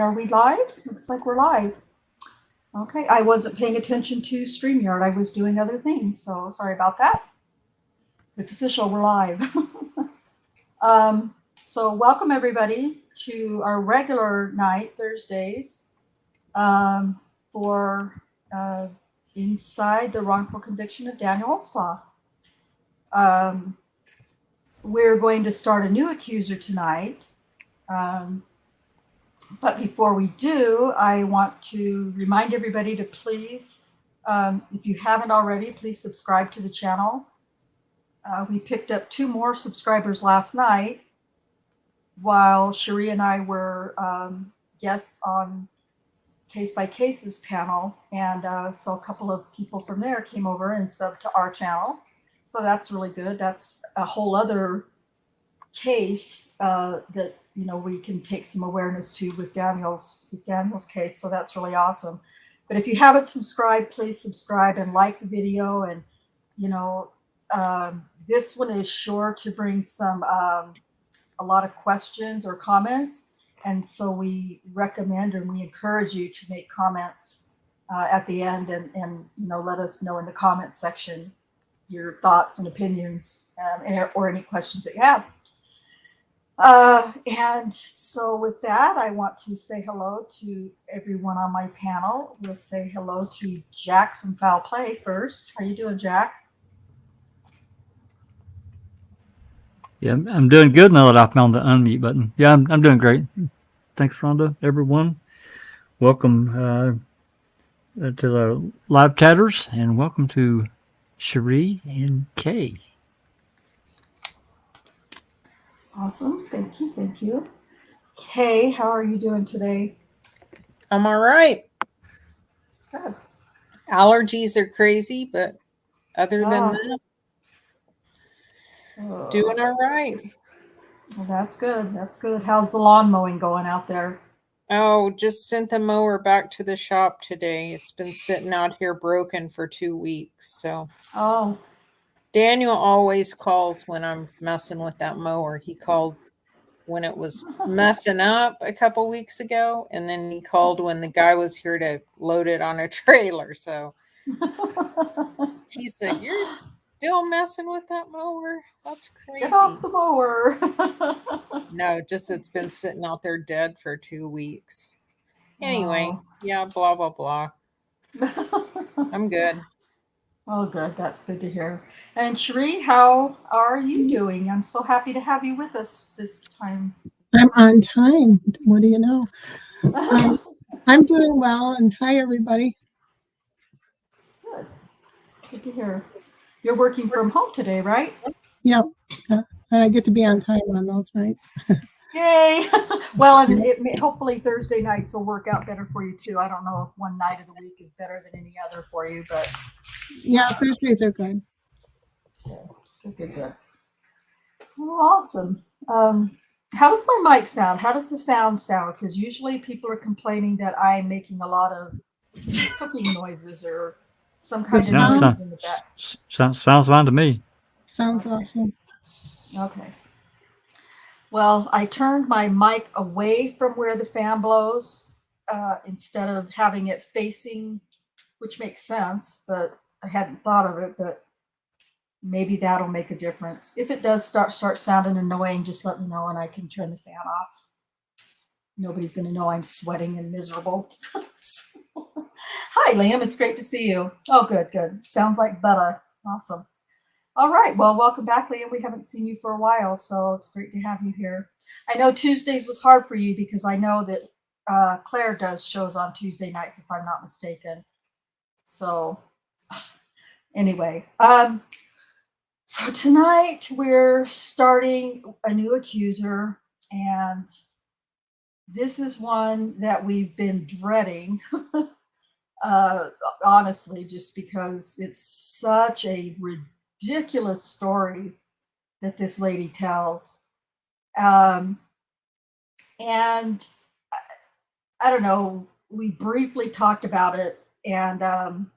Are we live? Looks like we're live. Okay, I wasn't paying attention to StreamYard. I was doing other things, so sorry about that. It's official, we're live. So welcome everybody to our regular night, Thursdays, for Inside the Wrongful Conviction of Daniel Holtzclaw. We're going to start a new accuser tonight. But before we do, I want to remind everybody to please, if you haven't already, please subscribe to the channel. We picked up 2 more subscribers last night while Cherie and I were guests on Case by Cases panel. And so a couple of people from there came over and subbed to our channel. So that's really good. That's a whole other case that we can take some awareness to with Daniel's case. So that's really awesome. But if you haven't subscribed, please subscribe and like the video. And this one is sure to bring some a lot of questions or comments, and so we recommend and we encourage you to make comments at the end and let us know in the comments section your thoughts and opinions or any questions that you have. And so with that, I want to say hello to everyone on my panel. We'll say hello to Jack from Foul Play first. How you doing, Jack? Yeah, I'm doing good now that I found the unmute button. Yeah, I'm doing great. Thanks, Rhonda, everyone. Welcome to the live chatters, and welcome to Cherie and Kay. Awesome. Thank you. Kay, how are you doing today? I'm all right. Good. Allergies are crazy, but other than that, doing all right. Well, that's good. How's the lawn mowing going out there? Oh, just sent the mower back to the shop today. It's been sitting out here broken for 2 weeks. So Daniel always calls when I'm messing with that mower. He called when it was messing up a couple weeks ago, and then he called when the guy was here to load it on a trailer. So he said, "You're still messing with that mower? That's crazy. Get off the mower." No, just it's been sitting out there dead for 2 weeks. Anyway, yeah, blah, blah, blah. I'm good. Oh, good. That's good to hear. And Cherie, how are you doing? I'm so happy to have you with us this time. I'm on time. What do you know? I'm doing well, and hi, everybody. Good to hear. You're working from home today, right? Yeah, and I get to be on time on those nights. Yay! Well, and hopefully Thursday nights will work out better for you too. I don't know if one night of the week is better than any other for you, but yeah, Thursdays are good. Good. Oh, awesome. How does my mic sound? How does the sound sound? Because usually people are complaining that I'm making a lot of cooking noises or some kind of noises in the back. Sounds fine to me. Sounds awesome. Okay. Well, I turned my mic away from where the fan blows instead of having it facing, which makes sense, but I hadn't thought of it, but maybe that'll make a difference. If it does start sounding annoying, just let me know and I can turn the fan off. Nobody's going to know I'm sweating and miserable. Hi, Liam. It's great to see you. Oh, good. Sounds like butter. Awesome. All right. Well, welcome back, Liam. We haven't seen you for a while, so it's great to have you here. I know Tuesdays was hard for you because I know that Claire does shows on Tuesday nights, if I'm not mistaken. So anyway, so tonight we're starting a new accuser, and this is one that we've been dreading, honestly, just because it's such a ridiculous story that this lady tells. And I don't know, we briefly talked about it, and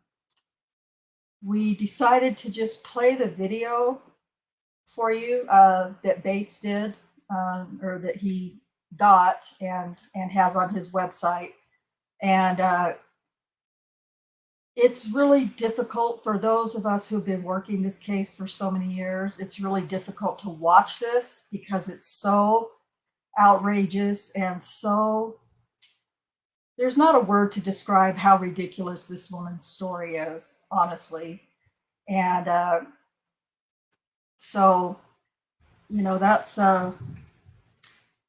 we decided to just play the video for you that Bates did, or that he Dot and has on his website. And it's really difficult for those of us who've been working this case for so many years. It's really difficult to watch this because it's so outrageous and so, there's not a word to describe how ridiculous this woman's story is, honestly. And so, you know, that's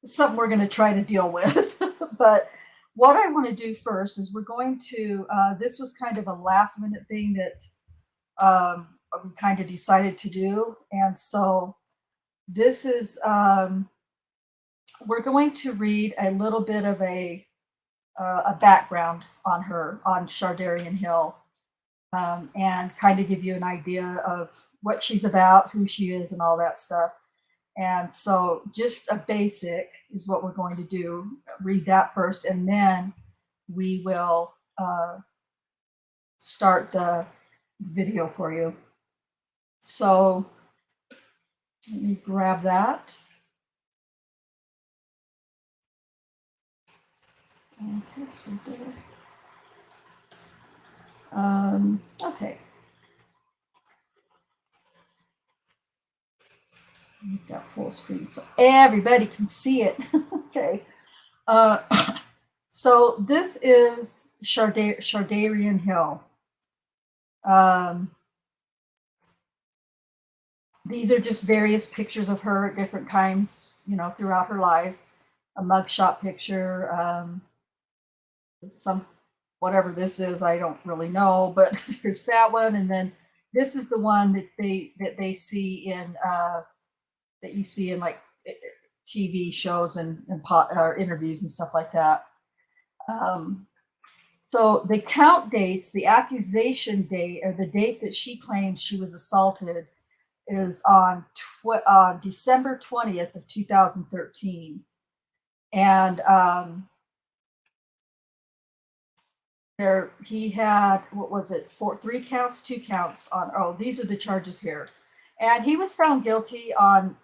it's something we're going to try to deal with. But what I want to do first is we're going to, this was kind of a last minute thing that we kind of decided to do. And so this is, we're going to read a little bit of a background on her, on Shardayreen Hill, and kind of give you an idea of what she's about, who she is, and all that stuff. And so just a basic is what we're going to do. Read that first, and then we will start the video for you. So let me grab that. Okay, it's right there. Okay. Make that full screen so everybody can see it. Okay. So this is Shardayreen Hill. These are just various pictures of her at different times, you know, throughout her life. A mugshot picture, some, whatever this is, I don't really know, but there's that one, and then this is the one that they see in that you see in like TV shows and interviews and stuff like that. So the count dates, the accusation date, or the date that she claims she was assaulted, is on December 20th of 2013. And there he had, what was it, 3 counts, 2 counts on, oh, these are the charges here. And he was found not guilty on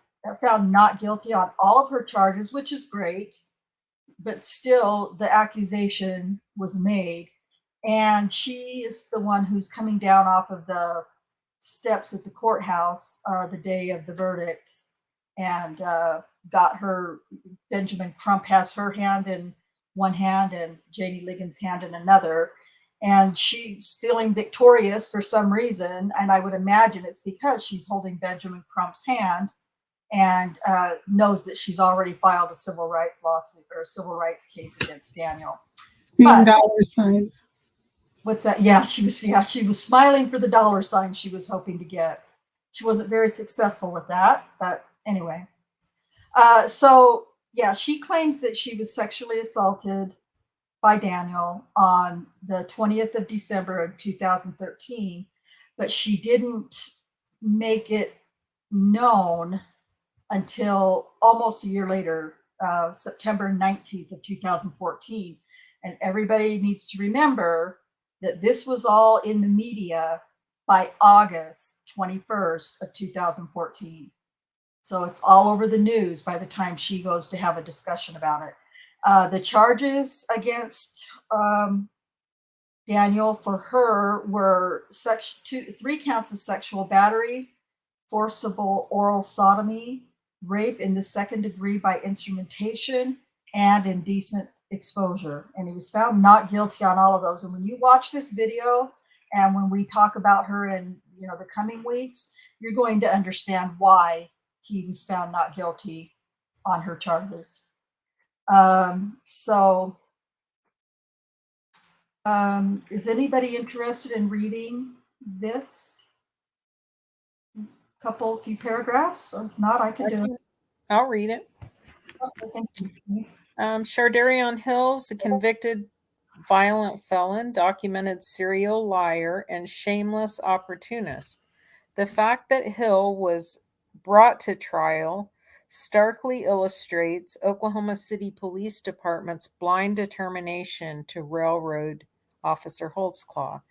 all of her charges, which is great, but still the accusation was made. And she is the one who's coming down off of the steps at the courthouse the day of the verdict, and got her, Benjamin Crump has her hand in one hand and Janie Ligon's hand in another. And she's feeling victorious for some reason. And I would imagine it's because she's holding Benjamin Crump's hand and knows that she's already filed a civil rights lawsuit or a civil rights case against Daniel. Dollar signs. What's that? Yeah, she was smiling for the dollar sign she was hoping to get. She wasn't very successful with that, but anyway. So yeah, she claims that she was sexually assaulted by Daniel on the 20th of December of 2013, but she didn't make it known until almost a year later, September 19th of 2014. And everybody needs to remember that this was all in the media by August 21st of 2014. So it's all over the news by the time she goes to have a discussion about it. The charges against Daniel for her were 3 counts of sexual battery, forcible oral sodomy, rape in the 2nd degree by instrumentation, and indecent exposure. And he was found not guilty on all of those. And when you watch this video, and when we talk about her in the coming weeks, you're going to understand why he was found not guilty on her charges. Is anybody interested in reading this? Few paragraphs, or if not, I can do it. I'll read it. Okay, thank you. Shardayreen Hill's a convicted violent felon, documented serial liar, and shameless opportunist. The fact that Hill was brought to trial starkly illustrates Oklahoma City Police Department's blind determination to railroad Officer Holtzclaw.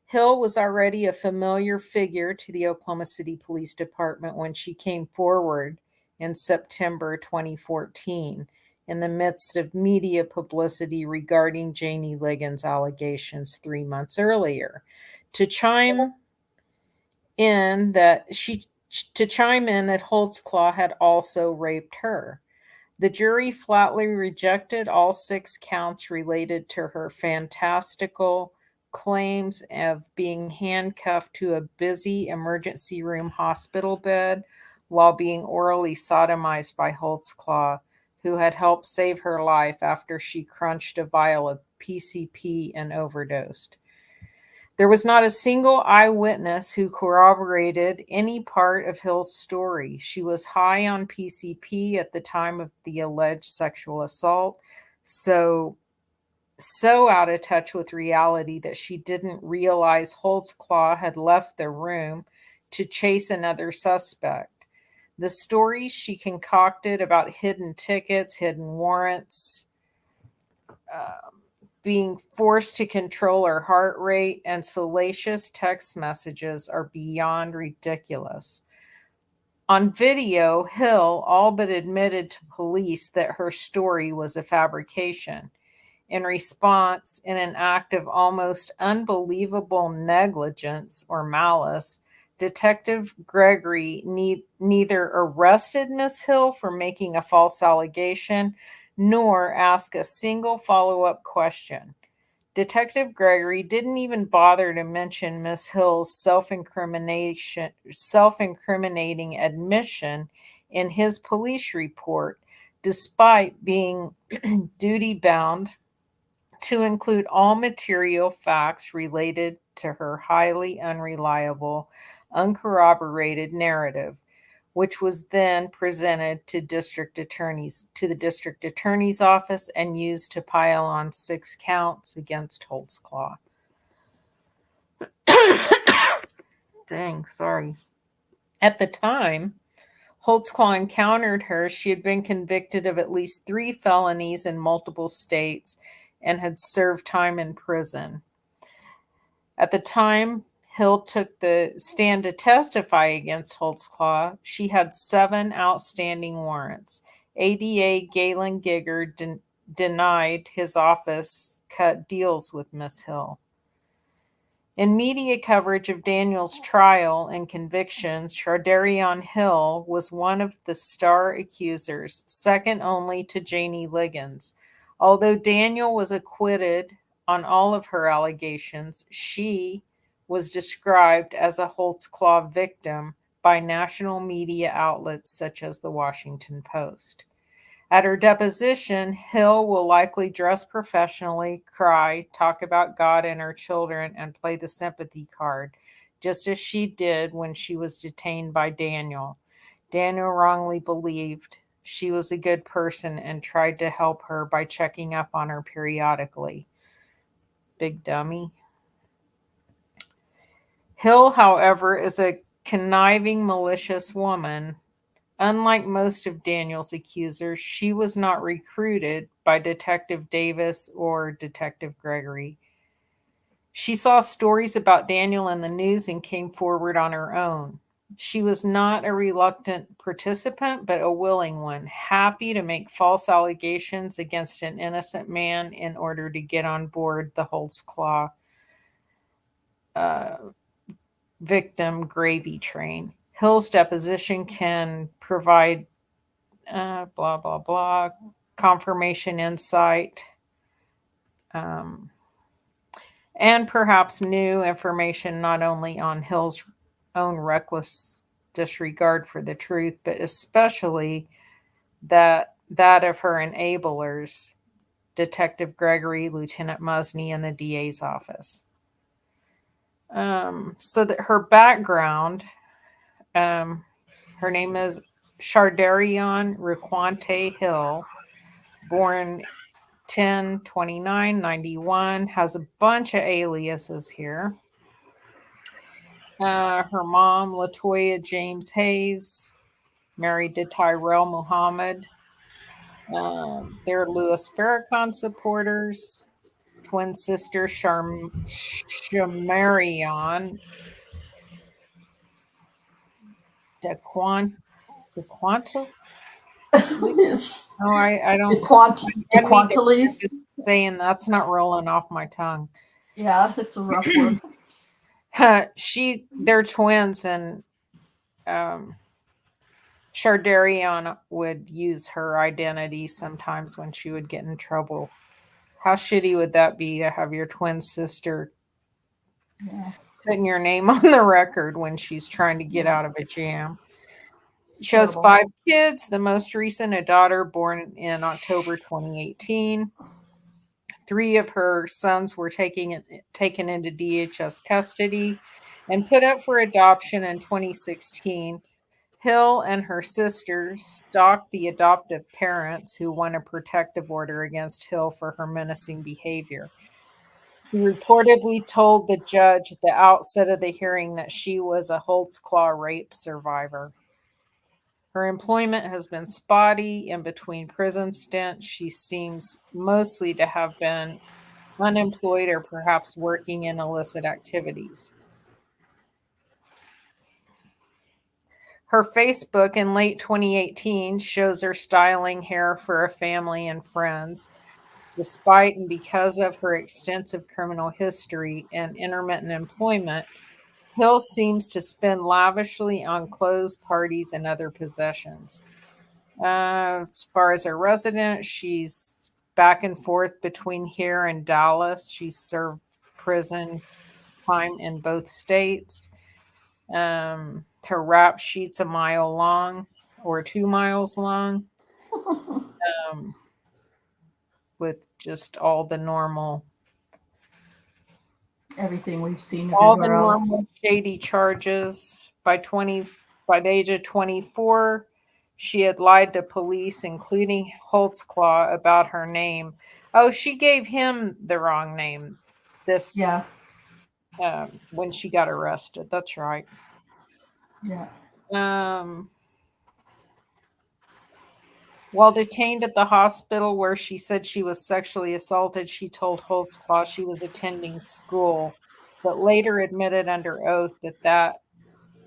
Hill was already a familiar figure to the Oklahoma City Police Department when she came forward in September 2014 in the midst of media publicity regarding Janie Liggins' allegations 3 months earlier. To chime in that Holtzclaw had also raped her. The jury flatly rejected all 6 counts related to her fantastical claims of being handcuffed to a busy emergency room hospital bed while being orally sodomized by Holtzclaw, who had helped save her life after she crunched a vial of PCP and overdosed. There was not a single eyewitness who corroborated any part of Hill's story. She was high on PCP at the time of the alleged sexual assault, so out of touch with reality that she didn't realize Holtzclaw had left the room to chase another suspect. The stories she concocted about hidden tickets, hidden warrants, being forced to control her heart rate, and salacious text messages are beyond ridiculous. On video, Hill all but admitted to police that her story was a fabrication. In response, in an act of almost unbelievable negligence or malice, Detective Gregory neither arrested Miss Hill for making a false allegation nor asked a single follow-up question. Detective Gregory didn't even bother to mention Miss Hill's self-incriminating admission in his police report, despite being duty-bound to include all material facts related to her highly unreliable, uncorroborated narrative, which was then presented to the district attorney's office and used to pile on 6 counts against Holtzclaw. Dang, sorry. At the time Holtzclaw encountered her, she had been convicted of at least 3 felonies in multiple states and had served time in prison. At the time Hill took the stand to testify against Holtzclaw, she had 7 outstanding warrants. ADA Galen Gigger denied his office cut deals with Miss Hill. In media coverage of Daniel's trial and convictions, Shardayreen Hill was one of the star accusers, second only to Janie Liggins. Although Daniel was acquitted on all of her allegations, she was described as a Holtzclaw victim by national media outlets such as the Washington Post. At her deposition, Hill will likely dress professionally, cry, talk about God and her children, and play the sympathy card, just as she did when she was detained by Daniel. Daniel wrongly believed she was a good person and tried to help her by checking up on her periodically. Big dummy. Hill, however, is a conniving, malicious woman. Unlike most of Daniel's accusers, she was not recruited by Detective Davis or Detective Gregory. She saw stories about Daniel in the news and came forward on her own. She was not a reluctant participant, but a willing one, happy to make false allegations against an innocent man in order to get on board the Holtzclaw victim gravy train. Hill's deposition can provide confirmation, insight, and perhaps new information not only on Hill's own reckless disregard for the truth, but especially that of her enablers, Detective Gregory, Lieutenant Musney, and the DA's office. So that her background, her name is Shardayreen Recounting Hill, born 10/29/91, has a bunch of aliases here. Her mom, Latoya James Hayes, married to Tyrell Muhammad. They're Louis Farrakhan supporters. Twin sister Shamarion DeQuanto. It's No, I the don't. the I need to quantiles. just saying that's not rolling off my tongue. Yeah, it's a rough one. They're twins, and Shardarion would use her identity sometimes when she would get in trouble. How shitty would that be to have your twin sister Yeah, putting your name on the record when she's trying to get out of a jam? it's She has terrible. 5 kids, the most recent a daughter born in October 2018. 3 of her sons were taken into DHS custody and put up for adoption in 2016. Hill and her sister stalked the adoptive parents who won a protective order against Hill for her menacing behavior. She reportedly told the judge at the outset of the hearing that she was a Holtzclaw rape survivor. Her employment has been spotty in between prison stints. She seems mostly to have been unemployed or perhaps working in illicit activities. Her Facebook in late 2018 shows her styling hair for a family and friends. Despite and because of her extensive criminal history and intermittent employment, Hill seems to spend lavishly on clothes, parties, and other possessions. As far as her residence, she's back and forth between here and Dallas. She's served prison time in both states. Her rap sheet's a mile long or 2 miles long, with just all the normal Everything we've seen everywhere else. shady charges. By the age of 24, she had lied to police, including Holtzclaw, about her name. Oh, she gave him the wrong name. Yeah, When she got arrested. That's right. yeah. While detained at the hospital where she said she was sexually assaulted, she told Holtzclaw she was attending school, but later admitted under oath that that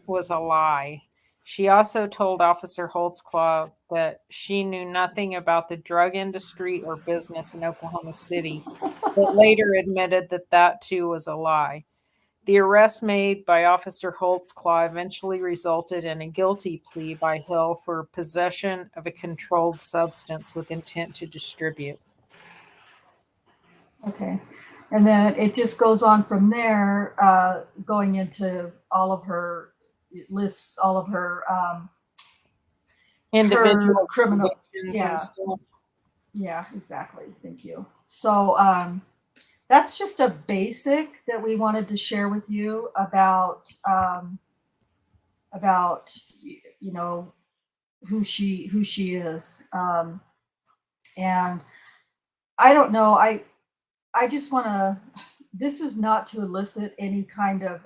was a lie. She also told Officer Holtzclaw that she knew nothing about the drug industry or business in Oklahoma City, but later admitted that that too was a lie. The arrest made by Officer Holtzclaw eventually resulted in a guilty plea by Hill for possession of a controlled substance with intent to distribute. Okay. And then it just goes on from there, going into all of her, it lists all of her Individual criminal. convictions Yeah. and stuff. Yeah, exactly. Thank you. So that's just a basic that we wanted to share with you about you know who she is. And I don't know. I just want to. This is not to elicit any kind of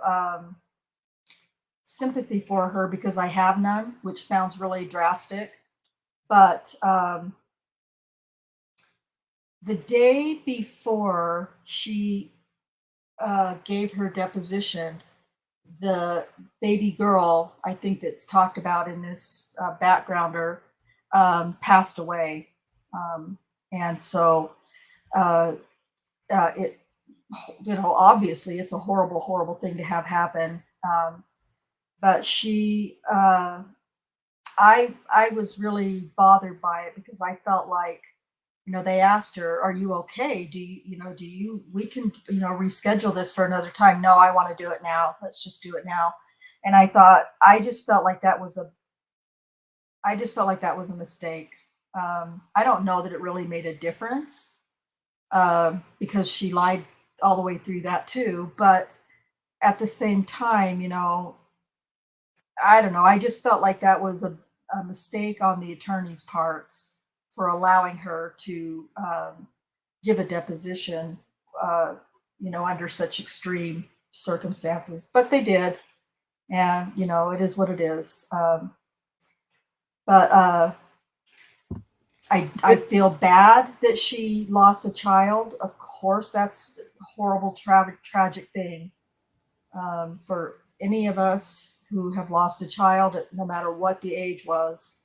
sympathy for her because I have none, which sounds really drastic. But the day before she gave her deposition, the baby girl, I think that's talked about in this backgrounder, passed away. And so it, obviously it's a horrible, horrible thing to have happen. But she, I was really bothered by it because I felt like, they asked her, "Are you okay? We can, reschedule this for another time." "No, I want to do it now. Let's just do it now." And I just felt like that was a mistake. I don't know that it really made a difference because she lied all the way through that too. But at the same time, I don't know. I just felt like that was a mistake on the attorney's parts for allowing her to give a deposition, under such extreme circumstances. But they did, and it is what it is. But I feel bad that she lost a child. Of course, that's a horrible, tragic thing for any of us who have lost a child, no matter what the age was.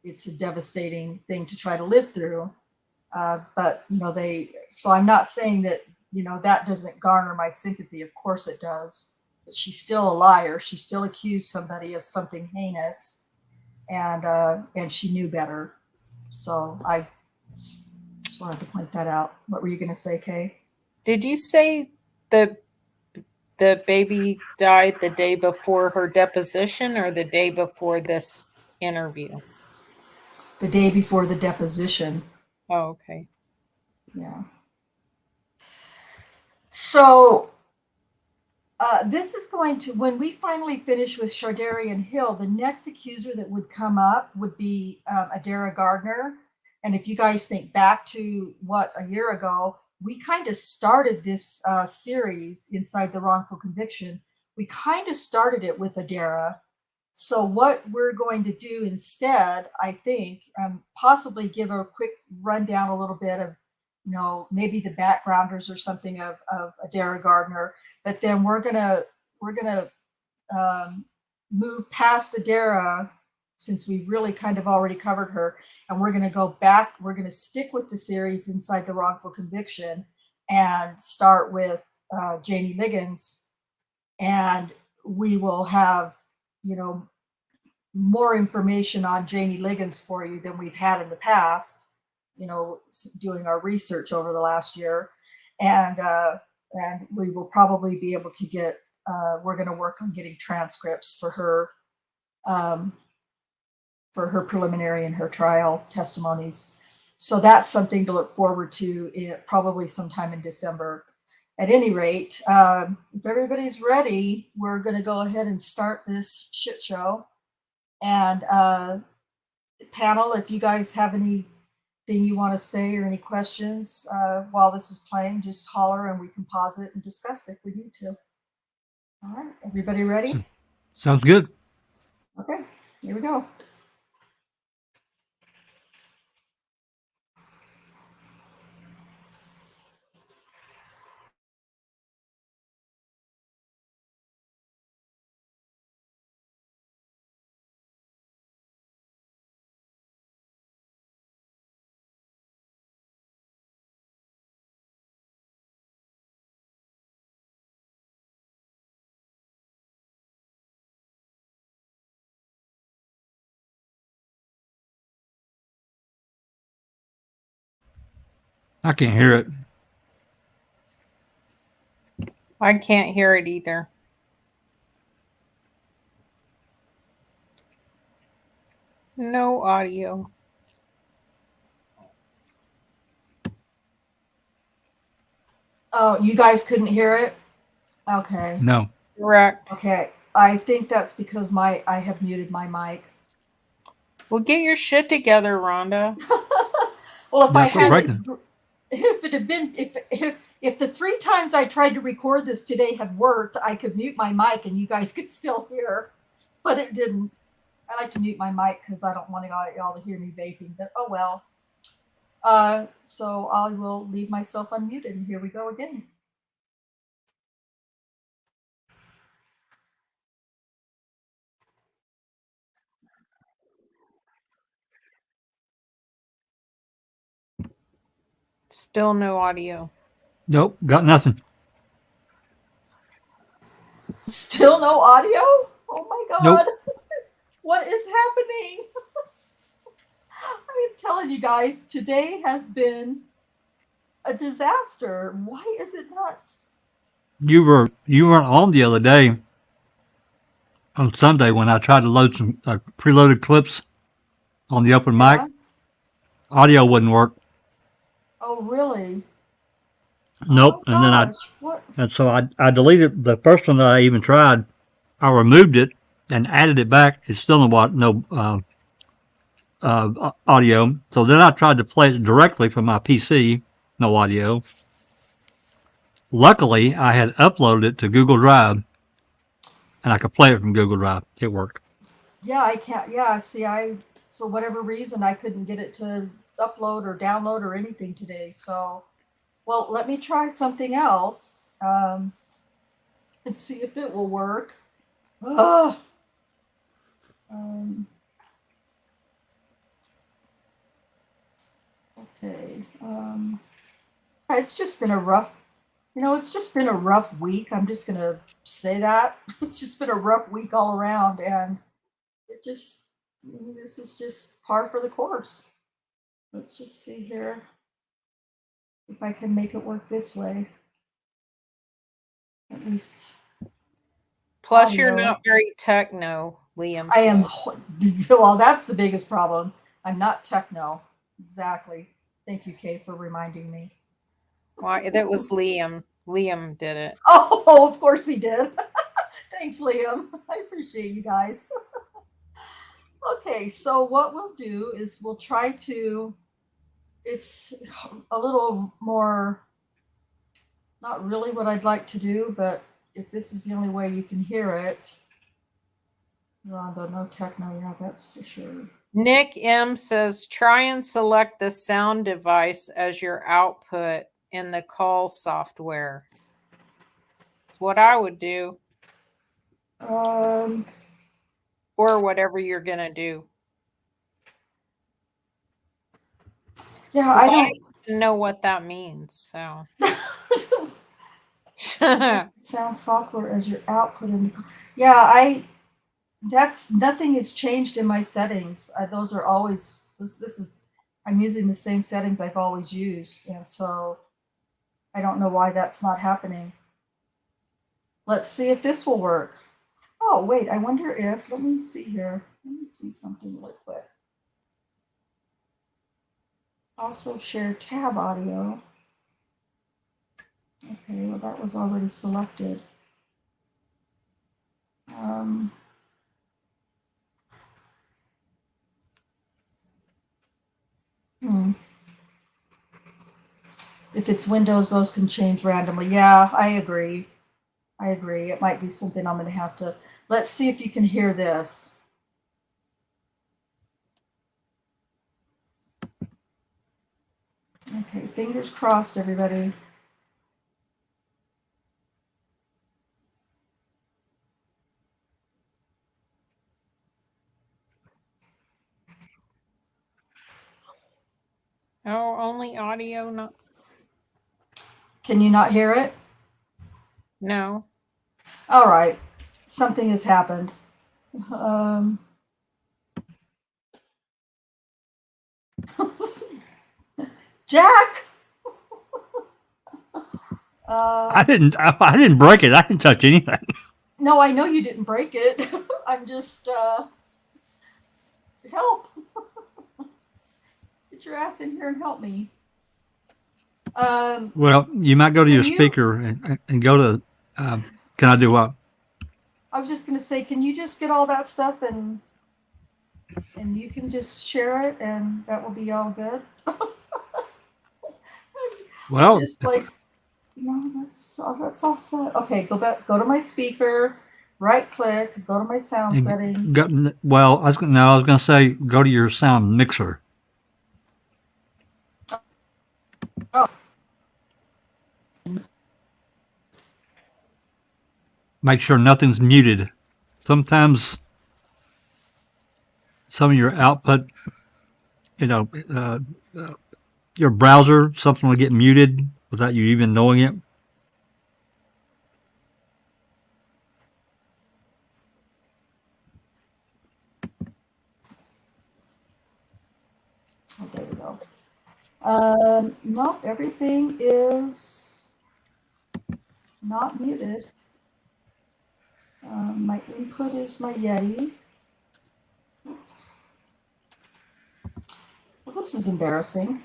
it's a devastating thing to try to live through. But, you know, so I'm not saying that, you know, that doesn't garner my sympathy. Of course it does. But she's still a liar. She still accused somebody of something heinous, and she knew better. So I just wanted to point that out. What were you going to say, Kay? Did you say the baby died the day before her deposition or the day before this interview? The day before the deposition. Oh, okay. Yeah. So this is going to, when we finally finish with Shardayreen Hill, the next accuser that would come up would be Adara Gardner. And if you guys think back to a year ago, we kind of started this series inside the wrongful conviction. We kind of started it with Adara. So what we're going to do instead, I think, possibly give a quick rundown a little bit of, you know, maybe the backgrounders or something of Adara Gardner, but then we're gonna move past Adara, since we've really kind of already covered her, and we're gonna go back. We're gonna stick with the series inside the wrongful conviction and start with Janie Liggins, and we will have, you know, more information on Janie Liggins for you than we've had in the past, you know, doing our research over the last year. And we will probably be able to get, we're going to work on getting transcripts for her preliminary and her trial testimonies. So that's something to look forward to, probably sometime in December. At any rate, if everybody's ready, we're going to go ahead and start this shit show. And panel, if you guys have anything you want to say or any questions while this is playing, just holler and we can pause it and discuss if we need to. All right, everybody ready? Sounds good. Okay, here we go. I can't hear it. I can't hear it either. No audio. Oh, you guys couldn't hear it? Okay. No. Correct. Okay, I think that's because I have muted my mic. Well, get your shit together, Rhonda. Well, if That's I had correct. if it had been, if the 3 times I tried to record this today had worked, I could mute my mic and you guys could still hear, but it didn't. I like to mute my mic because I don't want y'all to hear me vaping, but oh well. So I will leave myself unmuted, and here we go again. Still no audio. Nope, got nothing. Still no audio? Oh my God. Nope. What is happening? I am telling you guys, today has been a disaster. Why is it not? You weren't on the other day on Sunday when I tried to load some preloaded clips on the open mic. Audio wouldn't work. Oh, really? Nope. Oh, And then what? so I deleted the first one that I even tried. I removed it and added it back. It's still no audio. So then I tried to play it directly from my PC. No audio. Luckily, I had uploaded it to Google Drive, and I could play it from Google Drive. It worked. Yeah, I can't. Yeah, see, for whatever reason, I couldn't get it to upload or download or anything today. So, well, let me try something else and see if it will work. Ugh. It's just been a rough, it's just been a rough week. I'm just going to say that. It's just been a rough week all around, and this is just par for the course. Let's just see here if I can make it work this way. At least. Plus, you're not very techno, Liam. I am. Well, that's the biggest problem. I'm not techno. Exactly. Thank you, Kay, for reminding me. Why? That was Liam. Liam did it. Oh, of course he did. Thanks, Liam. I appreciate you guys. Okay, so what we'll do is we'll try to, it's a little more, not really what I'd like to do, but if this is the only way you can hear it. Rhonda, no techno, yeah, that's for sure. Nick M says, try and select the sound device as your output in the call software. It's what I would do. Or whatever you're going to do. Yeah, I don't even know what that means, so. Sound software as your output in the, yeah, nothing has changed in my settings. Those are always, I'm using the same settings I've always used. And so I don't know why that's not happening. Let's see if this will work. Oh, wait, I wonder if, let me see here. Let me see something really quick. Also share tab audio. Okay, well, that was already selected. If it's Windows, those can change randomly. Yeah, I agree. I agree. It might be something I'm going to have to. Let's see if you can hear this. Okay, fingers crossed, everybody. Oh, only audio, not. Can you not hear it? No. All right. Something has happened. Jack. I didn't break it. I didn't touch anything. No, I know you didn't break it. I'm just help. Get your ass in here and help me. Well, you might go to your speaker and go to. Can I do what? I was just going to say, can you just get all that stuff and you can just share it, and that will be all good. Well, just like, no, that's all set. Okay, go to my speaker, right click, go to my sound settings. Well, I was going to say go to your sound mixer. Oh. Make sure nothing's muted. Sometimes some of your output, your browser, something will get muted without you even knowing it. Oh, there we go. Nope, everything is not muted. My input is my Yeti. Oops. Well, this is embarrassing.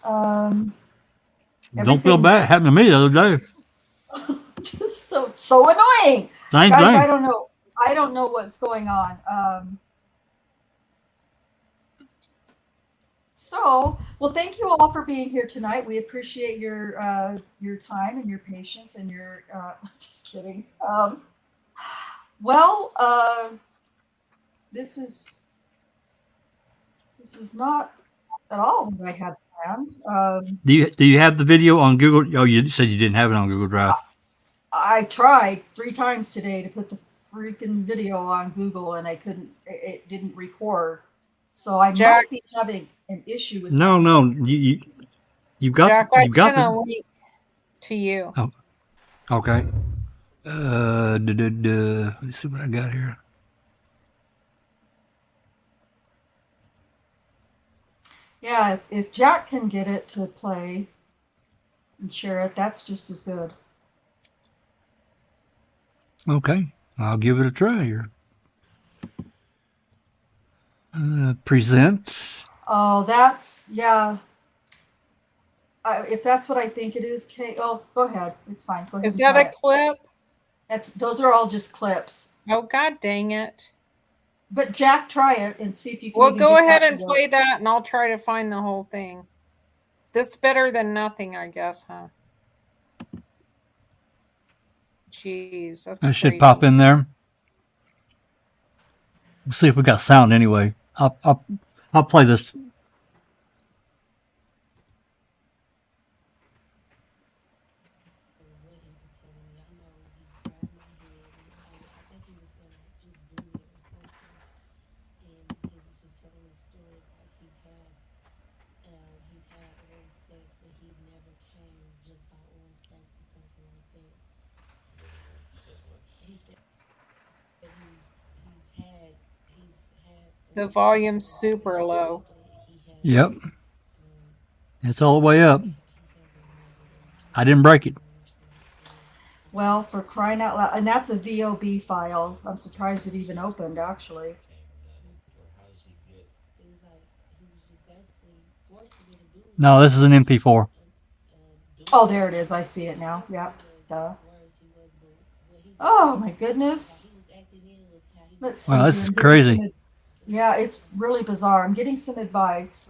Don't feel bad. It happened to me the other day. Just so annoying. Same Guys, thing. I don't know what's going on. Well, thank you all for being here tonight. We appreciate your time and your patience and your. Just kidding. This is not at all what I had planned. Do you have the video on Google? Oh, you said you didn't have it on Google Drive. I tried 3 times today to put the freaking video on Google, and I couldn't. It didn't record. So I Jack- might be having an issue with No, no, you got Jack, I you got sent a the link to you. okay. Let's see what I got here. Yeah, if Jack can get it to play and share it, that's just as good. Okay, I'll give it a try here. Presents. Oh, that's, yeah. If that's what I think it is, Kate, oh, go ahead. It's fine. Go ahead Is and that try a it. clip? Those are all just clips. Oh, God dang it. But Jack, try it and see if you can Well, even go get ahead that and to work. play that, and I'll try to find the whole thing. This better than nothing, I guess, huh? Jeez, that's That should crazy. pop in there. We'll see if we got sound anyway. I'll play this. The volume's super low. Yep. It's all the way up. I didn't break it. Well, for crying out loud, and that's a VOB file. I'm surprised it even opened, actually. No, this is an MP4. Oh, there it is. I see it now. Yeah. Duh. Oh, my goodness. Let's see. Wow, this here. is I'm getting crazy. yeah, it's really bizarre. I'm getting some advice.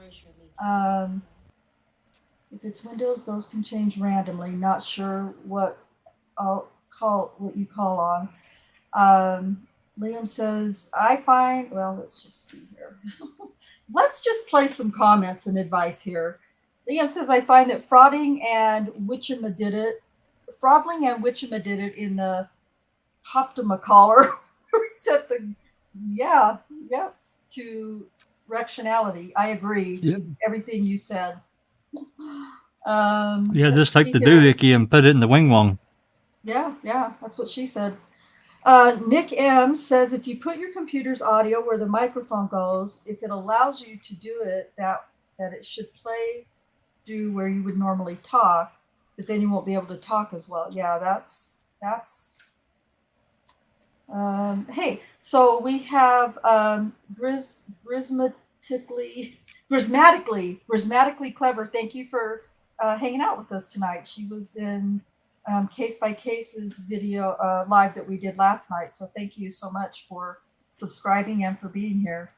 If it's Windows, those can change randomly. Not sure what you call on. Liam says, well, let's just see here. Let's just play some comments and advice here. Liam says, I find that Fraudling and Witchema did it in the Optima collar. Set the, to directionality. I agree with everything you said. Yeah, just take the doohickey and put it in the wing wong. Yeah, that's what she said. Nick M says, if you put your computer's audio where the microphone goes, if it allows you to do it, that it should play through where you would normally talk, but then you won't be able to talk as well. Yeah, that's hey, so we have Grismatically Clever. Thank you for hanging out with us tonight. She was in Case by Case's video live that we did last night. So thank you so much for subscribing and for being here.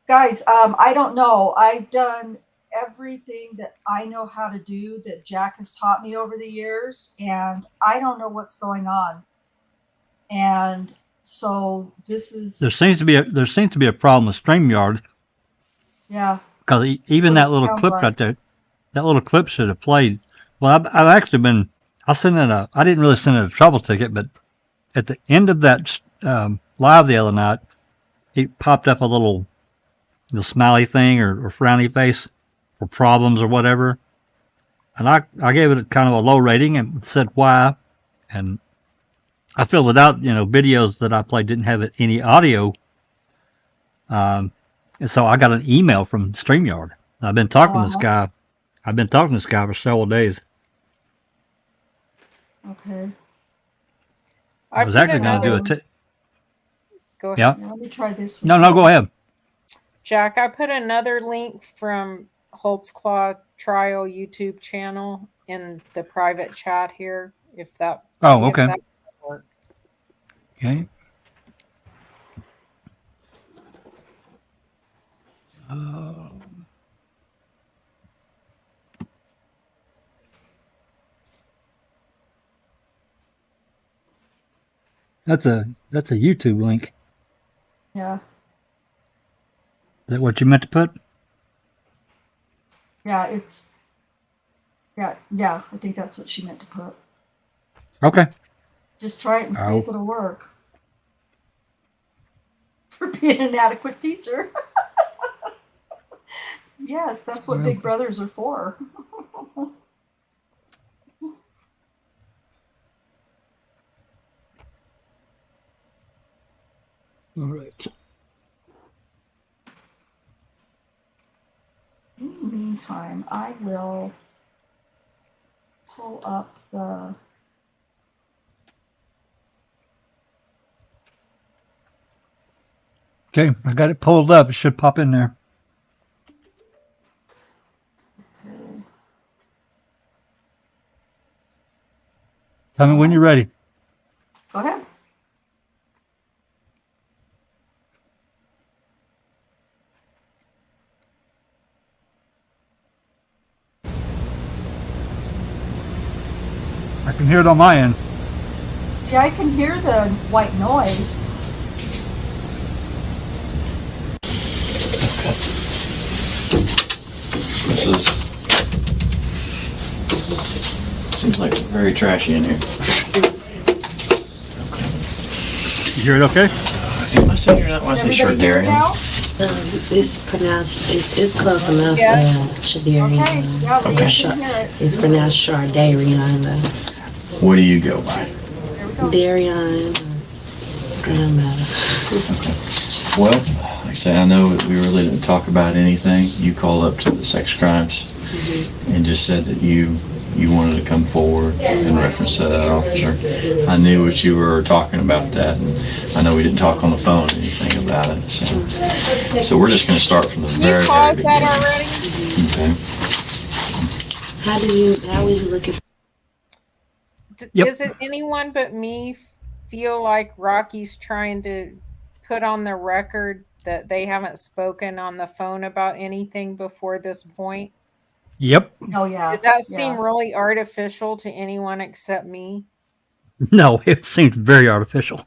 Guys, I don't know. I've done everything that I know how to do that Jack has taught me over the years, and I don't know what's going on. And so this is There seems to be a problem with StreamYard. Yeah. Because even that little clip right there, that little clip should have played. Well, I've actually been. I didn't really send it a trouble ticket, but at the end of that live the other night, it popped up the smiley thing or frowny face for problems or whatever, and I gave it kind of a low rating and said why, and I filled it out. Videos that I played didn't have any audio, and so I got an email from StreamYard. I've been talking to this guy. I've been talking to this guy for several days. Okay. I was actually going to do Go ahead. Yeah. Let me try this one. No, go ahead. Jack, I put another link from Holtzclaw Trial YouTube channel in the private chat here. If that. Oh, okay. If that would work. Okay. That's a YouTube link. Yeah. Is that what you meant to put? Yeah, I think that's what she meant to put. Okay. Just try it and see if it'll work. For being an inadequate teacher. Yes, that's what Well. big brothers are for. All right. In the meantime, I will pull up the. Okay, I got it pulled up. It should pop in there. Tell me when you're ready. Go ahead. I can hear it on my end. See, I can hear the white noise. This is. Seems like very trashy in here. You hear it okay? Am I saying you're not when I say Everybody hear it Shardayreon? now? It's pronounced, it's close enough. Yes. Shardayreon. Okay, yeah, Leah Okay. can hear it. It's pronounced Shardayreon. What do you go by? There we go. Darion. It don't matter. Well, like I say, I know that we really didn't talk about anything. You called up to the sex crimes and just said that you wanted to come forward in reference to that officer. I knew what you were talking about that, and I know we didn't talk on the phone or anything about it. So we're just going to start from the Can very, you very pause that beginning. already? Okay. How was you looking? Yep. Is it anyone but me feel like Rocky's trying to put on the record that they haven't spoken on the phone about anything before this point? Yep. Oh, yeah. Did that seem yeah. really artificial to anyone except me? No, it seems very artificial.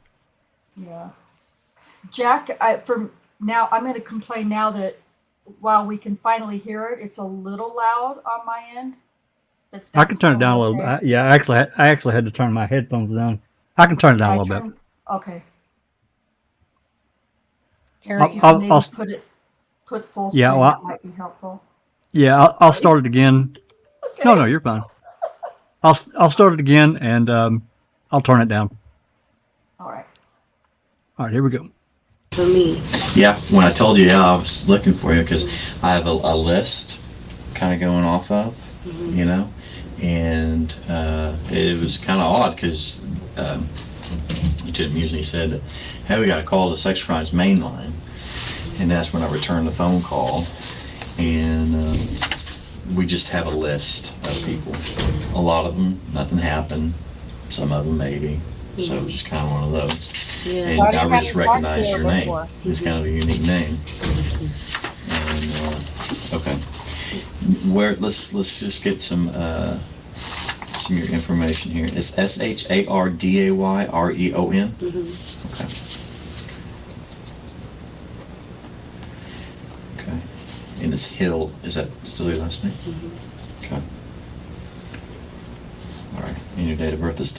Yeah. Jack, from now, I'm going to complain now that while we can finally hear it, it's a little loud on my end. But I can turn it down a probably little okay. bit. Yeah, I actually had to turn my headphones down. I can turn it down a little bit. Okay. Karen, If you can maybe I'll put full Yeah, screen, well, that might be helpful. yeah, I'll start it again. Okay. No, you're fine. I'll start it again and I'll turn it down. All right. All right, here we go. For me, Yeah, when I told you, yeah, I was looking for you because I have a list kind of going off of, you know, and it was kind of odd because Jim usually said that, hey, we got to call the sex crimes main line, and that's when I returned the phone call, and we just have a list of people. A lot of them, nothing happened. Some of them maybe. So it was just kind of one of those. yeah. And Thought you I hadn't just talked recognized to her your name. before. It's kind of a unique name. And okay, let's just get some of your information here. It's SHARDAYREON. Okay. Okay. And it's Hill. Is that still your last name? Okay. All right. And your date of birth is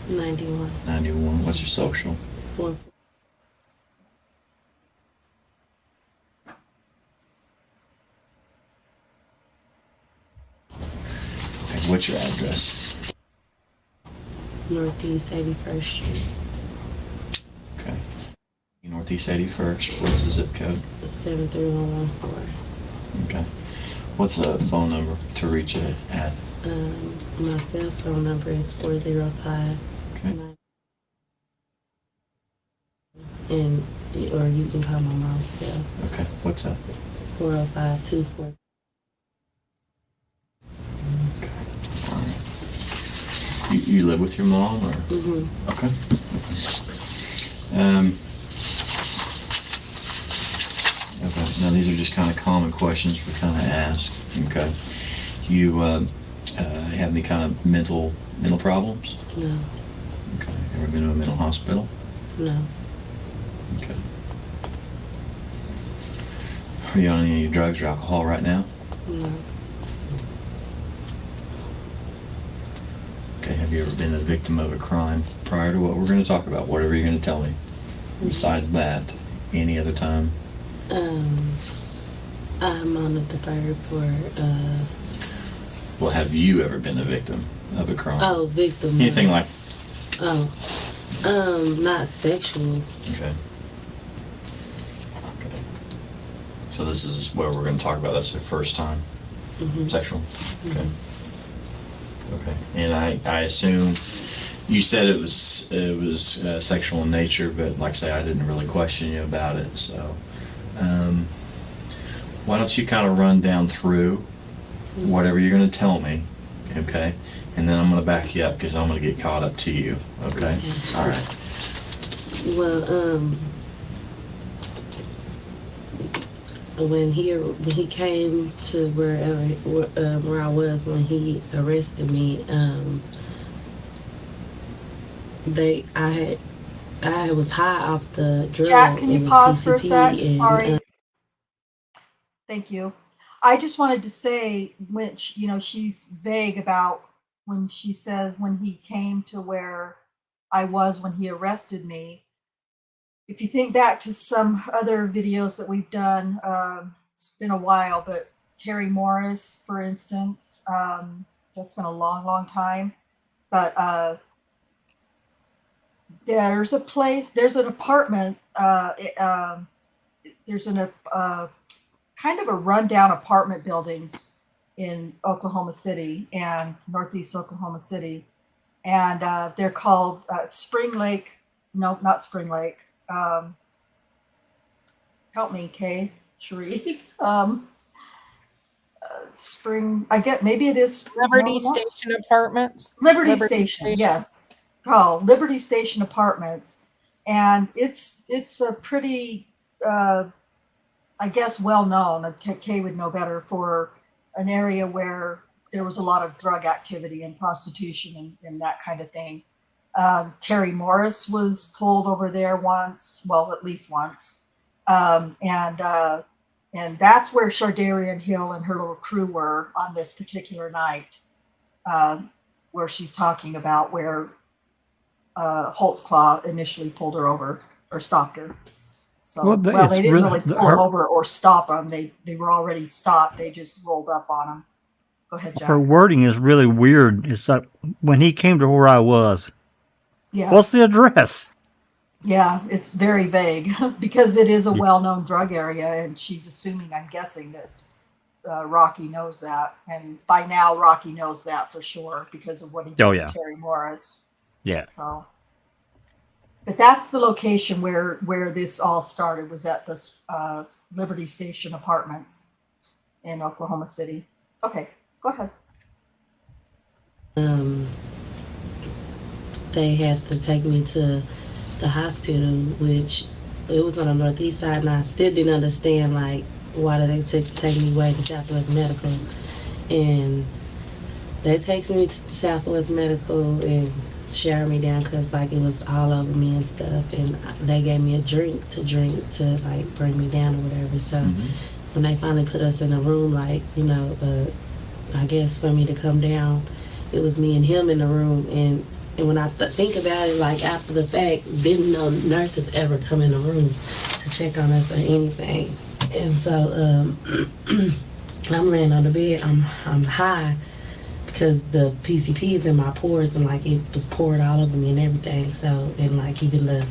91. 91. What's your social? 4. Okay. What's your address? Northeast 81st Street. Okay. Northeast 81st. What's the zip code? 73114. Okay. What's a phone number to reach you at? My cell phone number is 405. Okay. And or you can call my mom's cell. Okay. What's that? 405-24. Okay. All right. You live with your mom or? Okay. Okay. Now these are just kind of common questions we kind of ask. Okay. You have any kind of mental problems? No, Okay. Ever been to a mental hospital? no, Okay. Are you on any drugs or alcohol right now? no, Okay. Have you ever been a victim of a crime prior to what we're going to talk about? Whatever you're going to tell me. Besides that, any other time? I'm on the deferred for Well, have you ever been a victim of a crime? Victim. Anything like? Not sexual. Okay. Okay. So this is what we're going to talk about. That's the first time. Mm-hmm. Sexual. Okay. Okay. And I assume you said it was sexual in nature, but like I say, I didn't really question you about it. So, why don't you kind of run down through whatever you're going to tell me, okay? And then I'm going to back you up because I'm going to get caught up to you, okay? All right. Well, when he came to where I was when he arrested me, I was high off the drug. Jack, can It you was pause for a PCP, sec? and, Sorry. Thank you. I just wanted to say, which, she's vague about when she says when he came to where I was when he arrested me. If you think back to some other videos that we've done, it's been a while, but Terry Morris, for instance, that's been a long, long time. But there's a place, there's an apartment, there's an kind of a rundown apartment buildings in Oklahoma City and Northeast Oklahoma City. And they're called Spring Lake. No, not Spring Lake. Help me, Kay, Cherie. Spring, I get, maybe it is Liberty Station Apartments. Liberty Station, yes. Called Liberty Station Apartments. And it's a pretty, I guess, well known. Kay would know better, for an area where there was a lot of drug activity and prostitution and that kind of thing. Terry Morris was pulled over there once, well, at least once. And that's where Shardayreen Hill and her little crew were on this particular night, where she's talking about where Holtzclaw initially pulled her over or stopped her. So, they didn't really pull them over or stop them. They were already stopped. They just rolled up on them. Go ahead, Jack. Her wording is really weird. It's like, when he came to where I was. Yeah. What's the address? Yeah, it's very vague because it is a well-known drug area, and she's assuming, I'm guessing, that Rocky knows that. And by now, Rocky knows that for sure because of what he did to Terry Morris. Yeah. So, but that's the location where this all started, was at this Liberty Station Apartments in Oklahoma City. Okay, go ahead. They had to take me to the hospital, which it was on the northeast side, and I still didn't understand, like, why did they take me away to Southwest Medical. And they takes me to Southwest Medical and showered me down because, like, it was all over me and stuff, and they gave me a drink to like bring me down or whatever. So when they finally put us in a room, like, I guess for me to come down, it was me and him in the room. And when I think about it, like, after the fact, didn't know nurses ever come in the room to check on us or anything. And so I'm laying on the bed, I'm high because the PCP is in my pores, and, like, it was poured all over me and everything. So, and, like, even the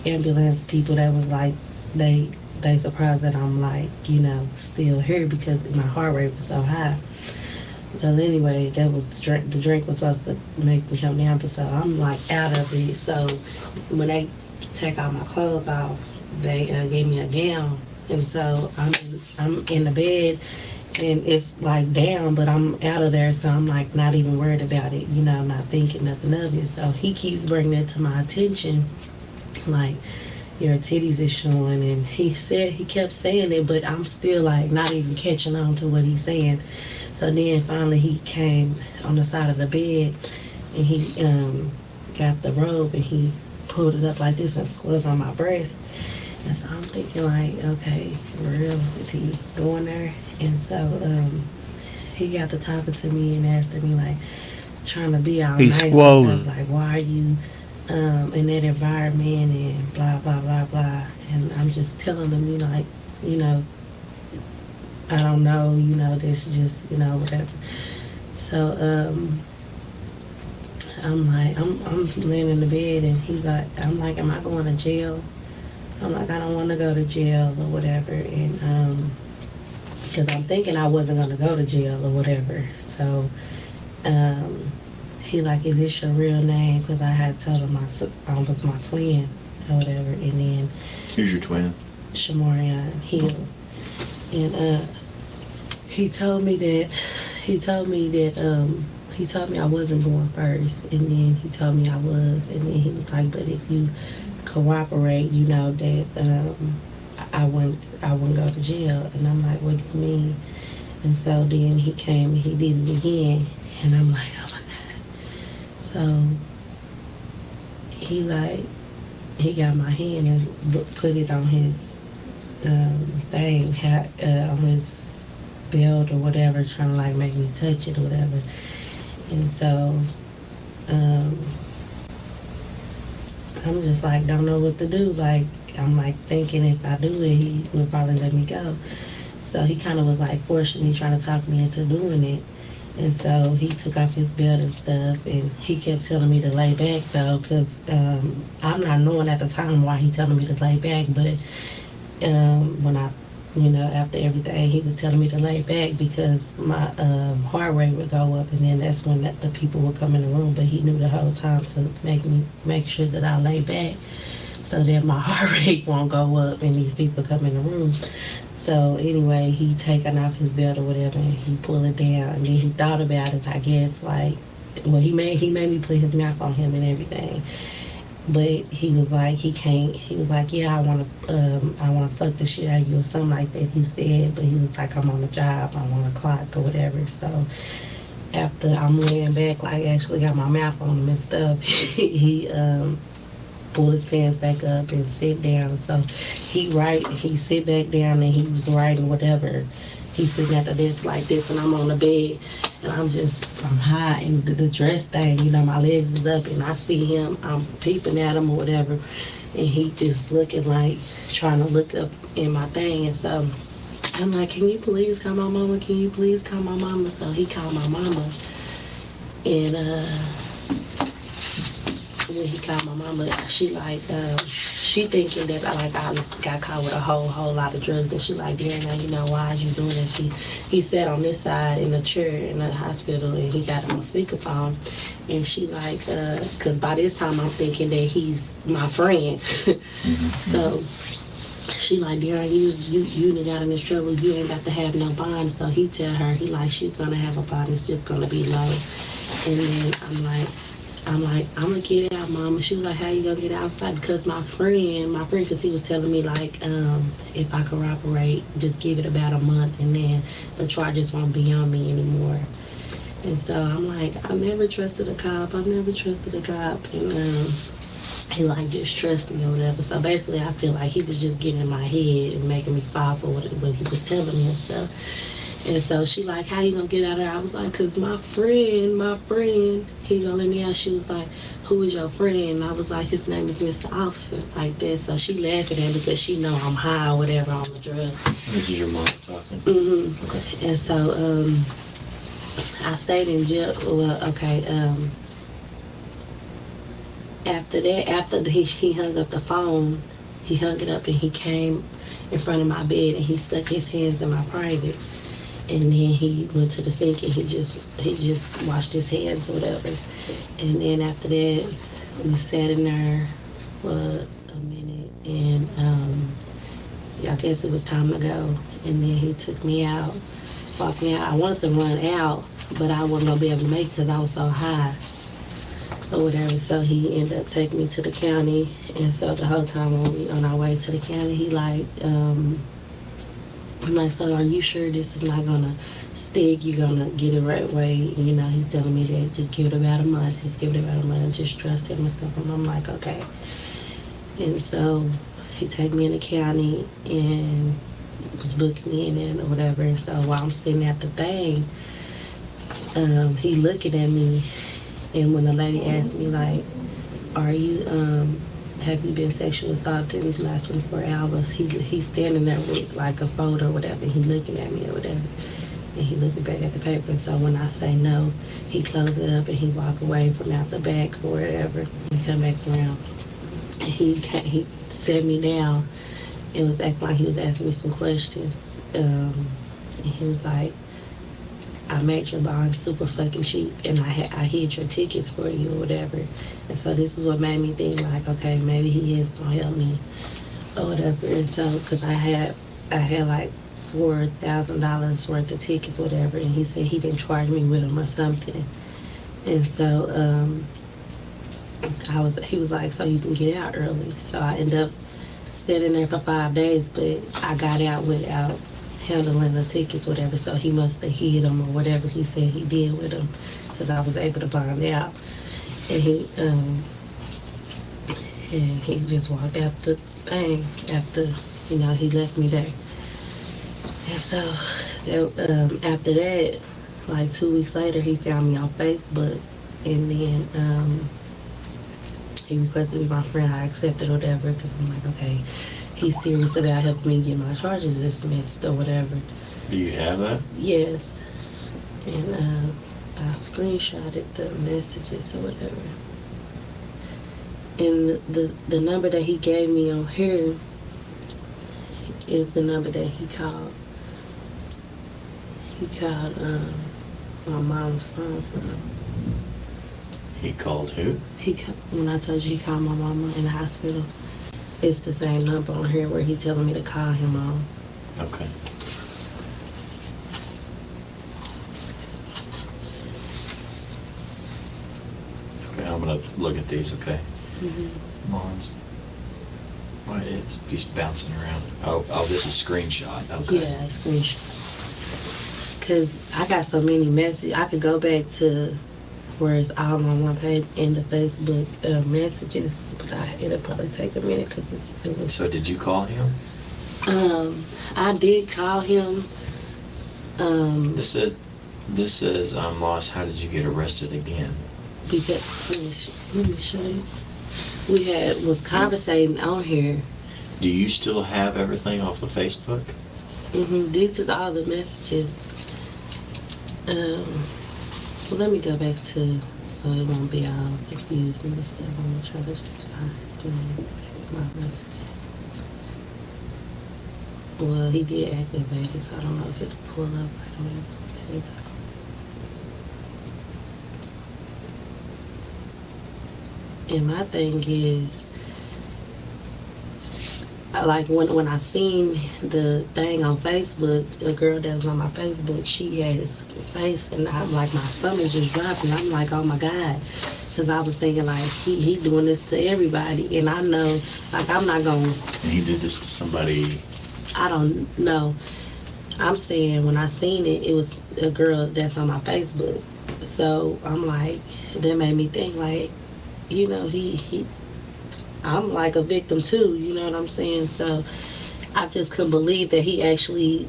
ambulance people, that was like, they surprised that I'm, like, still here because my heart rate was so high. Well, anyway, that was the drink. The drink was supposed to make me come down, but so I'm, like, out of it. So when they take all my clothes off, they gave me a gown, and so I'm in the bed, and it's, like, down, but I'm out of there, so I'm, like, not even worried about it. I'm not thinking nothing of it. So he keeps bringing it to my attention, like, your titties is showing, and he kept saying it, but I'm still, like, not even catching on to what he's saying. So then finally he came on the side of the bed, and he got the robe, and he pulled it up like this and was on my breast. And so I'm thinking, like, okay, for real, is he going there? And so he got to talking to me and asking me, like, trying to be all nice and stuff, like, why are you in that environment and blah, blah, blah, blah. And I'm just telling him, like, I don't know, you know, this is just, you know, whatever. So, I'm like, I'm laying in the bed, and he's like, I'm like, am I going to jail? I'm like, I don't want to go to jail or whatever, and because I'm thinking I wasn't going to go to jail or whatever. So, he like, is this your real name? Because I had told him I was my twin or whatever, and then Who's your twin? Shardayreen Hill, and he told me I wasn't going first, and then he told me I was, and then he was like, but if you cooperate, you know that I wouldn't go to jail. And I'm like, what do you mean? And so then he came and he did it again, and I'm like, oh my God. So he got my hand and put it on his thing, on his belt or whatever, trying to like make me touch it or whatever. And so I'm just like, don't know what to do. Like, I'm like thinking if I do it, he would probably let me go. So he kind of was like forcing me, trying to talk me into doing it. And so he took off his belt and stuff, and he kept telling me to lay back though, because I'm not knowing at the time why he telling me to lay back, but when I, you know, after everything, he was telling me to lay back because my heart rate would go up, and then that's when the people would come in the room. But he knew the whole time to make sure that I lay back so that my heart rate won't go up and these people come in the room. So anyway, he taken off his belt or whatever, and he pulled it down, and then he thought about it, I guess, like, well, he made me put his mouth on him and everything. But he was like, he was like, yeah, I want to fuck the shit out of you or something like that, he said. But he was like, I'm on the job, I want a clock or whatever. So after I'm laying back, like, actually got my mouth on him and stuff, he pulled his pants back up and sit down. So he sit back down, and he was writing whatever. He's sitting at the desk like this, and I'm on the bed, and I'm high, and the dress thing, you know, my legs is up, and I see him, I'm peeping at him or whatever, and he just looking like, trying to look up in my thing. And so I'm like, can you please call my mama? Can you please call my mama? So he called my mama, and when he called my mama, she like, she thinking that I got caught with a whole lot of drugs, and she like, Darren, now you know why is you doing this? He sat on this side in the chair in the hospital, and he got him on speakerphone, and she like, cause by this time I'm thinking that he's my friend, so she like, Darren, you done got in this trouble, you ain't got to have no bond. So he tell her, he like, she's gonna have a bond, it's just gonna be low. And then I'm like, I'm gonna get out, Mama. She was like, how you gonna get outside? Because my friend, because he was telling me, like, if I cooperate, just give it about a month, and then the charges won't be on me anymore. And so I'm like, I never trusted a cop. And he like, just trust me or whatever. So basically, I feel like he was just getting in my head and making me fall for what he was telling me and stuff. And so she like, how you gonna get out of there? I was like, cause my friend, he gonna let me out. She was like, who is your friend? And I was like, his name is Mr. Officer, like that. So she laughing at me because she know I'm high or whatever on the drug. This is your mom talking? Mm-hmm. Okay. And so I stayed in jail. Well, okay. After that, after he hung up the phone, he hung it up and he came in front of my bed and he stuck his hands in my private. And then he went to the sink and he just washed his hands or whatever. And then after that, we sat in there for a minute, and I guess it was time to go. And then he took me out, walked me out. I wanted to run out, but I wasn't gonna be able to make it because I was so high or whatever. So he ended up taking me to the county. And so the whole time when we on our way to the county, he like, I'm like, so are you sure this is not gonna stick? You're gonna get it right way? You know, he's telling me that just give it about a month. Just trust him and stuff. And I'm like, okay. And so he took me in the county and was booking me in there or whatever. And so while I'm sitting at the thing, he looking at me, and when the lady asked me like, are you have you been sexually assaulted in the last 24 hours? He's standing there with like a folder or whatever. He looking at me or whatever. And he looking back at the paper. And so when I say no, he close it up and he walk away from out the back or whatever and come back around. And he set me down and was acting like he was asking me some questions. And he was like, I made your bond super fucking cheap and I hid your tickets for you or whatever. And so this is what made me think like, okay, maybe he is gonna help me or whatever. And so, cause I had like $4,000 worth of tickets or whatever, and he said he didn't charge me with them or something. And so he was like, so you can get out early. So I ended up staying there for 5 days, but I got out without handling the tickets, whatever. So he must have hid them or whatever he said he did with them, because I was able to find out. And he just walked out the thing after, he left me there. And so after that, like 2 weeks later, he found me on Facebook, and then he requested to be my friend. I accepted or whatever, because I'm like, okay, he's serious about helping me get my charges dismissed or whatever. Do you have that? Yes. And I screenshotted the messages or whatever. And the number that he gave me on here is the number that he called. He called my mom's phone from. He called who? When I told you he called my mama in the hospital, it's the same number on here where he's telling me to call him on. Okay. Okay, I'm gonna look at these, okay? Mm-hmm. Mine's. Why, he's bouncing around. Oh, this is a screenshot. Okay. Yeah, screenshot. Because I got so many messages. I could go back to where it's all on one page in the Facebook messages, but it'll probably take a minute because it was. So did you call him? I did call him. This says I'm lost. How did you get arrested again? Because let me show you. We was conversating on here. Do you still have everything off the Facebook? Mm-hmm. These is all the messages. Well, let me go back to so it won't be all confused and stuff. I'm gonna try to just find my messages. Well, he did activate it, so I don't know if it'll pull up right away. And my thing is, like when I seen the thing on Facebook, a girl that was on my Facebook, she had his face, and I'm like, my stomach just dropped, and I'm like, oh my God, because I was thinking like he doing this to everybody, and I know like I'm not gonna. And he did this to somebody. I don't know. I'm saying when I seen it, it was a girl that's on my Facebook, so I'm like, that made me think like, he. I'm like a victim too, you know what I'm saying? So I just couldn't believe that he actually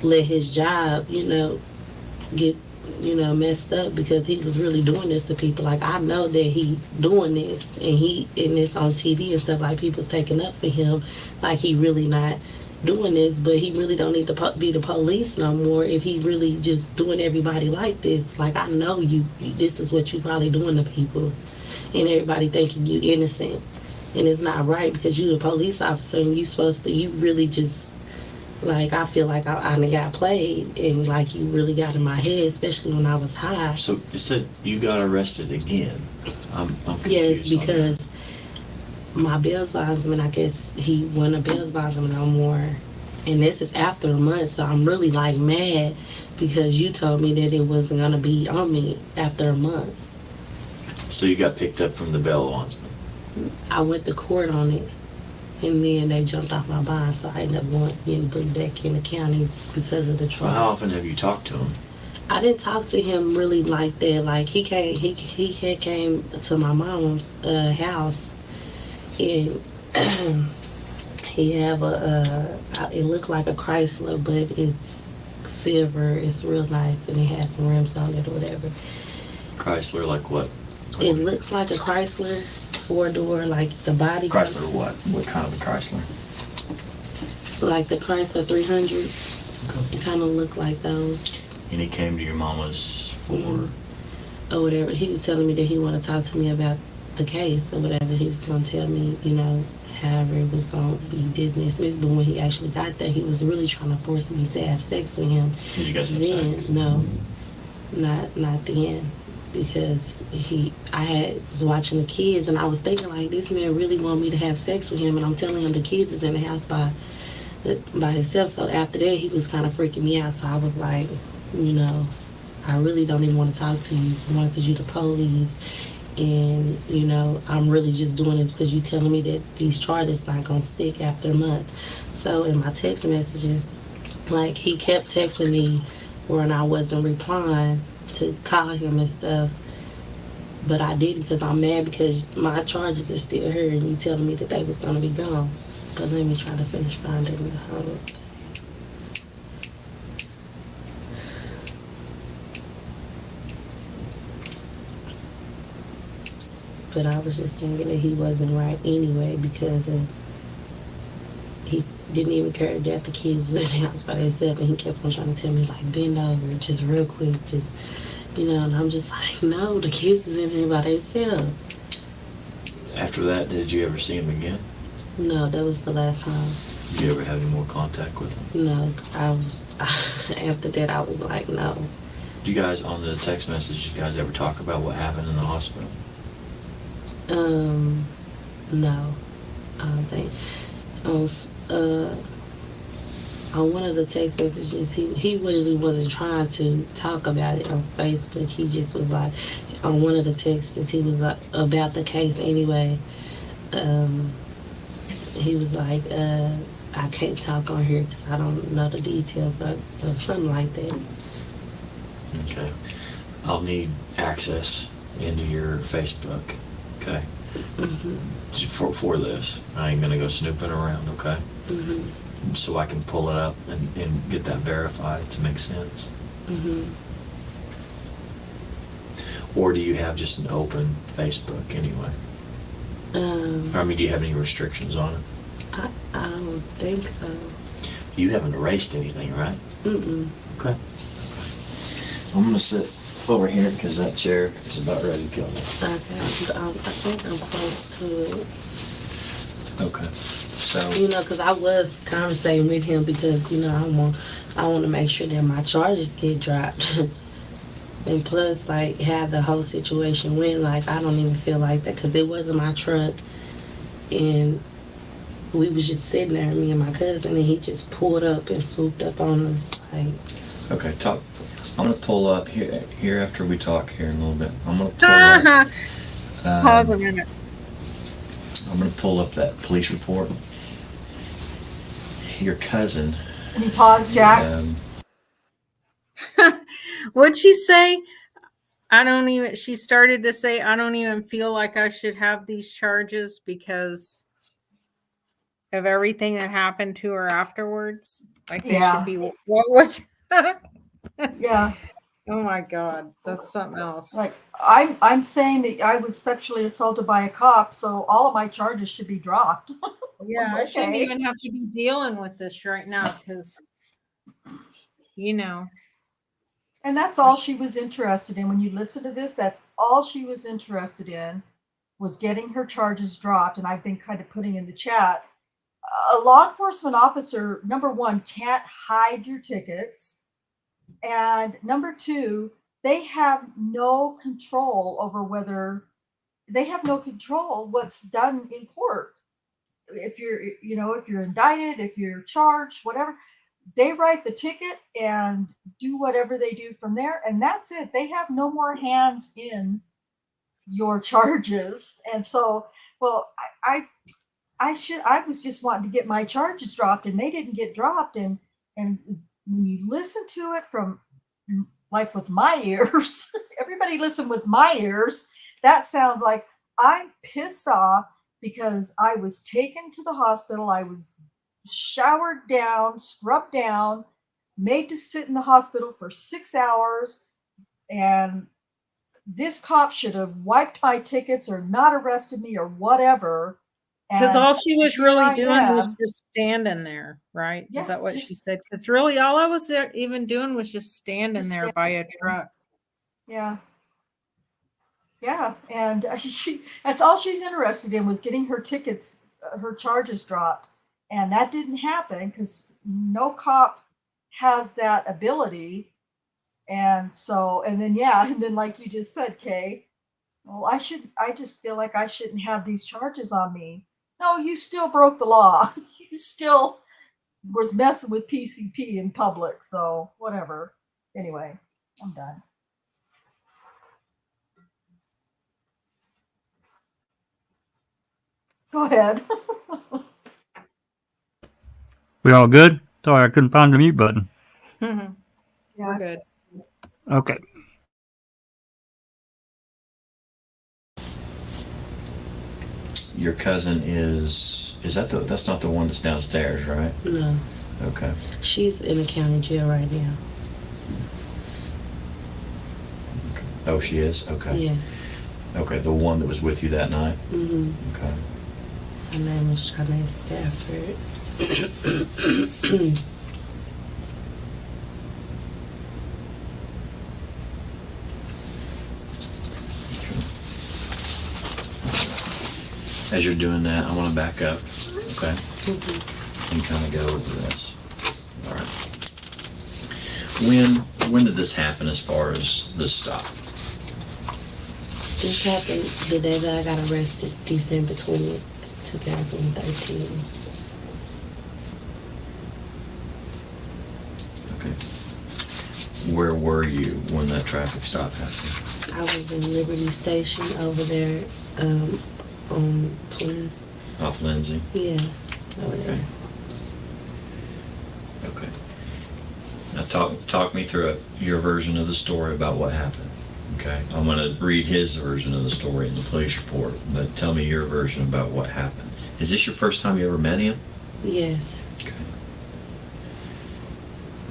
let his job, get, messed up because he was really doing this to people. Like, I know that he doing this and it's on TV and stuff, like people's taking up for him, like he really not doing this, but he really don't need to be the police no more if he really just doing everybody like this. Like, I know this is what you probably doing to people and everybody thinking you innocent. And it's not right because you're a police officer and you really just, like, I feel like I got played and like you really got in my head, especially when I was high. So you said you got arrested again. I'm confused. Yes, because my bail's bondsman, I guess he wasn't a bail's bondsman no more. And this is after a month, so I'm really like mad because you told me that it wasn't going to be on me after a month. So you got picked up from the bail bondsman. I went to court on it, and then they jumped off my bond, so I ended up getting put back in the county because of the trial. Well, how often have you talked to him? I didn't talk to him really like that. Like, he had came to my mom's house, and he have it looked like a Chrysler, but it's silver, it's real nice, and it has some rims on it or whatever. Chrysler, like what? It looks like a Chrysler, 4-door, like the body. Chrysler what? What kind of a Chrysler? Like the Chrysler 300s. Okay. It kind of looked like those. And he came to your mama's for... Or whatever. He was telling me that he wanted to talk to me about the case or whatever. He was going to tell me, you know, however it was going to be dismissed. But when he actually got there, he was really trying to force me to have sex with him. Did you guys have then, sex? No, not then. Because I was watching the kids, and I was thinking, like, this man really wanted me to have sex with him, and I'm telling him the kids is in the house by himself. So after that, he was kind of freaking me out. So I was like, you know, I really don't even want to talk to you. One, because you're the police, and, you know, I'm really just doing this because you're telling me that these charges not going to stick after a month. So in my text messages, like, he kept texting me when I wasn't replying to call him and stuff. But I didn't because I'm mad because my charges are still here and you telling me that they was going to be gone. But let me try to finish finding the whole thing. But I was just thinking that he wasn't right anyway because he didn't even care that the kids was in the house by themselves, and he kept on trying to tell me, like, bend over, just real quick, just, you know, and I'm just like, no, the kids is in here by themselves. After that, did you ever see him again? No, that was the last time. Did you ever have any more contact with him? No, after that, I was like, no. Did you guys, on the text message, you guys ever talk about what happened in the hospital? No, I don't think. On one of the text messages, he really wasn't trying to talk about it on Facebook. He just was like, on one of the texts, he was like, about the case anyway. He was like, I can't talk on here because I don't know the details, or something like that. Okay. I'll need access into your Facebook, okay? Mm-hmm. For this. I ain't gonna go snooping around, okay? Mm-hmm. So I can pull it up and get that verified to make sense. Mm-hmm. Or do you have just an open Facebook anyway? I mean, do you have any restrictions on it? I don't think so. You haven't erased anything, right? Mm-mm. Okay. I'm gonna sit over here because that chair is about ready to kill me. Okay, I think I'm close to it. Okay. So, You know, because I was conversating with him because, you know, I want to make sure that my charges get dropped. And plus, like, how the whole situation went, like, I don't even feel like that because it wasn't my truck. And we was just sitting there, me and my cousin, and he just pulled up and swooped up on us. Like, okay, talk. I'm gonna pull up here after we talk here in a little bit. I'm gonna pull up. Pause a minute. I'm gonna pull up that police report. Your cousin. Can you pause, Jack? What'd she say? She started to say, I don't even feel like I should have these charges because of everything that happened to her afterwards. Like they Yeah. should be, what would, Yeah. oh my God, that's something else. Like I'm saying that I was sexually assaulted by a cop, so all of my charges should be dropped. Yeah, I shouldn't Okay. even have to be dealing with this right now because, you know. And that's all she was interested in. When you listen to this, that's all she was interested in was getting her charges dropped. And I've been kind of putting in the chat, a law enforcement officer, number one, can't hide your tickets. And number two, they have no control over what's done in court. If you're indicted, if you're charged, whatever, they write the ticket and do whatever they do from there. And that's it. They have no more hands in your charges. And so, well, I was just wanting to get my charges dropped and they didn't get dropped. And when you listen to it from, like, with my ears, everybody listen with my ears, that sounds like I'm pissed off because I was taken to the hospital. I was showered down, scrubbed down, made to sit in the hospital for 6 hours. And this cop should have wiped my tickets or not arrested me or whatever. Because And all she was here really I doing was am. just standing there, right? Yeah, Is that what she just- said? Because really, all I was there even doing was just standing Just there by a standing there. truck. Yeah. Yeah, and that's all she's interested in, was getting her tickets, her charges dropped. And that didn't happen because no cop has that ability. And so, and then, yeah, and then like you just said, Kay, well, I just feel like I shouldn't have these charges on me. No, you still broke the law. You still was messing with PCP in public. So whatever. Anyway, I'm done. Go ahead. We all good? Sorry, I couldn't find the mute button. We're Yeah. good. Okay. Your cousin is that's not the one that's downstairs, right? No, Okay. she's in the county jail right now. Oh, she is? Okay. Yeah. Okay, the one that was with you that night? Mm-hmm. Okay. Her name was Shardayreen Stafford. As you're doing that, I want to back up, okay? Mhm. And kind of go over this. All right. When did this happen as far as this stop? This happened the day that I got arrested, December 20th, 2013. Okay. Where were you when that traffic stop happened? I was in Liberty Station over there on 20. Off Lindsay? Yeah, over there. Okay. Now talk me through your version of the story about what happened. Okay. I'm going to read his version of the story in the police report, but tell me your version about what happened. Is this your first time you ever met him? Yes. Okay.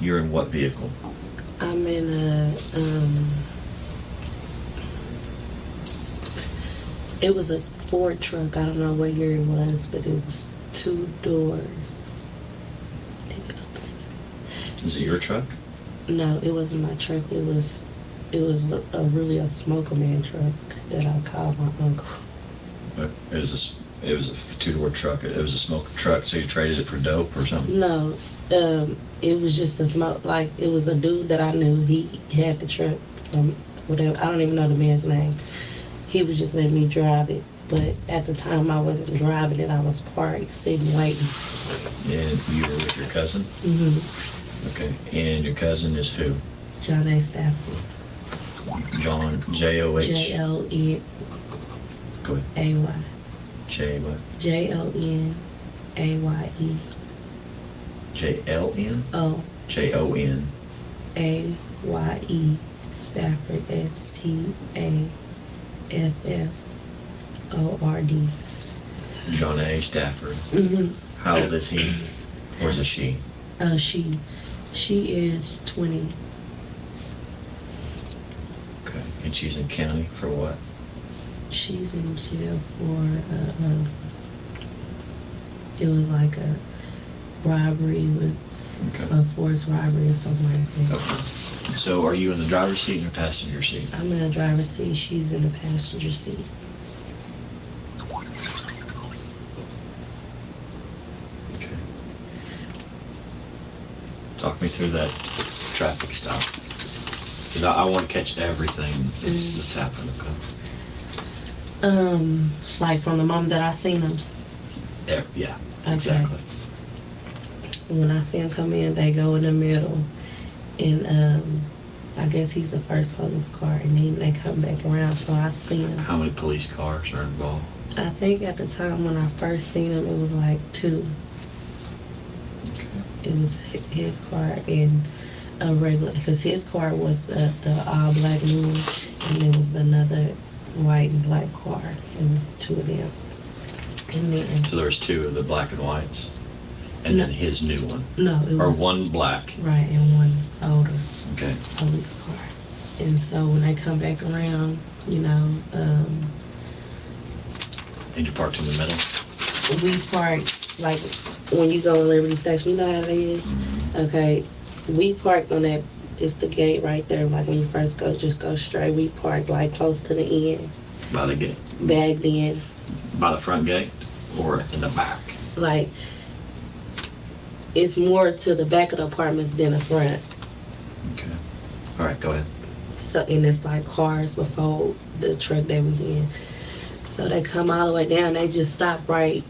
You're in what vehicle? I'm in a, it was a Ford truck. I don't know what year it was, but it was 2-door. Is it your truck? No, it wasn't my truck. It was really a smoker man truck that I called my uncle. It was a two-door truck. It was a smoker truck, so you traded it for dope or something? No, it was just a smoke. Like, it was a dude that I knew. He had the truck from whatever. I don't even know the man's name. He was just letting me drive it. But at the time, I wasn't driving it. I was parked, sitting, waiting. And you were with your cousin? Mm-hmm. Okay. And your cousin is who? John A. Stafford. John, J-O-H? J-L-E-A-Y. Go ahead. A-Y. J what? J-O-N-A-Y-E. J-L-N? O. J-O-N. A-Y-E. Stafford. S-T-A-F-F-O-R-D. John A. Stafford. Mm-hmm. How old is he? Or is it she? She is 20. Okay. And she's in county for what? She's in jail for, it was like a robbery with Okay. a forced robbery or something like that. Okay. So are you in the driver's seat or passenger seat? I'm in the driver's seat. She's in the passenger seat. Okay. Talk me through that traffic stop. Because I want to catch everything that's happened. Okay. Like from the moment that I seen him. Yeah. Okay. Exactly. When I see him come in, they go in the middle, and I guess he's the first police car, and then they come back around, so I see him. How many police cars are involved? I think at the time when I first seen him, it was like 2. Okay. It was his car and a regular, because his car was the all black new one, and there was another white and black car. It was 2 of them. And then, So there's 2 of the black and whites, and No. then his new one, no, it or was one black. right, and one older Okay. police car. And so when they come back around, And you parked in the middle? we park, like, when you go to Liberty Station, you know how they is? Okay, we parked on that, it's the gate right there, like when you first go, just go straight. We parked like close to the end, By the gate? bagged in, By the front gate or in the back? like, it's more to the back of the apartments than the front. Okay. All right, go ahead. So, and it's like cars before the truck that we in. So they come all the way down, they just stop right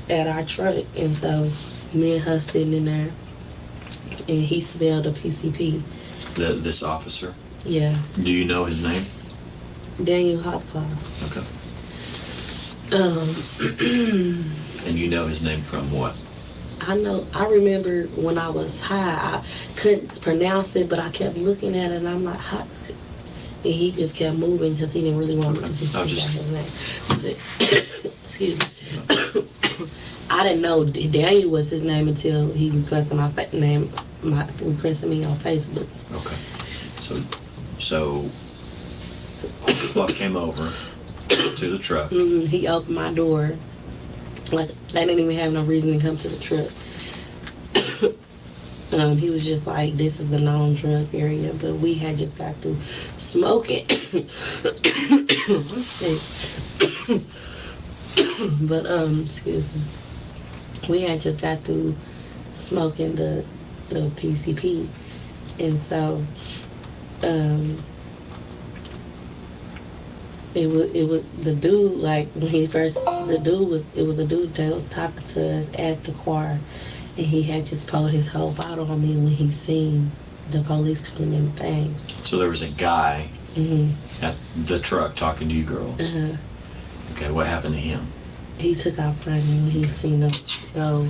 at our truck. And so me and her sitting in there, and he smelled a PCP. This officer? Yeah, Do you know his name? Daniel Holtzclaw. Okay. And you know his name from what? I remember when I was high, I couldn't pronounce it, but I kept looking at it, and I'm like, hot. And he just kept moving because he didn't really want me to just Okay. speak out his name. But, excuse me. I didn't know Daniel was his name until he requested requested me on Facebook. Okay. So Holtzclaw came over to the truck. He opened my door. Like, they didn't even have no reason to come to the truck. He was just like, this is a known drug area, but we had just got through smoking. I'm sick. But, excuse me. We had just got through smoking the PCP. And so, it was the dude, like, when he first, it was a dude that was talking to us at the car, and he had just poured his whole bottle on me when he seen the police coming in the thing. So there was a guy at the truck talking to you girls. Okay, what happened to him? He took off running when he seen them go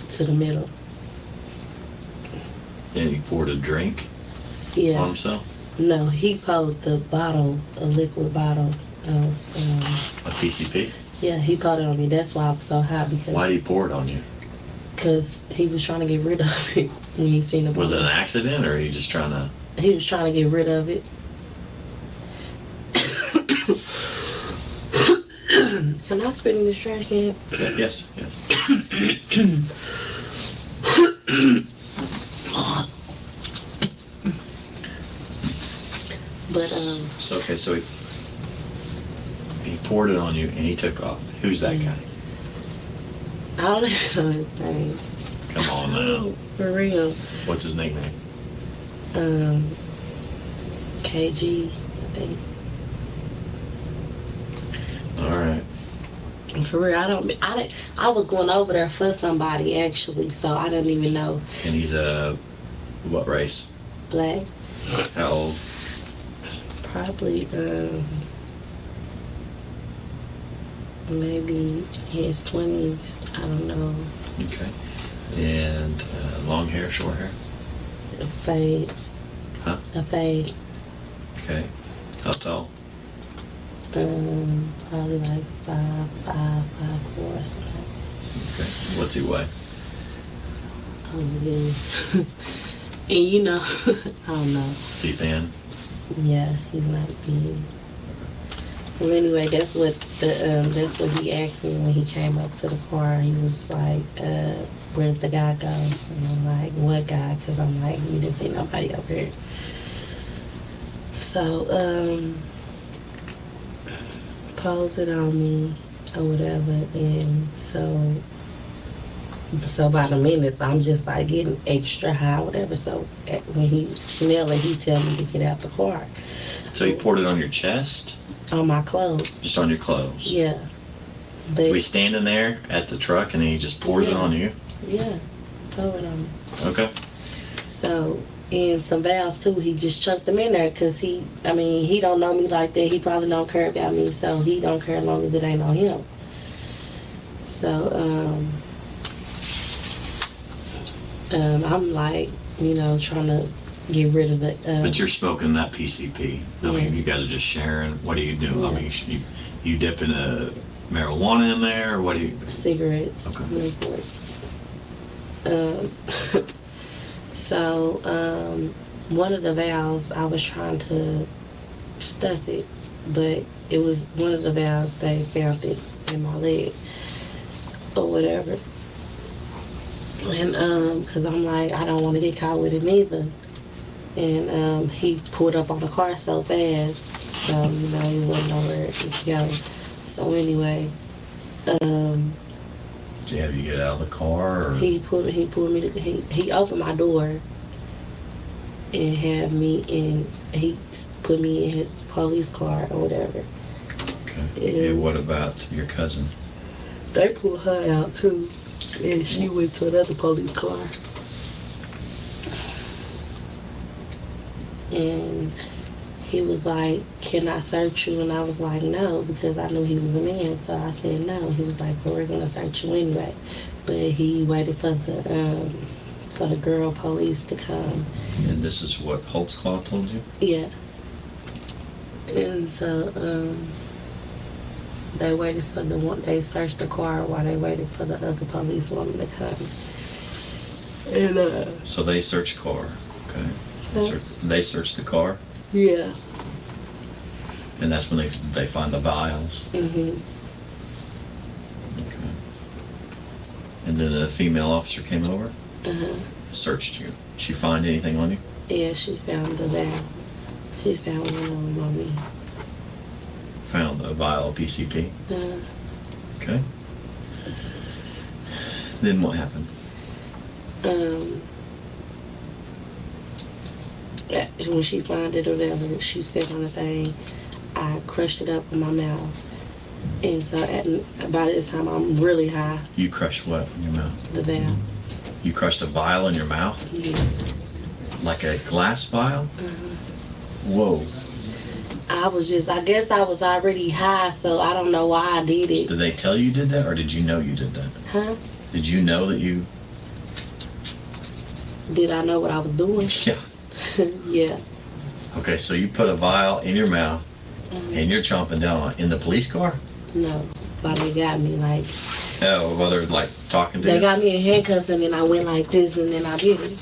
to the middle. And he poured a drink on Yeah. himself? No, he poured the bottle, a liquid bottle of, A PCP? yeah, he poured it on me. That's why I was so hot, Why did he pour it on you? because he was trying to get rid of it when he seen the bottle. Was it an accident or he just trying to? He was trying to get rid of it. Can I spit in this trash can? Yes. But So okay, so he poured it on you and he took off. Who's that guy? I don't even know his name. Come on now. For real. What's his nickname? KG, I think. All right. For real, I was going over there for somebody actually, so I didn't even know. And he's what race? Black. How old? Probably maybe his 20s. I don't know. Okay. And long hair, short hair? A fade. Huh? A fade. Okay. How tall? Probably like 5'4" or something. Okay. What's he weigh? Oh my goodness. And I don't know. Is he thin? Yeah, he's not big. Well, anyway, that's what he asked me when he came up to the car. He was like, "Where did the guy go?" And I'm like, "What guy?" Because I'm like, "We didn't see nobody over here." So, posed it on me or whatever, and so by the minutes, I'm just like getting extra high, whatever. So when he smell it, he tell me to get out the car. So he poured it on your chest? On my clothes. Just on your clothes? Yeah. So he's standing there at the truck and then he just pours it on you? Yeah. Pour it on me. Okay. So, and some vials too, he just chucked them in there because he don't know me like that. He probably don't care about me, so he don't care as long as it ain't on him. So, I'm like, trying to get rid of the. But you're smoking that PCP. I mean, you guys are just sharing. What do you do? Yeah. I mean, you dipping a marijuana in there, or what do you? Cigarettes, Okay. Newports. So one of the valves, I was trying to stuff it, but it was one of the valves, they found it in my leg or whatever. And because I'm like, I don't want to get caught with it either. And he pulled up on the car so fast, so you know he wasn't nowhere to go. So anyway, Did you have you get out of the car? Or? he opened my door and had me in. He put me in his police car or whatever. Okay. And what about your cousin? They pulled her out too, and she went to another police car. And he was like, "Can I search you?" And I was like, "No," because I knew he was a man. So I said no. He was like, "Well, we're gonna search you anyway." But he waited for the girl police to come. And this is what Holtzclaw told you? Yeah. And so they waited for the one. They searched the car while they waited for the other police woman to come. And So they searched car. Okay. They searched the car, yeah. and that's when they find the vials. Mhm. Okay. And then a female officer came over, Uh-huh. searched you. She find anything on you? Yeah, she found the valve. She found one of them on me. Found a vial of PCP. Okay. Then what happened? Yeah, when she found it or whatever, she said on the thing, I crushed it up in my mouth. And so by this time, I'm really high. You crushed what in your mouth? The valve. You crushed a vial in your mouth? Yeah. Like a glass vial? Whoa. I guess I was already high, so I don't know why I did it. Did they tell you did that, or did you know you did that? Huh? Did you know that you... Did I know what I was doing? Yeah. Yeah. Okay, so you put a vial in your mouth, and you're chomping down on it in the police car? No. But they got me like... Oh, well, they're like talking to They you? got me in handcuffs, and then I went like this, and then I did it.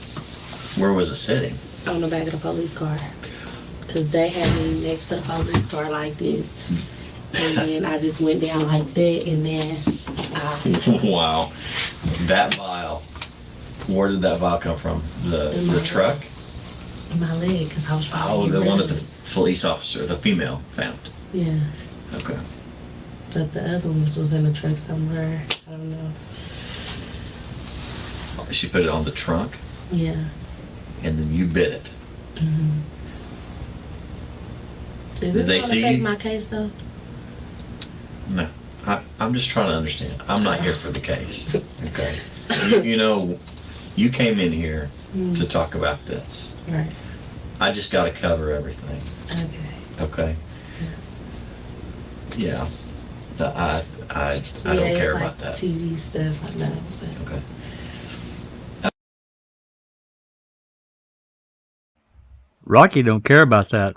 Where was it sitting? On the back of the police car. Because they had me next to the police car like this. And then I just went down like that, and then Wow. That vial. Where did that vial come from? The truck? in my leg, because I was trying Oh, to get the one rid that of the police officer, the female, found. it. Yeah. Okay. But the other ones was in the truck somewhere. I don't know. She put it on the trunk, Yeah. and then you bit it. Is Did this they gonna see affect you? my case though? No. I'm just trying to understand. I'm not here for the case. Okay. You know, you came in here to talk about this. Right. I just got to cover everything. Okay. Okay. Yeah. I don't it's care like about that. TV stuff, I know. But Okay. Rocky don't care about that.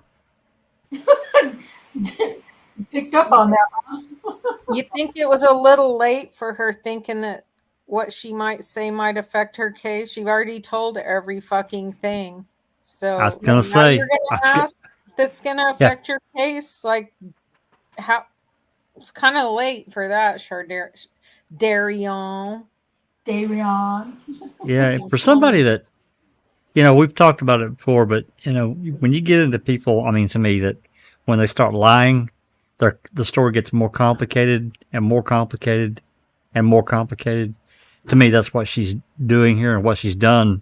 Picked up on that. You think it was a little late for her thinking that what she might say might affect her case? You've already told every fucking thing. So I was gonna now say, you're gonna ask that's gonna affect your case. Like how it's kind of late for that, Darion. Darion. Yeah, for somebody that, we've talked about it before, but when you get into people, I mean, to me, that when they start lying, the story gets more complicated and more complicated and more complicated. To me, that's what she's doing here and what she's done.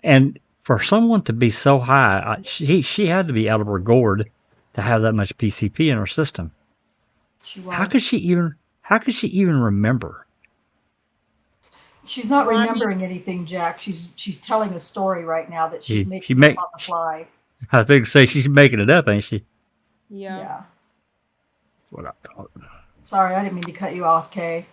And for someone to be so high, she had to be out of her gourd to have that much PCP in her system. She was. How could she even remember? She's not remembering anything, Jack. She's telling a story right now that she's making make- on the fly. I think she's making it up, ain't she? Yeah. Yeah. That's what I thought. Sorry, I didn't mean to cut you off, Kay.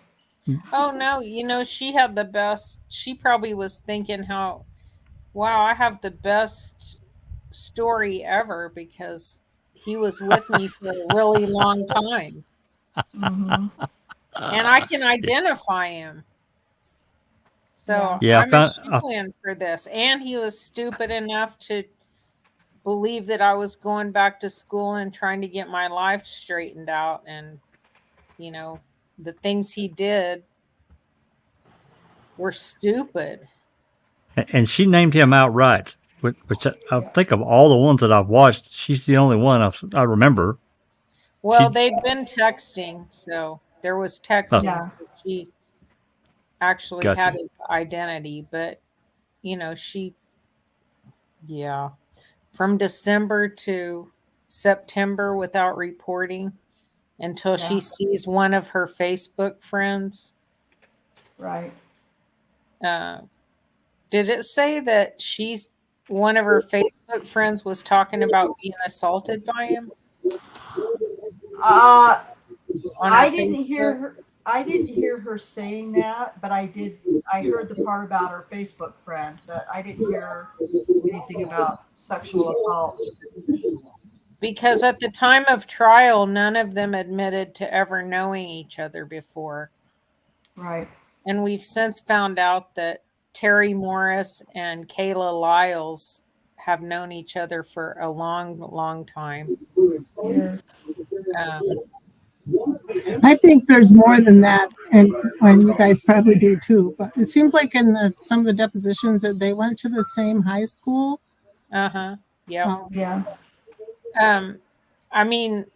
Oh no, she had the best. She probably was thinking wow, I have the best story ever because he was with me for a really long time. Mm-hmm. And I can identify him. So Yeah, I'm a shoe-in for this. And he was stupid enough to believe that I was going back to school and trying to get my life straightened out. And, you know, the things he did were stupid. and she named him outright, which I think of all the ones that I've watched, she's the only one I remember. Well, they've been texting, so there was texting. Yeah. So she actually Gotcha. had his identity, but from December to September without reporting until she sees one of her Facebook friends. Right. Did it say that one of her Facebook friends was talking about being assaulted by him? I didn't hear her saying that, but I heard the part about her Facebook friend, but I didn't hear anything about sexual assault. Because at the time of trial, none of them admitted to ever knowing each other before. Right. And we've since found out that Terry Morris and Kayla Lyles have known each other for a long, long time. Years. I think there's more than that, and you guys probably do too. But it seems like in some of the depositions that they went to the same high school. Yeah. Yeah. I mean,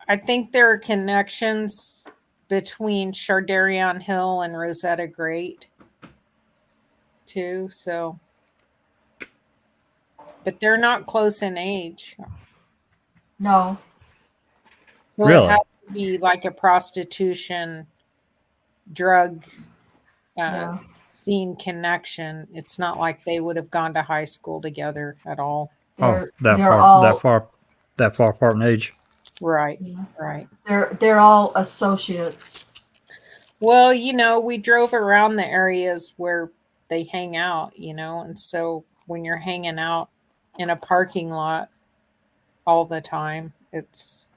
I think there are connections between Shardayreen Hill and Rosetta Great too. So, but they're not close in age. No. So Really? it has to be like a prostitution drug scene connection. It's not like they would have gone to high school together at all. That far apart in age. Right. Yeah. Right. They're all associates. Well, we drove around the areas where they hang out, and so when you're hanging out in a parking lot all the time, it's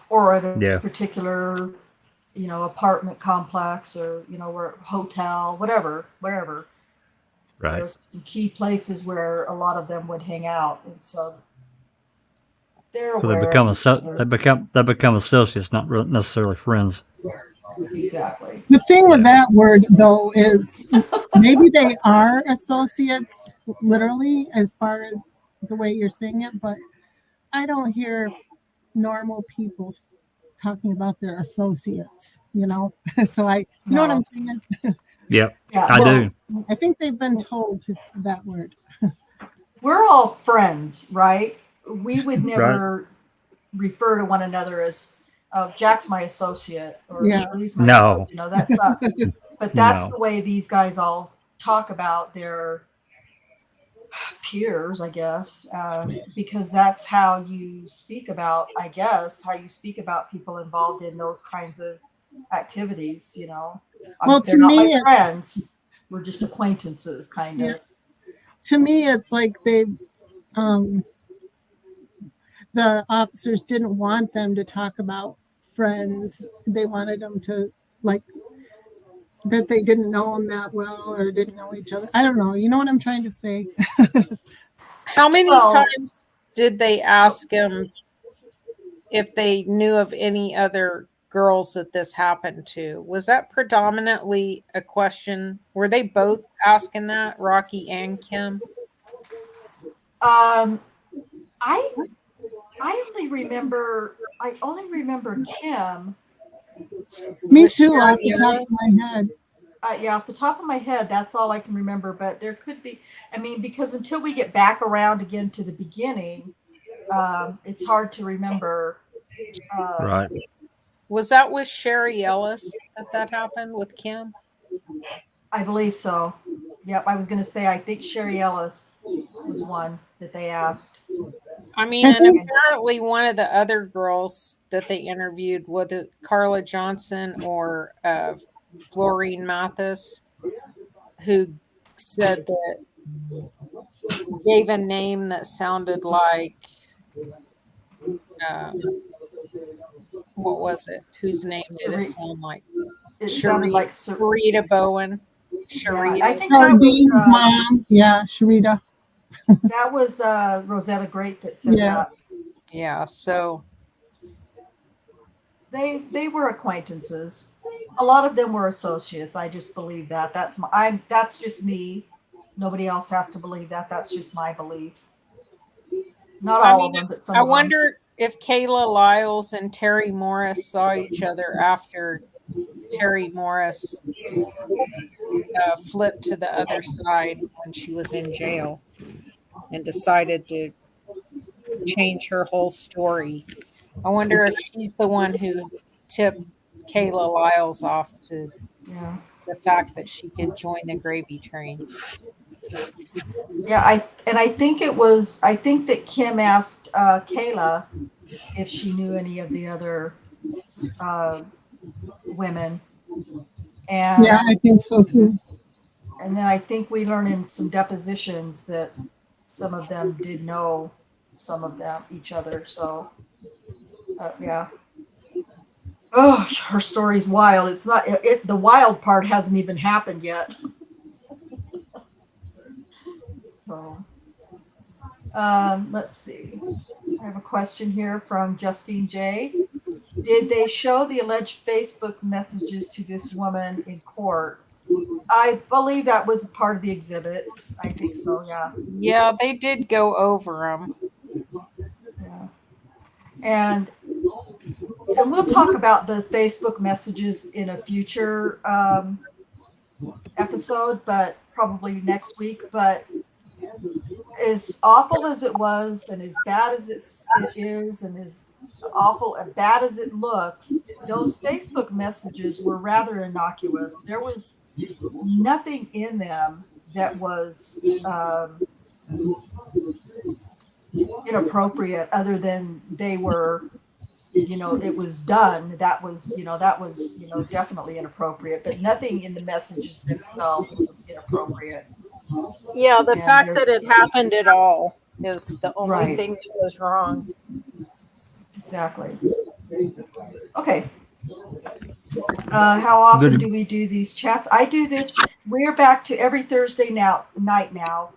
or at a particular, apartment complex or, or hotel, whatever, wherever. Right. There's some key places where a lot of them would hang out. And so they're aware. They become associates, not necessarily friends. Exactly. The thing with that word, though, is maybe they are associates, literally, as far as the way you're saying it, but I don't hear normal people talking about their associates, So what I'm saying? Yep. I do. I think they've been told that word. We're all friends, right? We would never refer to one another as Jack's my associate or Shirley's my associate. That's not, but that's the way these guys all talk about their peers, I guess, because that's how you speak about, people involved in those kinds of activities, Well, they're not my friends. We're just acquaintances, kind of. To me, it's like the officers didn't want them to talk about friends. They wanted them to, that they didn't know them that well or didn't know each other. I don't know. You know what I'm trying to say? How many times did they ask him if they knew of any other girls that this happened to? Was that predominantly a question? Were they both asking that, Rocky and Kim? I only remember Kim. Me too, off the top of my head. Off the top of my head, that's all I can remember. But there could be, because until we get back around again to the beginning, it's hard to remember. Right. Was that with Sherry Ellis that happened with Kim? I believe so. Yep, I was going to say, I think Sherry Ellis was one that they asked. And apparently one of the other girls that they interviewed, was it Carla Johnson or Florine Mathis, who said that gave a name that sounded like, what was it? Whose name did it sound like? It sounded like Rita Bowen. Yeah, I think Chardine's mom. Yeah, Sharita. that was Rosetta Great that said that. Yeah, so they were acquaintances. A lot of them were associates. I just believe that. That's just me. Nobody else has to believe that. That's just my belief. Not all of them, but some I of them. wonder if Kayla Lyles and Terry Morris saw each other after Terry Morris flipped to the other side when she was in jail and decided to change her whole story. I wonder if she's the one who tipped Kayla Lyles off to the fact that she could join the gravy train. Yeah, I think that Kim asked Kayla if she knew any of the other women. And yeah, I think so too. And then I think we learned in some depositions that some of them did know some of them, each other. So, yeah. Oh, her story's wild. It's not, the wild part hasn't even happened yet. So, let's see. I have a question here from Justine J. Did they show the alleged Facebook messages to this woman in court? I believe that was part of the exhibits. I think so, yeah. Yeah, they did go over them. Yeah. And we'll talk about the Facebook messages in a future episode, but probably next week. But as awful as it was, and as bad as it is, and as awful and bad as it looks, those Facebook messages were rather innocuous. There was nothing in them that was inappropriate, other than they were, it was done. That was definitely inappropriate, but nothing in the messages themselves was inappropriate. Yeah, the fact that it happened at all is the only thing that was wrong. Exactly. Okay. How often do we do these chats? I do this. We're back to every Thursday night now.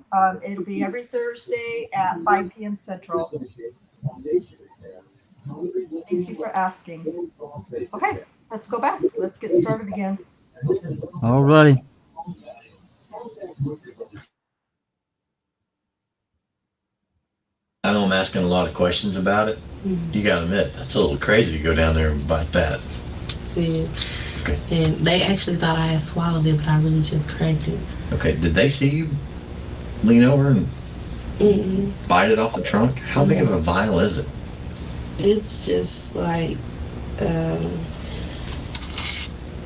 It'll be every Thursday at 5 p.m. Central. Thank you for asking. Okay, let's go back. Let's get started again. All righty. I know I'm asking a lot of questions about it. You gotta admit, that's a little crazy to go down there and bite that. Yeah. Okay. And they actually thought I had swallowed it, but I really just cracked it. Okay, did they see you lean over and bite it off the trunk? How big of a vial is it? It's just like,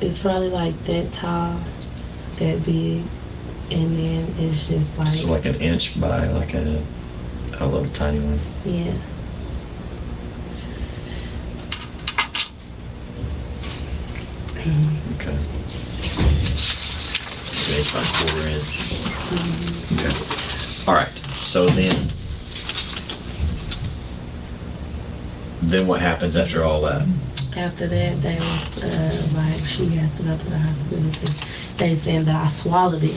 it's probably like that tall, that big, and then it's just like... So like an inch by like a little tiny one? Yeah. Okay. It's about a quarter inch. Okay. All right. So then what happens after all that? After that, they was like, she has to go to the hospital because they saying that I swallowed it.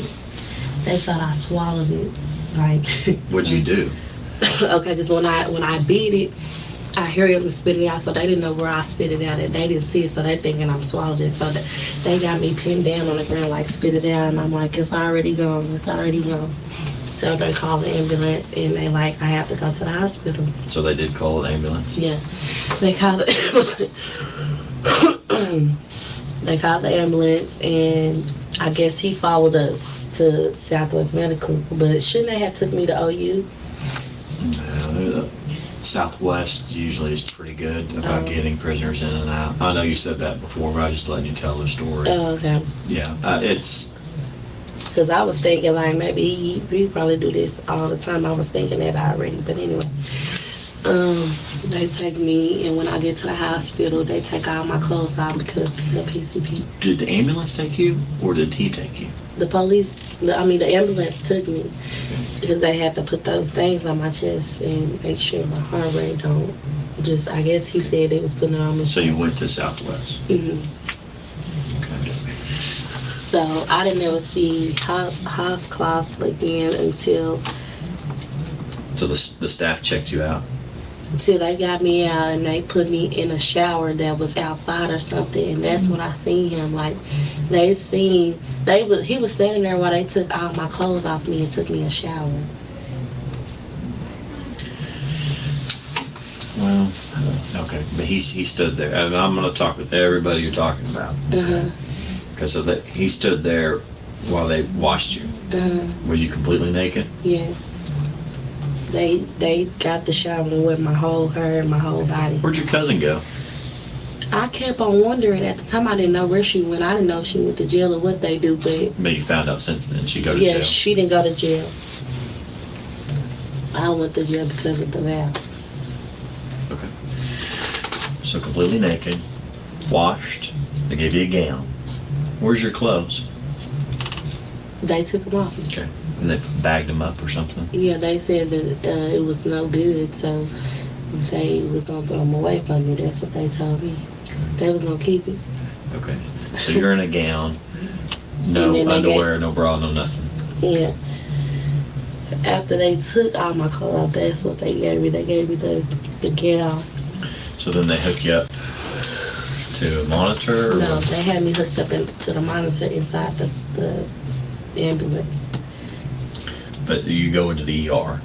They thought I swallowed it. Like. What'd you do? Okay, because when I beat it, I hear them spit it out, so they didn't know where I spit it out at. They didn't see it, so they thinking I'm swallowed it. So they got me pinned down on the ground, like spit it out, and I'm like, it's already gone. It's already gone. So they call the ambulance, and they like, I have to go to the hospital. So they did call an ambulance? Yeah. They called the ambulance, and I guess he followed us to Southwest Medical, but shouldn't they have took me to OU? No, Southwest usually is pretty good about getting prisoners in and out. I know you said that before, but I just letting you tell the story. Oh, okay. Yeah, it's... Because I was thinking, like, maybe he probably do this all the time. I was thinking that already, but anyway. They take me, and when I get to the hospital, they take all my clothes off because of the PCP. Did the ambulance take you, or did he take you? The ambulance took me because they had to put those things on my chest and make sure my heart rate don't just, I guess he said they was putting it on me. So you went to Southwest? Mm-hmm. Okay. So I didn't ever see Holtzclaw again until So the staff checked you out. they got me out and they put me in a shower that was outside or something, and that's when I seen him. Like he was standing there while they took all my clothes off me and took me a shower. Well, okay, but he stood there, and I'm going to talk with everybody you're talking about. Because so that he stood there while they washed you. Was you completely naked? Yes. They got the shower and wet my whole hair and my whole body. Where'd your cousin go? I kept on wondering. At the time, I didn't know where she went. I didn't know if she went to jail or what they do, but But you found out since then she go to yeah, jail. she didn't go to jail. I went to jail because of the vow. Okay. So completely naked, washed. They gave you a gown. Where's your clothes? They took them off me. Okay. And they bagged them up or something? Yeah, they said that it was no good, so they was gonna throw them away from me. That's what they told me. They was gonna keep it. Okay. So you're in a gown, no And then they underwear, no bra, no nothing. Yeah. After they took all my clothes off, that's what they gave me. They gave me the gown. So then they hook you up to a monitor? Or No, what? they had me hooked up to the monitor inside the ambulance. But you go into the ER.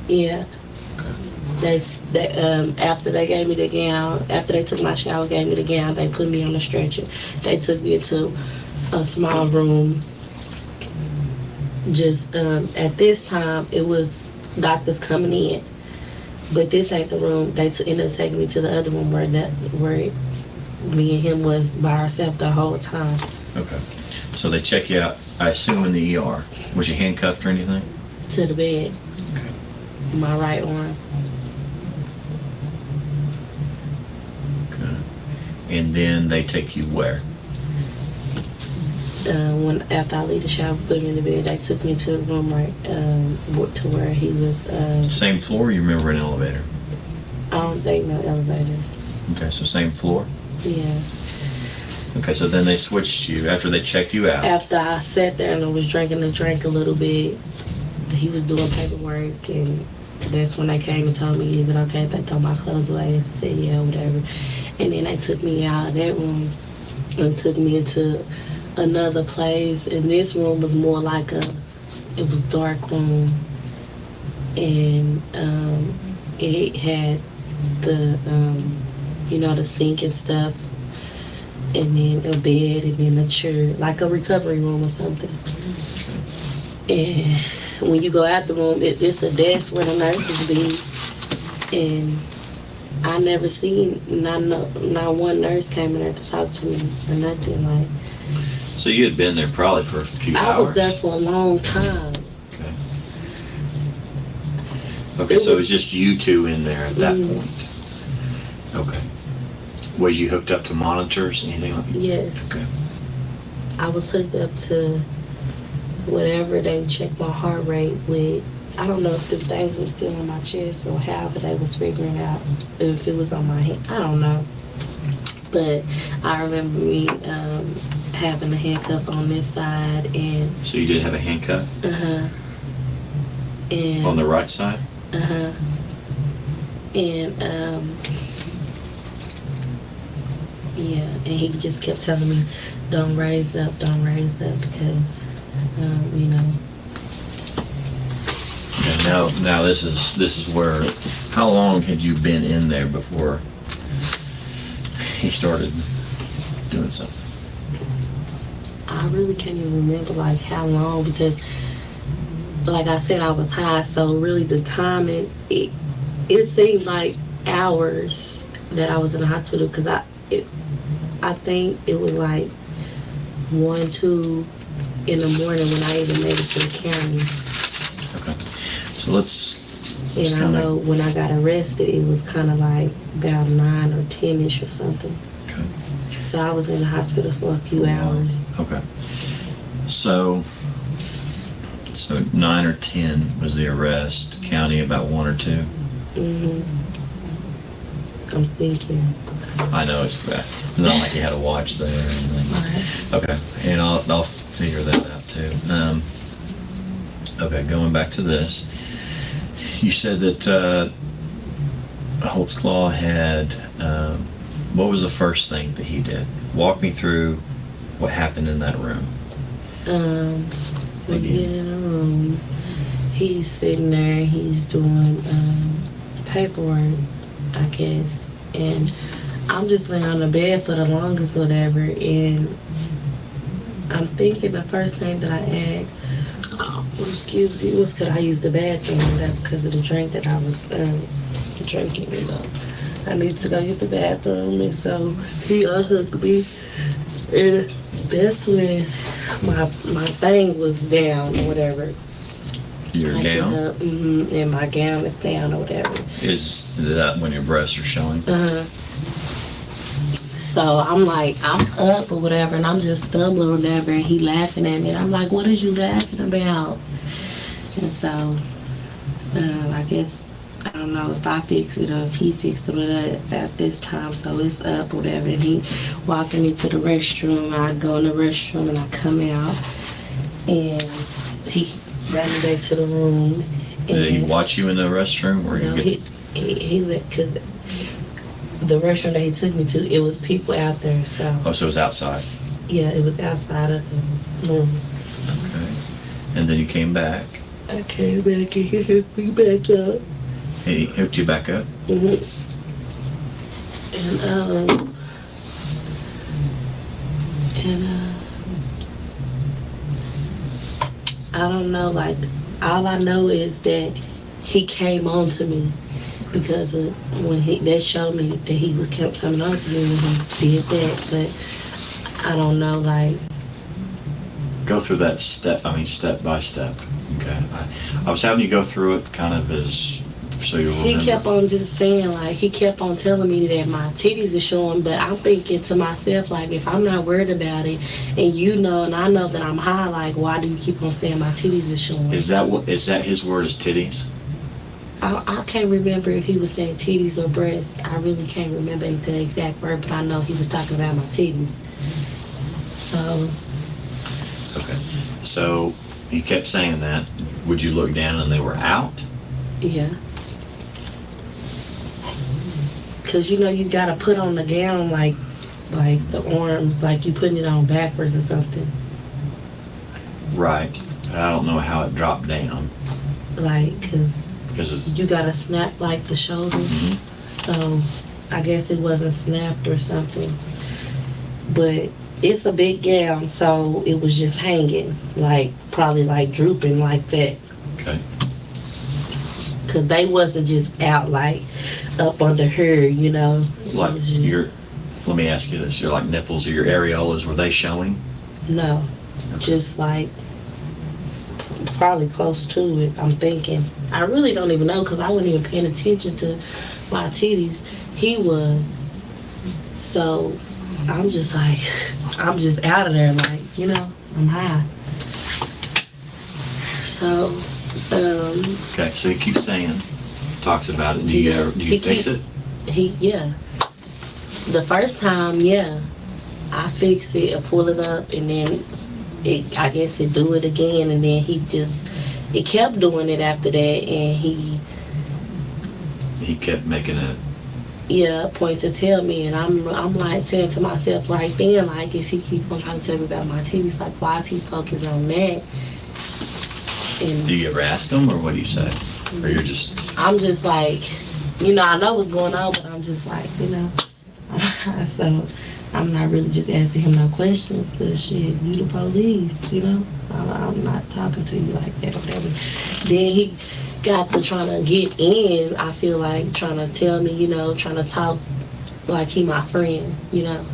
Yeah. They after they gave me the gown, after they took my shower, gave me the gown, they put me on the stretcher. They took me into a small room. Just at this time, it was doctors coming in, but this ain't the room. They ended up taking me to the other room where me and him was by ourselves the whole time. Okay. So they check you out, I assume in the ER. Was you handcuffed or anything? To the bed. Okay. My right arm. Okay. And then they take you where? After I leave the shower, put me in the bed, they took me to the room to where he was. Same floor, you remember an elevator? I don't think no elevator. Okay, so same floor? Yeah. Okay, so then they switched you after they checked you out. After I sat there and I was drinking the drink a little bit, he was doing paperwork, and that's when they came and told me, is it okay if they throw my clothes away? I said, yeah, whatever. And then they took me out of that room and took me into another place, and this room was more like it was dark room, and it had the the sink and stuff, and then a bed, and then a chair, like a recovery room or something. And when you go out the room, it's a desk where the nurses be, and I never seen not one nurse came in there to talk to me or nothing. Like, So you had been there probably for a few hours? I was there for a long time. Okay. Okay, so it was just you two in there at that point. Okay. Was you hooked up to monitors, anything like that? Yes. Okay. I was hooked up to whatever they checked my heart rate with. I don't know if the things were still on my chest or however they was figuring out if it was on my head. I don't know. But I remember me having a handcuff on this side, and So you did have a handcuff and on the right side? and yeah, and he just kept telling me, don't raise up because And now this is where, how long had you been in there before he started doing something? I really can't even remember like how long, because like I said, I was high, so really the timing, it seemed like hours that I was in the hospital, because I think it was like 1, 2 in the morning when I even made it to the county. Okay. So let's And I know when I got arrested, it was kind of like about 9 or 10-ish or something. Okay. So I was in the hospital for a few hours. Okay. So 9 or 10 was the arrest. County about 1 or 2. I'm thinking. I know it's bad. Not like you had a watch there or anything. Right. Okay, and I'll figure that out too. Okay, going back to this, you said that Holtzclaw had. What was the first thing that he did? Walk me through what happened in that room. We get in a room. He's sitting there. He's doing paperwork, I guess, and I'm just laying on the bed for the longest, whatever. And I'm thinking the first thing that I asked, excuse me, was could I use the bathroom? That because of the drink that I was drinking, you know. I need to go use the bathroom, and so he unhooked me, and that's when my thing was down or whatever. Your gown? And my gown is down or whatever. Is that when your breasts are showing? So I'm like, I'm up or whatever, and I'm just stumbling or whatever, and he laughing at me, and I'm like, what is you laughing about? And so, I guess, I don't know if I fixed it or if he fixed it at this time, so it's up or whatever, and he walking me to the restroom. I go in the restroom, and I come out, and he ran me back to the room. Did he watch you in the restroom? Or No, you he let, because the restaurant that he took me to, it was people out there, so. Oh, so it was outside. Yeah, it was outside of the room. Okay. And then you came back. I came back and he hooked me back up. He hooked you back up? And, I don't know, like, all I know is that he came on to me because of when that showed me that he was kept coming on to me when he did that, but I don't know, like. Go through that step by step. Okay. I was having you go through it kind of as, so you remember. He kept on just saying, like, he kept on telling me that my titties are showing, but I'm thinking to myself, like, if I'm not worried about it, and you know, and I know that I'm high, like, why do you keep on saying my titties are showing? Is that his word is titties? I can't remember if he was saying titties or breasts. I really can't remember the exact word, but I know he was talking about my titties. So. Okay. So he kept saying that. Would you look down and they were out? Yeah. Cause you know you gotta put on the gown like the arms, like you putting it on backwards or something. Right. I don't know how it dropped down. Like, because it's, you gotta snap like the shoulders. So I guess it wasn't snapped or something. But it's a big gown, so it was just hanging, like probably like drooping like that. Okay. Cause they wasn't just out like up under her, you know. Like let me ask you this: your like nipples or your areolas, were they showing? No, Okay. just like probably close to it. I'm thinking. I really don't even know because I wasn't even paying attention to my titties. He was. So I'm just like, I'm just out of there, like, you know, I'm high. So, Okay, so he keeps saying, talks about it. Do you fix it? Yeah. The first time, yeah, I fix it, I pull it up, and then I guess it do it again, and then it kept doing it after that, and he kept making it. Yeah, point to tell me, and I'm like saying to myself right then, like, is he keep on trying to tell me about my titties? Like, why is he focused on that? And Do you ever ask him, or what do you say? Or you're just... I'm just like, you know, I know what's going on, but I'm just like, you know. So I'm not really just asking him no questions, because shit, you the police, you know. I'm not talking to you like that or whatever. Then he got to trying to get in, I feel like, trying to tell me, you know, trying to talk like he my friend, you know.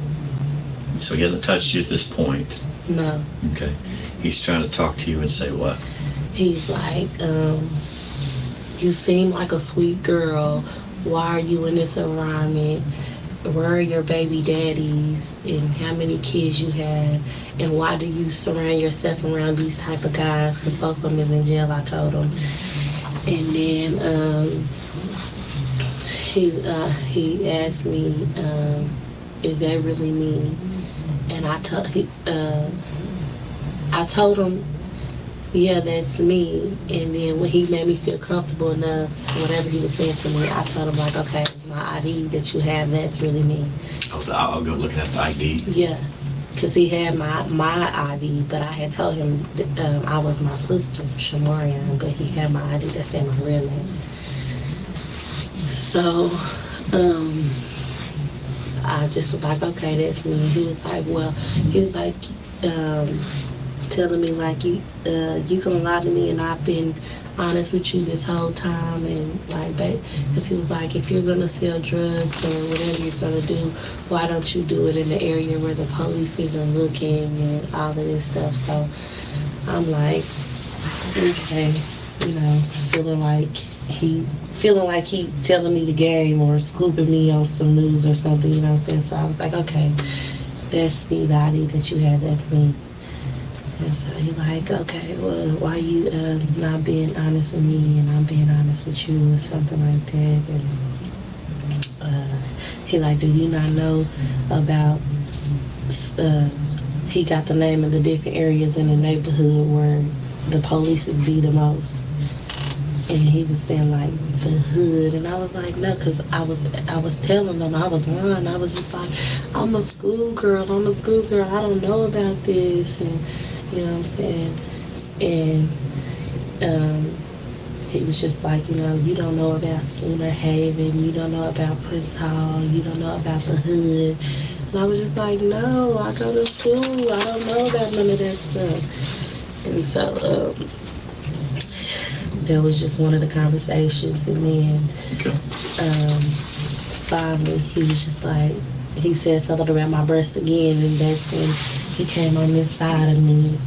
So he hasn't touched you at this point? No. Okay. He's trying to talk to you and say what? He's like, you seem like a sweet girl. Why are you in this environment? Where are your baby daddies? And how many kids you have? And why do you surround yourself around these type of guys? Because both of them is in jail, I told him. And then he asked me, is that really me? And I told him, yeah, that's me. And then when he made me feel comfortable enough, whatever he was saying to me, I told him, like, okay, my ID that you have, that's really me. Oh, I'll go looking at the ID. Yeah, because he had my ID, but I had told him that, I was my sister, Shardaran, but he had my ID, that's my real name. So, I just was like, okay, that's me. And he was like, telling me like, you gonna lie to me, and I've been honest with you this whole time, and like, because he was like, if you're gonna sell drugs or whatever you're gonna do, why don't you do it in the area where the police isn't looking and all of this stuff. So I'm like, okay, feeling like he telling me the game or scooping me on some news or something, you know what I'm saying? So I was like, okay, that's me, the ID that you have, that's me. And so he like, okay, well, why you not being honest with me and I'm being honest with you or something like that. And he like, do you not know about, he got the name of the different areas in the neighborhood where the police is be the most. And he was saying like the hood, and I was like, no, because I was telling them I was lying. I was just like, I'm a schoolgirl, I don't know about this, and you know what I'm saying. And he was just like, you don't know about Sooner Haven, you don't know about Prince Hall, you don't know about the hood. And I was just like, no, I go to school, I don't know about none of that stuff. And so that was just one of the conversations. And then finally he was just like, he said something about my breast again, and that's when he came on this side of me.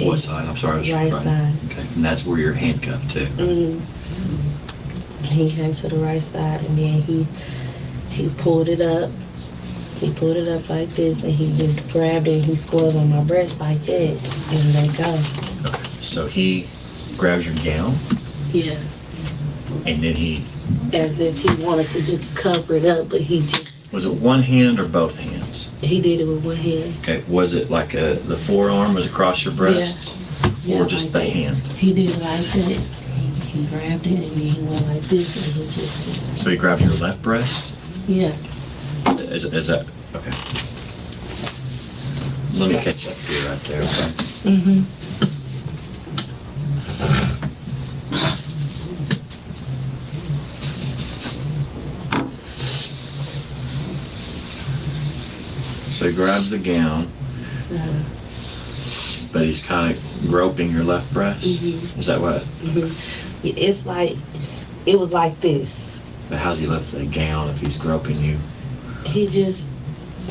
What side? I'm sorry. Right side. Okay, and that's where you're handcuffed too. Mm-hmm. He came to the right side, and then he pulled it up. He pulled it up like this, and he just grabbed it and he squeezed on my breast like that, and let go. Okay, so he grabs your gown? Yeah. And then he... As if he wanted to just cover it up, but he just... Was it one hand or both hands? He did it with one hand. Okay, was it like the forearm was across your breast? Yeah. Or just like the that. hand? He did it like that. He grabbed it and then he went like this, and he just... So he grabbed your left breast? Yeah. Is that... Okay. Let me catch up to you right there, okay? Mm-hmm. So he grabs the gown, but he's kind of groping your left breast? Mm-hmm. Is that what? Mm-hmm. It's like, it was like this. But how's he lift the gown if he's groping you? He just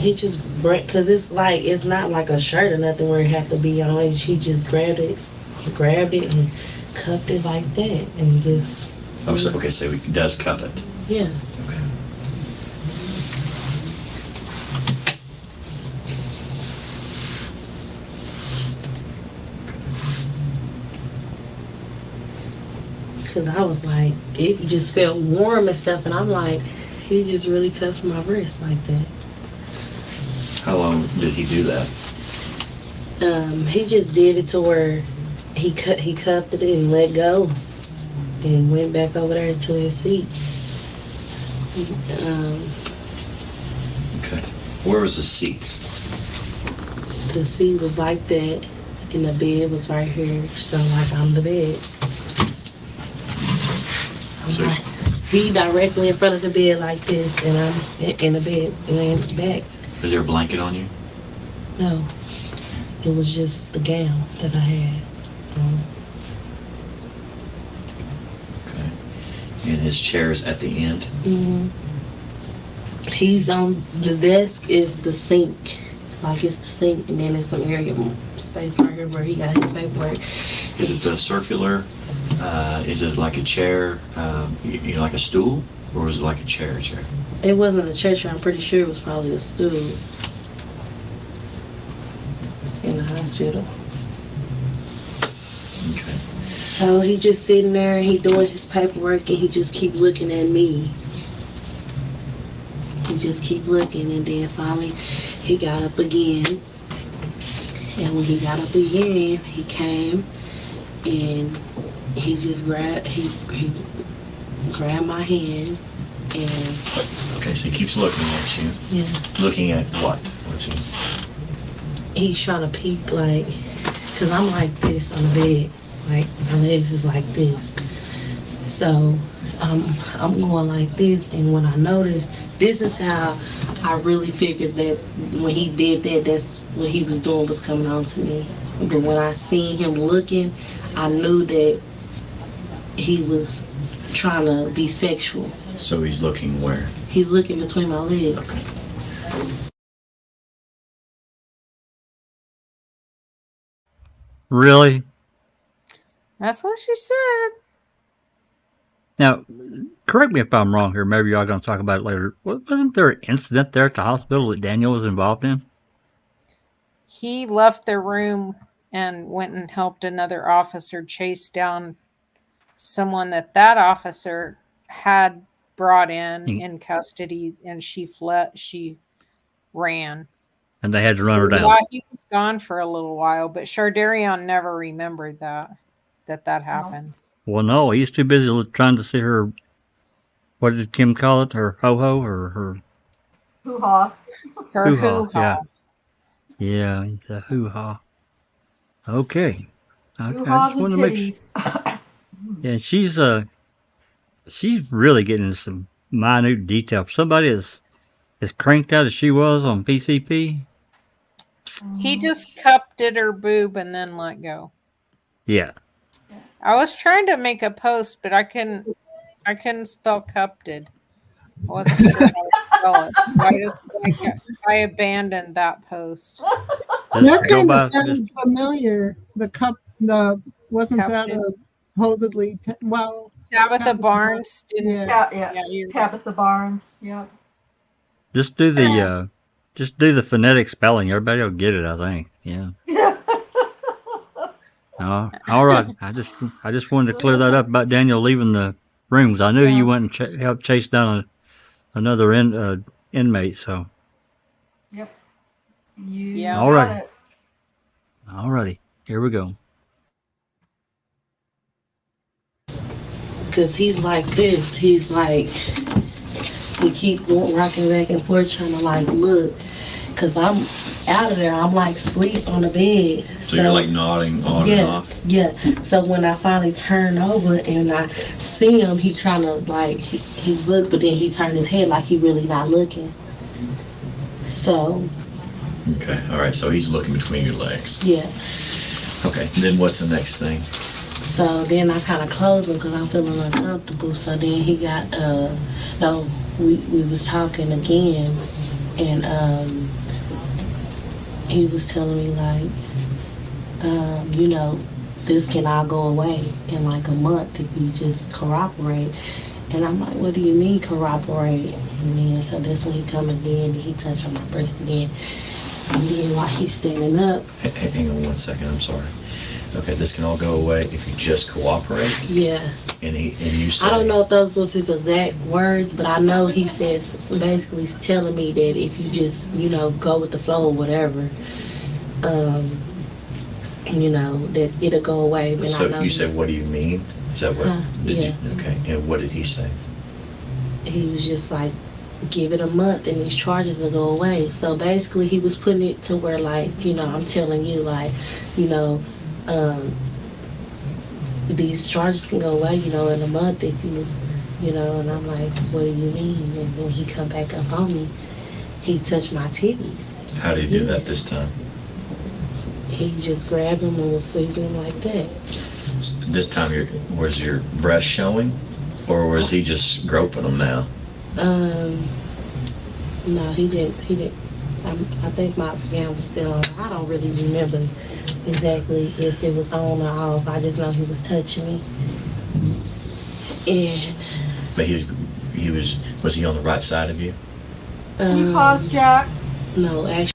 because it's not like a shirt or nothing where it have to be on. He just grabbed it and cupped it like that, and just... Oh, so, okay, so he does cup it. Yeah. Okay. Because I was like, it just felt warm and stuff, and I'm like, he just really cupped my wrist like that. How long did he do that? He just did it to where he cuffed it and let go and went back over there to his seat. Okay. Where was the seat? The seat was like that, and the bed was right here, so like I'm the bed. So He directly in front of the bed like this, and I'm in the bed laying back. is there a blanket on you? No, it was just the gown that I had. Okay. And his chair's at the end? Mm-hmm. He's on the desk is the sink. Like it's the sink, and then there's some area space right here where he got his paperwork. Is it the circular? Is it like a chair, like a stool? Or was it like a chair? It wasn't a chair. I'm pretty sure it was probably a stool in the hospital. Okay. So he just sitting there and he doing his paperwork, and he just keep looking at me. he just keep looking, and then finally he got up again. And when he got up again, he came and he just grabbed my hand, and Okay, so he keeps looking at you. yeah, Looking at what? What's he? he's trying to peek, like, cause I'm like this on the bed, like my legs is like this. So I'm going like this, and when I noticed, this is how I really figured that when he did that, that's what he was doing, was coming on to me. But when I seen him looking, I knew that he was trying to be sexual. So he's looking where? He's looking between my legs. Okay. Really? That's what she said. Now, correct me if I'm wrong here. Maybe y'all going to talk about it later. Wasn't there an incident there at the hospital that Daniel was involved in? He left the room and went and helped another officer chase down someone that officer had brought in custody, and she fled. She ran. And they had to run her down. Yeah, he was gone for a little while, but Shardayreen never remembered that happened. Well, no, he's too busy trying to see her. What did Kim call it? Her ho-ho or her Hoo-ha. Her hoo-ha? hoo-ha. Yeah, the hoo-ha. Okay. I Hoo-ha's just and want to make kitties. Yeah, she's really getting into some minute detail. Somebody as cranked out as she was on PCP. He just cupped at her boob and then let go. Yeah. I was trying to make a post, but I couldn't spell cupped. I wasn't sure how to spell it. So I abandoned that post. That Go kind by of sounds familiar. Wasn't that Captain. a supposedly, well, Tabitha Barnes didn't. Yeah. You're Tabitha Barnes. Yeah. just do the phonetic spelling. Everybody will get it, I think. Yeah. All right. I just wanted to clear that up about Daniel leaving the rooms. I knew you went and helped chase down another inmate. So. Yep. Yeah. All right. It. All righty. Here we go. Cause he's like this. He's like, he keep rocking back and forth trying to like look. Cause I'm out of there. I'm like asleep on the bed. So you're like nodding on and off? Yeah. So when I finally turn over and I see him, he trying to like, he looked, but then he turned his head like he really not looking. So. Okay, all right, so he's looking between your legs. Yeah. Okay, then what's the next thing? So then I kind of closed him because I'm feeling uncomfortable. So then he got, we was talking again, and he was telling me like, this can all go away in like a month if you just cooperate. And I'm like, what do you mean cooperate? And then so that's when he come again and he touched on my breast again. And then while he's standing up. Hang on 1 second, I'm sorry. Okay, this can all go away if you just cooperate? Yeah. And you say... I don't know if those was his exact words, but I know he says, basically he's telling me that if you just, go with the flow or whatever, that it'll go away. And so I know you said, what do you mean? Is that what? Yeah. Okay, and what did he say? He was just like, give it a month and these charges will go away. So basically he was putting it to where like, I'm telling you like, these charges can go away, in a month if you, and I'm like, what do you mean? And when he come back up on me, he touched my titties. How did he do that this time? He just grabbed him and was squeezing him like that. This time was your breast showing? Or was he just groping them now? No, he didn't. I think my gown was still on. I don't really remember exactly if it was on or off. I just know he was touching me. And But was he on the right side of you? Can you pause, Jack? No, actually.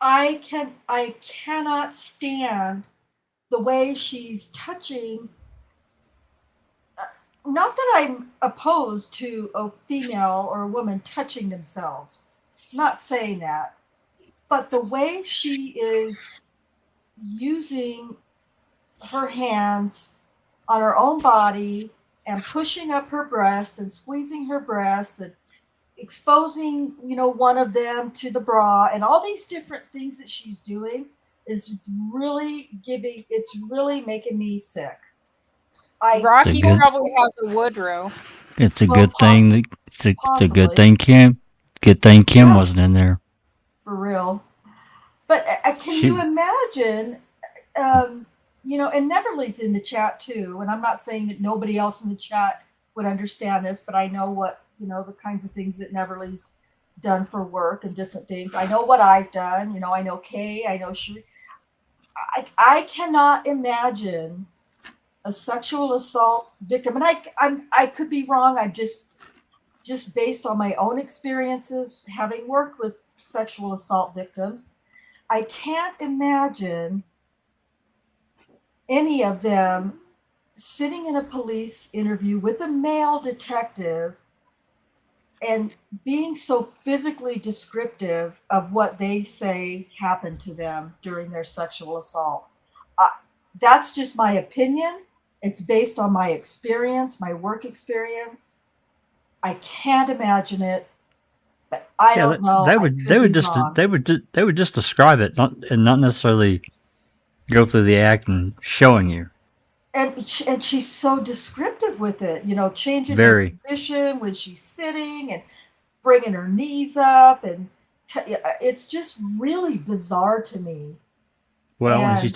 I cannot stand the way she's touching not that I'm opposed to a female or a woman touching themselves. I'm not saying that. But the way she is using her hands on her own body and pushing up her breasts and squeezing her breasts and exposing, one of them to the bra and all these different things that she's doing is it's really making me sick. Rocky good- probably has a Woodrow. It's a Well, good thing that it's a possibly. good thing Kim Yeah. wasn't in there. For real. But can you imagine, and Neverly's in the chat too, and I'm not saying that nobody else in the chat would understand this, but I know what, the kinds of things that Neverly's done for work and different things. I know what I've done, I know Kay, I know Sheree. I cannot imagine a sexual assault victim, and I could be wrong. I'm just based on my own experiences, having worked with sexual assault victims, I can't imagine any of them sitting in a police interview with a male detective and being so physically descriptive of what they say happened to them during their sexual assault. That's just my opinion. It's based on my experience, my work experience. I can't imagine it, but I don't know. They would just describe it, not necessarily go through the act and showing you. And she's so descriptive with it, changing Very. her position when she's sitting and bringing her knees up, and it's just really bizarre to me. Well, and she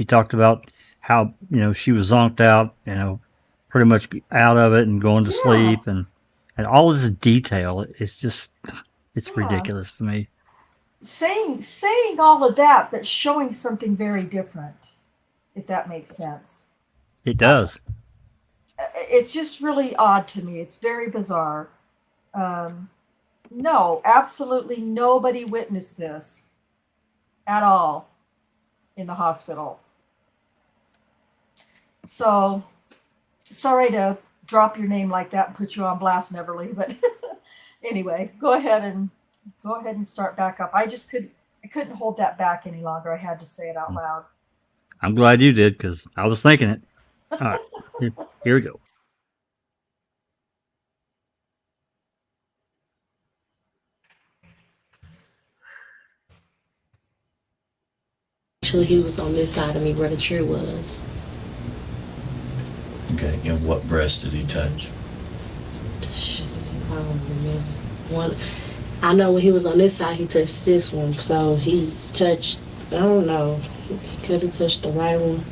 talked about how she was zonked out, pretty much out of it and going to sleep, and all this detail. It's ridiculous to me. Saying all of that, but showing something very different, if that makes sense. It does. It's just really odd to me. It's very bizarre. No, absolutely nobody witnessed this at all in the hospital. So, sorry to drop your name like that and put you on blast, Neverly, but anyway, go ahead and start back up. I couldn't hold that back any longer. I had to say it out loud. I'm glad you did, because I was thinking it. All right, here we go. Actually, he was on this side of me where the tree was. Okay, and what breast did he touch? Shit, I don't remember. I know when he was on this side, he touched this one. So he touched, I don't know, he could have touched the right one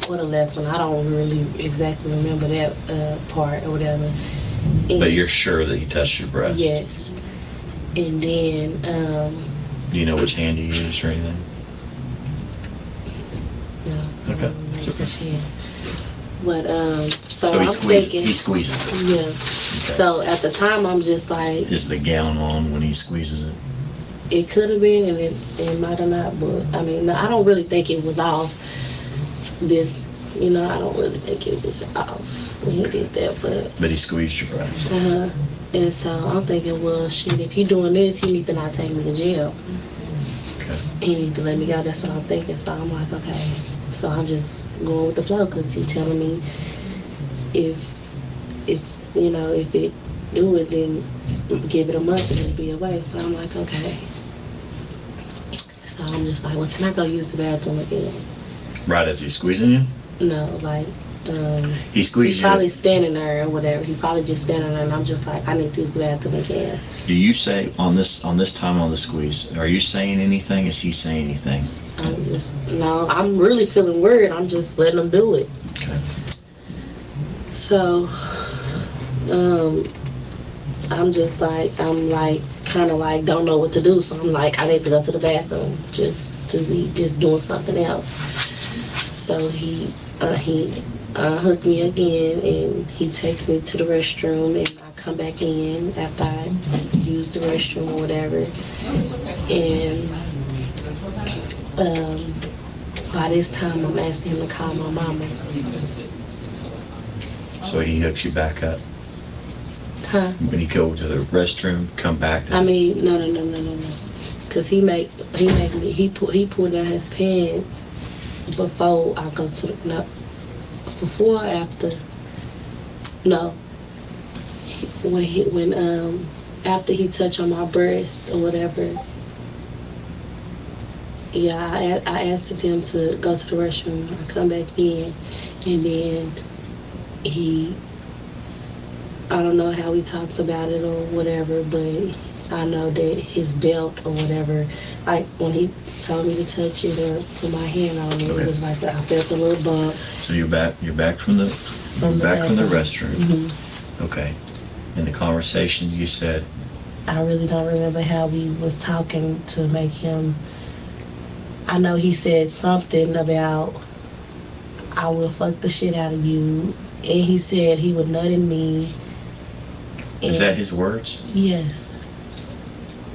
or the left one. I don't really exactly remember that part or whatever. And But you're sure that he touched your breast? yes. And then, Do you know which hand he used or anything? no. I Okay, don't remember it's okay. which hand. But, so he I'm thinking. He squeezes it. Yeah. Okay. So at the time, I'm just like, Is the gown on when he squeezes it? it could have been, and it might have not. But I mean, no, I don't really think it was off. This, I don't really think it was off when he did that. But he squeezed your breast. And so I'm thinking, well, shit, if he doing this, he need to not take me to jail. Okay. He need to let me go. That's what I'm thinking. So I'm like, okay. So I'm just going with the flow because he telling me if it do it, then give it a month and it'll be away. So I'm like, okay. So I'm just like, well, can I go use the bathroom again? Right as he's squeezing you? No, like, He squeezed he's you. probably standing there or whatever. He probably just standing there, and I'm just like, I need to use the bathroom again. Do you say on this time on the squeeze? Are you saying anything? Is he saying anything? I'm really feeling weird. I'm just letting him do it. Okay. So, I'm kind of like don't know what to do. So I'm like, I need to go to the bathroom just to be just doing something else. So he hooked me again, and he takes me to the restroom, and I come back in after I use the restroom or whatever. And by this time, I'm asking him to call my mama. So he hooks you back up. Huh? When you go to the restroom, come back. I mean, no. Cause he pulled down his pants before I go to before or after. No. When after he touched on my breast or whatever. Yeah, I asked him to go to the restroom. I come back in, and then I don't know how we talked about it or whatever, but I know that his belt or whatever, like when he told me to touch it or put my hand on it, Okay. it was like I felt a little bump. So you're back from the restroom. Mm-hmm. Okay. In the conversation, you said, I really don't remember how we was talking to make him. I know he said something about I will fuck the shit out of you, and he said he would nut in me. is that his words? Yes.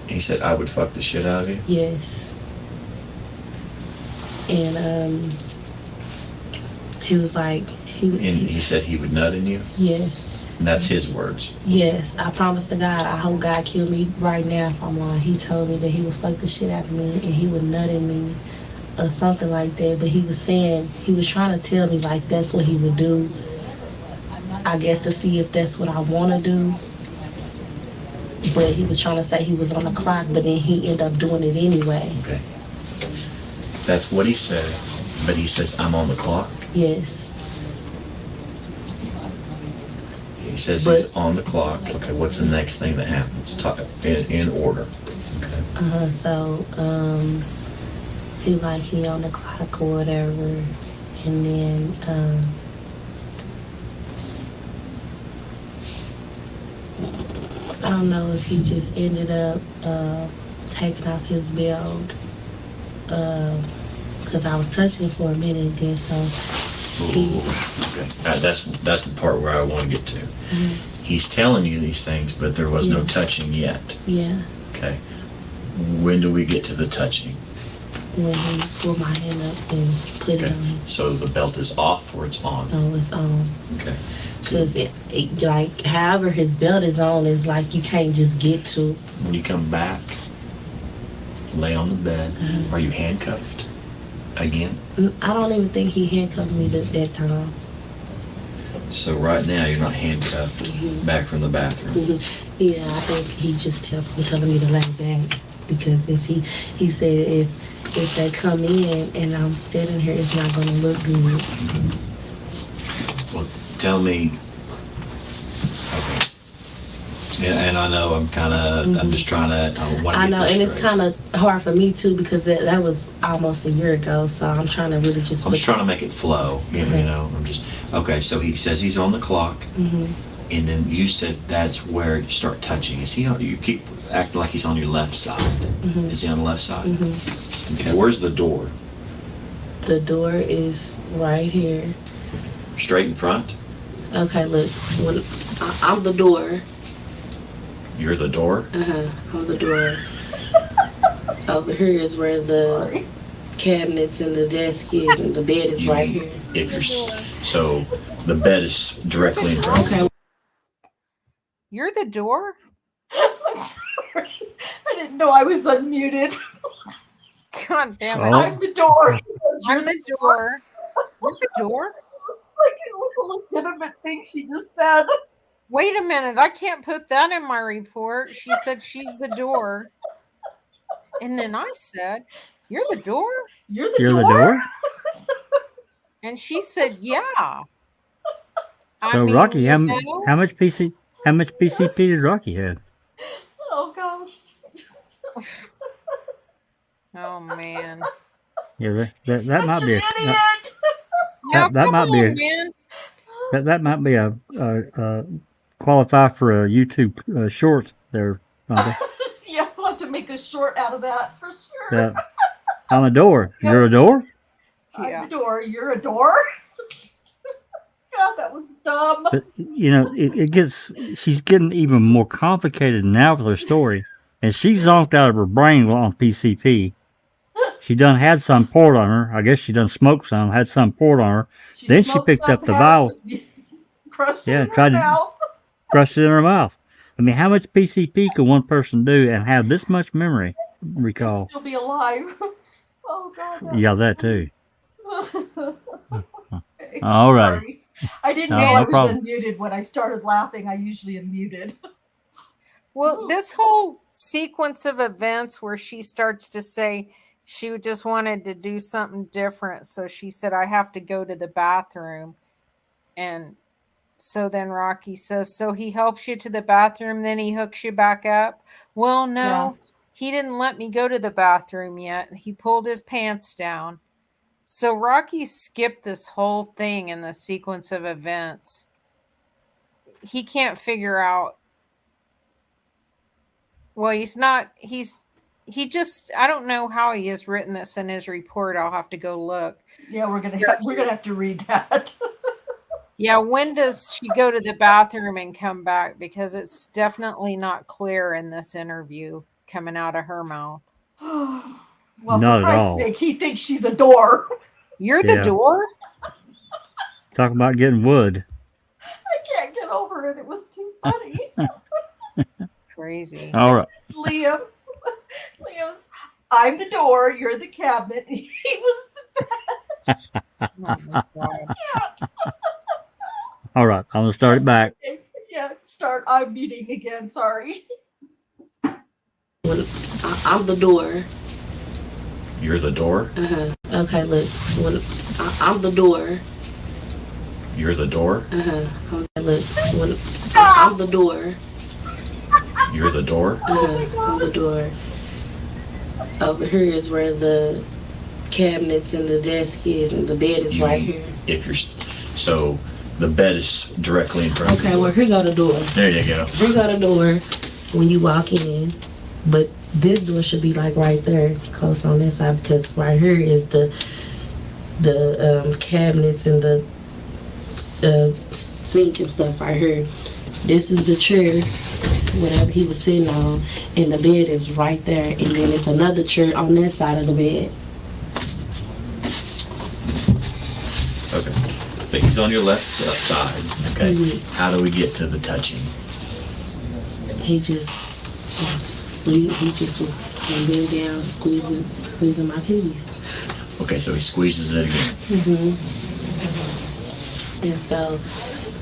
He said, I would fuck the shit out of you? Yes. And he was like, And he said he would nut in you? yes, And that's his words. yes. I promise to God, I hope God kill me right now if I'm lying. He told me that he would fuck the shit out of me and he would nut in me or something like that. But he was trying to tell me like that's what he would do. I guess to see if that's what I want to do. But he was trying to say he was on the clock, but then he ended up doing it anyway. Okay. That's what he says. But he says, I'm on the clock. Yes. He says he's on the clock. Okay, what's the next thing that happens? Talk in order. Okay. So he like he on the clock or whatever, and then I don't know if he just ended up taking off his belt because I was touching it for a minute then, so he, Okay. That's the part where I want to get to. Mm-hmm. He's telling you these things, but there was no Yeah. touching yet. yeah, Okay. When do we get to the touching? when he pulled my hand up and put it Okay. on me. So the belt is off or it's on? No, it's on. Okay. Because it like, however his belt is on, is like you can't just get to. When you come back, lay on the bed. Mm-hmm. Are you handcuffed again? I don't even think he handcuffed me that time. So right now you're not handcuffed back from the bathroom. Mm-hmm. Yeah, I think he just telling me to lay back. Because if he said if they come in and I'm standing here, it's not going to look good. Well, tell me. Okay. And I know I'm kind of. I'm just trying to. I know, and it's kind of hard for me too because that was almost a year ago. So I'm trying to really just. I'm just trying to make it flow. You know. I'm just. Okay, so he says he's on the clock, and then you said that's where you start touching. Is he? You keep acting like he's on your left side. Is he on the left side? Okay. Where's the door? The door is right here. Straight in front. Okay, look. When I'm the door. You're the door. I'm the door. Over here is where the cabinets and the desk is, and the bed is right here. If you're so, the bed is directly in front. Okay. You're the door? I'm sorry. I didn't know I was unmuted. God damn it. Oh. I'm the door. You're the door. You're the door? Like it was a legitimate thing she just said. Wait a minute. I can't put that in my report. She said she's the door. And then I said, you're the door? You're the You're door. the door? And she said, yeah. So Rocky, you how know, much PCP did Rocky have? Oh gosh. oh man. Yeah, that Such might an be idiot. Now, that come might be on, man. that might be a qualify for a YouTube short there, Rhonda. Yeah, I'll have to make a short out of that for sure. Yeah. I'm a door. You're a door? Yeah. I'm a door. You're a door. God, that was dumb. But you know, she's getting even more complicated now with her story. And she zonked out of her brain on PCP. She done had some poured on her. I guess she done smoked some, had some poured on her. Then she smoked picked some, up the had vial. Crushed Yeah, it in her tried to- mouth. Crushed it in her mouth. I mean, how much PCP could one person do and have this much memory And recall? still be alive. Oh God. Yeah, that too. Okay, All right. sorry. I didn't No, know no I was problem. unmuted when I started laughing. I usually am muted. Well, this whole sequence of events where she starts to say she just wanted to do something different. So she said, I have to go to the bathroom. And so then Rocky says, so he helps you to the bathroom, then he hooks you back up. Well, no, he didn't let me go to the bathroom yet. He pulled his pants down. So Rocky skipped this whole thing in the sequence of events. He can't figure out. Well, he just, I don't know how he has written this in his report. I'll have to go look. Yeah, we're gonna have to read that. Yeah, when does she go to the bathroom and come back? Because it's definitely not clear in this interview coming out of her mouth. Well, Not for at Christ's all. sake, he thinks she's a door. You're the Yeah. door? Talking about getting wood. I can't get over it. It was too funny. Crazy. All right. Liam's, I'm the door, you're the cabinet. He was the Oh my God. cat. All right. I'm going to start it back. Yeah, I'm muting again, sorry. When I'm the door. You're the door. Okay, look. When I'm the door. You're the door. Okay, look. When I'm the door. You're the door. I'm the door. Over here is where the cabinets and the desk is, and the bed is right here. If you're so, the bed is directly in front of you. Okay, well here go the door. There you go. Here go the door when you walk in, but this door should be like right there, close on this side, because right here is the cabinets and the sink and stuff right here. This is the chair, whatever he was sitting on, and the bed is right there, and then it's another chair on that side of the bed. Okay. But he's on your left side. Okay. Mhm. How do we get to the touching? He just was bent down, squeezing my titties. Okay, so he squeezes it again. And so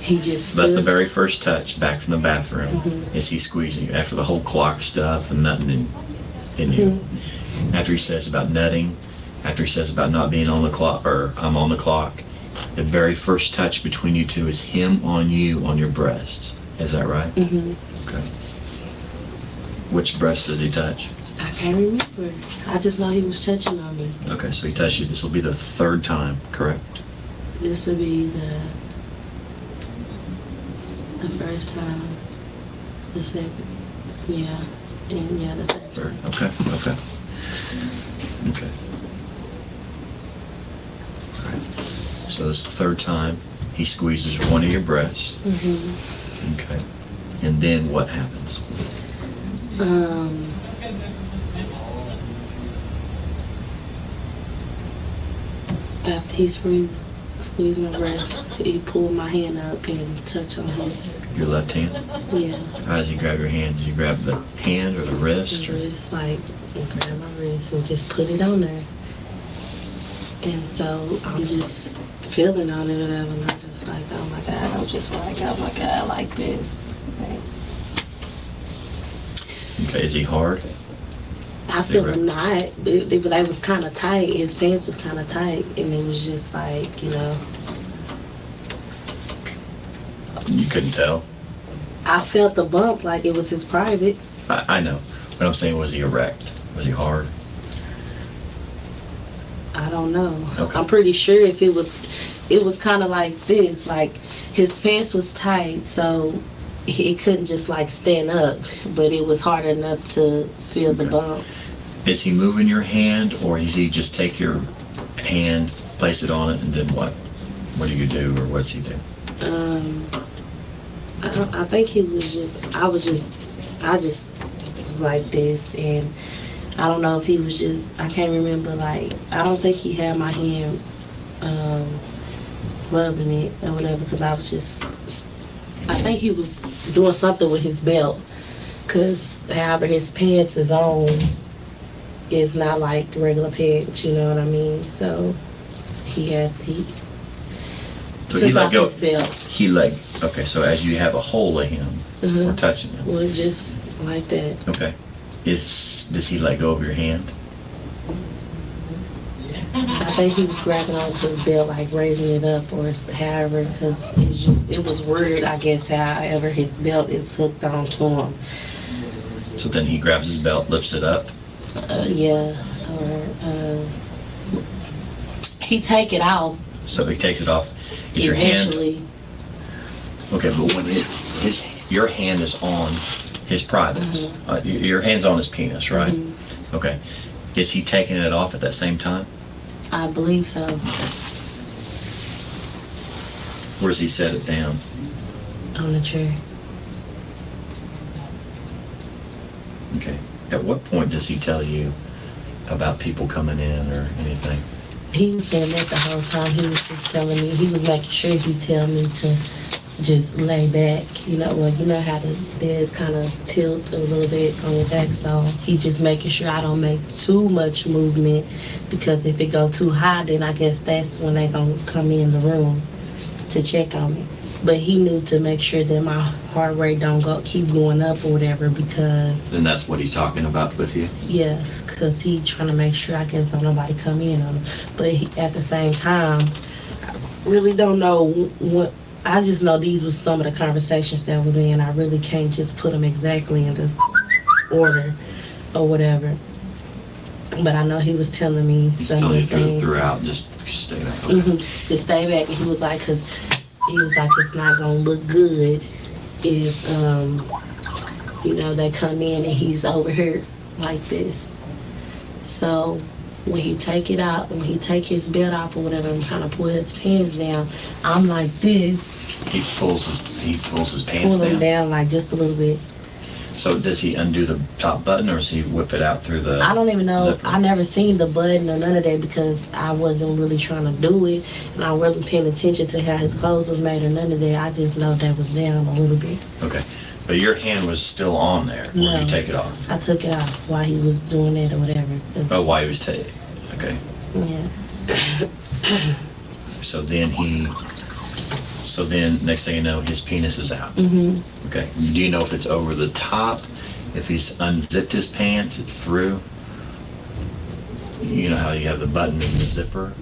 he just That's the stood- very first touch back from the bathroom. Is he squeezing you after the whole clock stuff and nothing in you? After he says about nutting, after he says about not being on the clock, or I'm on the clock, the very first touch between you two is him on you on your breast. Is that right? Okay. Which breast did he touch? I can't remember. I just know he was touching on me. Okay, so he touched you. This will be the third time, correct? This would be the first time, the second, yeah, and yeah, the third Third. time. Okay. Okay. All right. So this is the third time he squeezes one of your breasts. Okay. And then what happens? After he squeezed my breast, he pulled my hand up and touched on his, Your left hand? yeah, How does he grab your hand? Does he grab the hand or the wrist? Or? wrist, like, grab my wrist and just put it on there. And so I'm just feeling on it or whatever, and I'm just like, oh my God, I'm just like, oh my God, like this. Like, Okay, is he hard? I feel a knot, but it was kind of tight. His pants was kind of tight, and it was just like, you know. You couldn't tell? I felt the bump like it was his private. I know. But I'm saying, was he erect? Was he hard? I don't know. Okay. I'm pretty sure if it was kind of like this, like his pants was tight, so he couldn't just like stand up, but it was hard enough to feel the bump. Is he moving your hand, or is he just take your hand, place it on it, and then what? What do you do, or what's he do? I think he was just, I just was like this, and I don't know if he was just, I can't remember, like, I don't think he had my hand rubbing it or whatever, because I was just, I think he was doing something with his belt, because however his pants is on, it's not like regular pants, you know what I mean? So he So took he let off go. his belt. He let. Okay, so as you have a hold of him or touching him. Well, just like that. Okay. Does he let go of your hand? I think he was grabbing onto his belt, like raising it up or however, because it was weird, I guess, however his belt is hooked onto him. So then he grabs his belt, lifts it up. Yeah, or he take it off. So he takes it off. Is your hand eventually. okay? But when your hand is on his privates, your hand's on his penis, right? Okay. Is he taking it off at that same time? I believe so. Where does he set it down? On the chair. Okay. At what point does he tell you about people coming in or anything? He was saying that the whole time. He was just telling me, he was making sure he tell me to just lay back, you know, well, you know how the beds kind of tilt a little bit on your back, so he just making sure I don't make too much movement, because if it go too high, then I guess that's when they gonna come in the room to check on me. But he knew to make sure that my heart rate don't keep going up or whatever, because And that's what he's talking about with you? yeah, because he trying to make sure, I guess, don't nobody come in on him. But at the same time, I really don't know what. I just know these were some of the conversations that was in. I really can't just put them exactly into order or whatever. But I know he was telling me He's some of telling the you things. throughout, just stay back. Okay. Just stay back. And he was like, it's not gonna look good if you know, they come in and he's over here like this. So when he take it out, when he take his belt off or whatever and kind of pull his pants down, I'm like this. He pulls his pants Pull them down. down like just a little bit. So does he undo the top button or does he whip it out through the I don't even know. zipper? I never seen the button or none of that, because I wasn't really trying to do it, and I wasn't paying attention to how his clothes was made or none of that. I just know that was down a little bit. Okay. But your hand was still on there when No. you take it off. I took it off while he was doing that or whatever. Oh, while he was taking. Okay. Yeah. So then next thing you know, his penis is out. Okay. Do you know if it's over the top? If he's unzipped his pants, it's through? You know how you have the button in the zipper?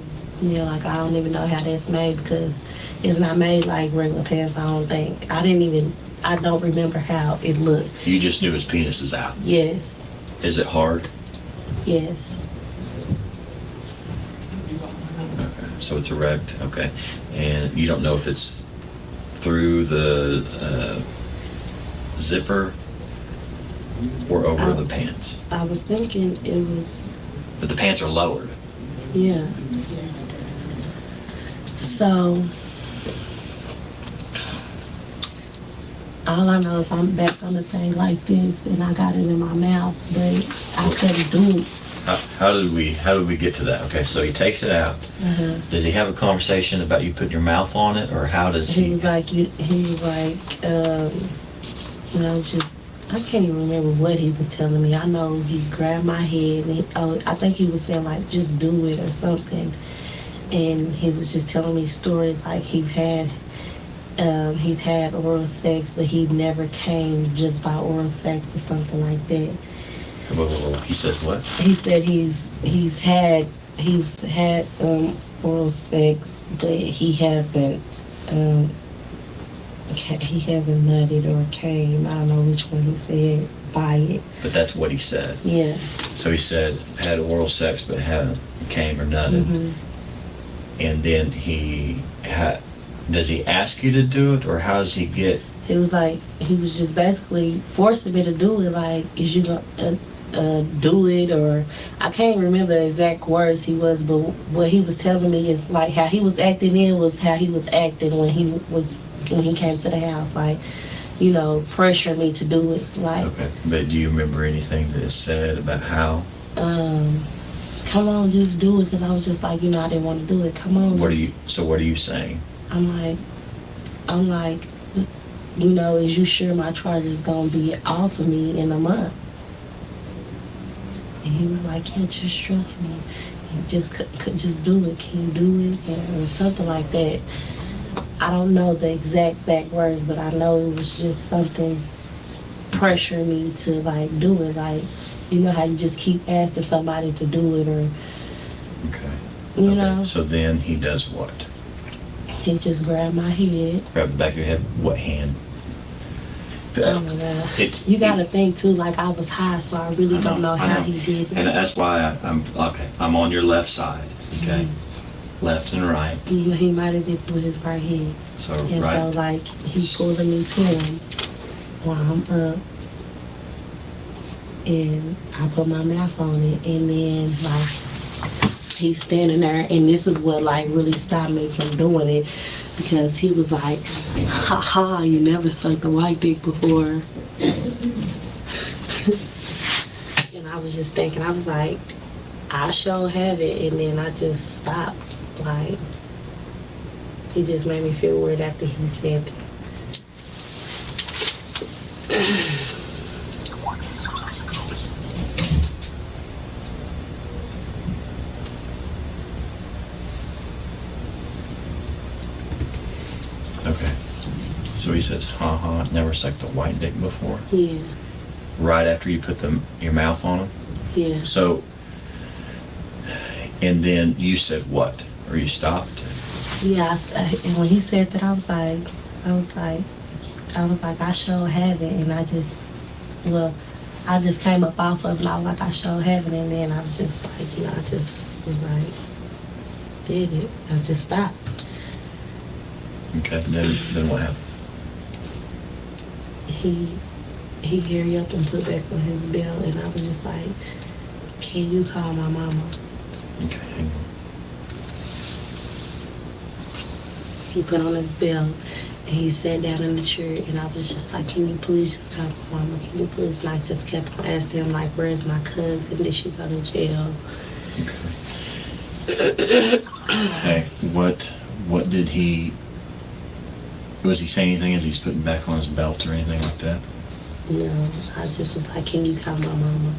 Yeah, like I don't even know how that's made, because it's not made like regular pants, I don't think. I don't remember how it looked. You just knew his penis is out. Yes. Is it hard? Yes. Okay. So it's erect. Okay. And you don't know if it's through the zipper or over the pants. I was thinking it was, But the pants are lowered. yeah. So all I know is I'm back on the thing like this, and I got it in my mouth, but I couldn't do it. How did we get to that? Okay, so he takes it out. Does he have a conversation about you putting your mouth on it, or how does he? He was like, you know, just, I can't even remember what he was telling me. I know he grabbed my head, and I think he was saying like, just do it or something. And he was just telling me stories like he'd had oral sex, but he never came just by oral sex or something like that. He says what? He said he's had oral sex, but he hasn't nutted or came. I don't know which one he said by it. But that's what he said. Yeah. So he said had oral sex, but haven't came or nutted. And then does he ask you to do it, or how does he get? It was like he was just basically forcing me to do it. Like, is you gonna do it? Or I can't remember the exact words he was, but what he was telling me is like how he was acting in was how he was acting when he came to the house. Like, you know, pressure me to do it. Like, Okay, but do you remember anything that is said about how? come on, just do it. Because I was just like, you know, I didn't want to do it. Come on. What are you saying? I'm like, you know, is you sure my charge is gonna be off of me in a month? And he was like, yeah, just trust me. And just could just do it. Can you do it? Or something like that. I don't know the exact words, but I know it was just something pressure me to like do it. Like, you know how you just keep asking somebody to do it, or Okay. you know. So then he does what? He just grabbed my head. Grab the back of your head. What hand? Oh my God. It's You gotta think too, like I was high, so I really don't know how he did it. And that's why I'm okay. I'm on your left side. Okay. Left and right. He might have been with his right hand. So And right. so like he pulling me to him while I'm up. And I put my mouth on it, and then like he's standing there, and this is what like really stopped me from doing it, because he was like, ha ha, you never sucked a white dick before. And I was just thinking, I was like, I sure have it, and then I just stopped. Like, he just made me feel weird after he said that. Okay. So he says, never sucked a white dick before. Yeah, Right after you put your mouth on him. yeah. So, and then you said what? Or you stopped? Yeah, and when he said that, I was like, I sure have it, and I just came up off of it, and I was like, I sure have it, and then I was just like, you know, I just was like, did it. I just stopped. Okay. Then what happened? He hurried up and put back on his belt, and I was just like, can you call my mama? Okay. Hang on. He put on his belt, and he sat down in the chair, and I was just like, can you please just call my mama? Can you please? And I just kept on asking him, like, where's my cousin? Did she go to jail? Okay. Hey, what did he? Was he saying anything as he's putting back on his belt or anything like that? No, I just was like, can you call my mama?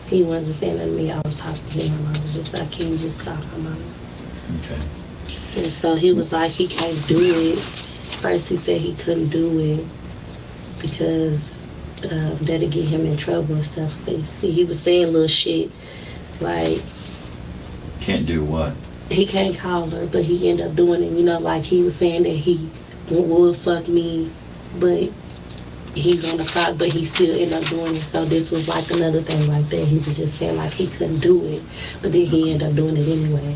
He wasn't saying that to me. I was talking to him. I was just like, can you just call my mama? Okay. And so he was like, he can't do it. First he said he couldn't do it because that'd get him in trouble and stuff. So, see, he was saying little shit like, Can't do what? he can't call her, but he ended up doing it. You know, like he was saying that he would fuck me, but he's on the clock, but he still ended up doing it. So this was like another thing like that. He was just saying like he couldn't do it, but then he ended up doing it anyway.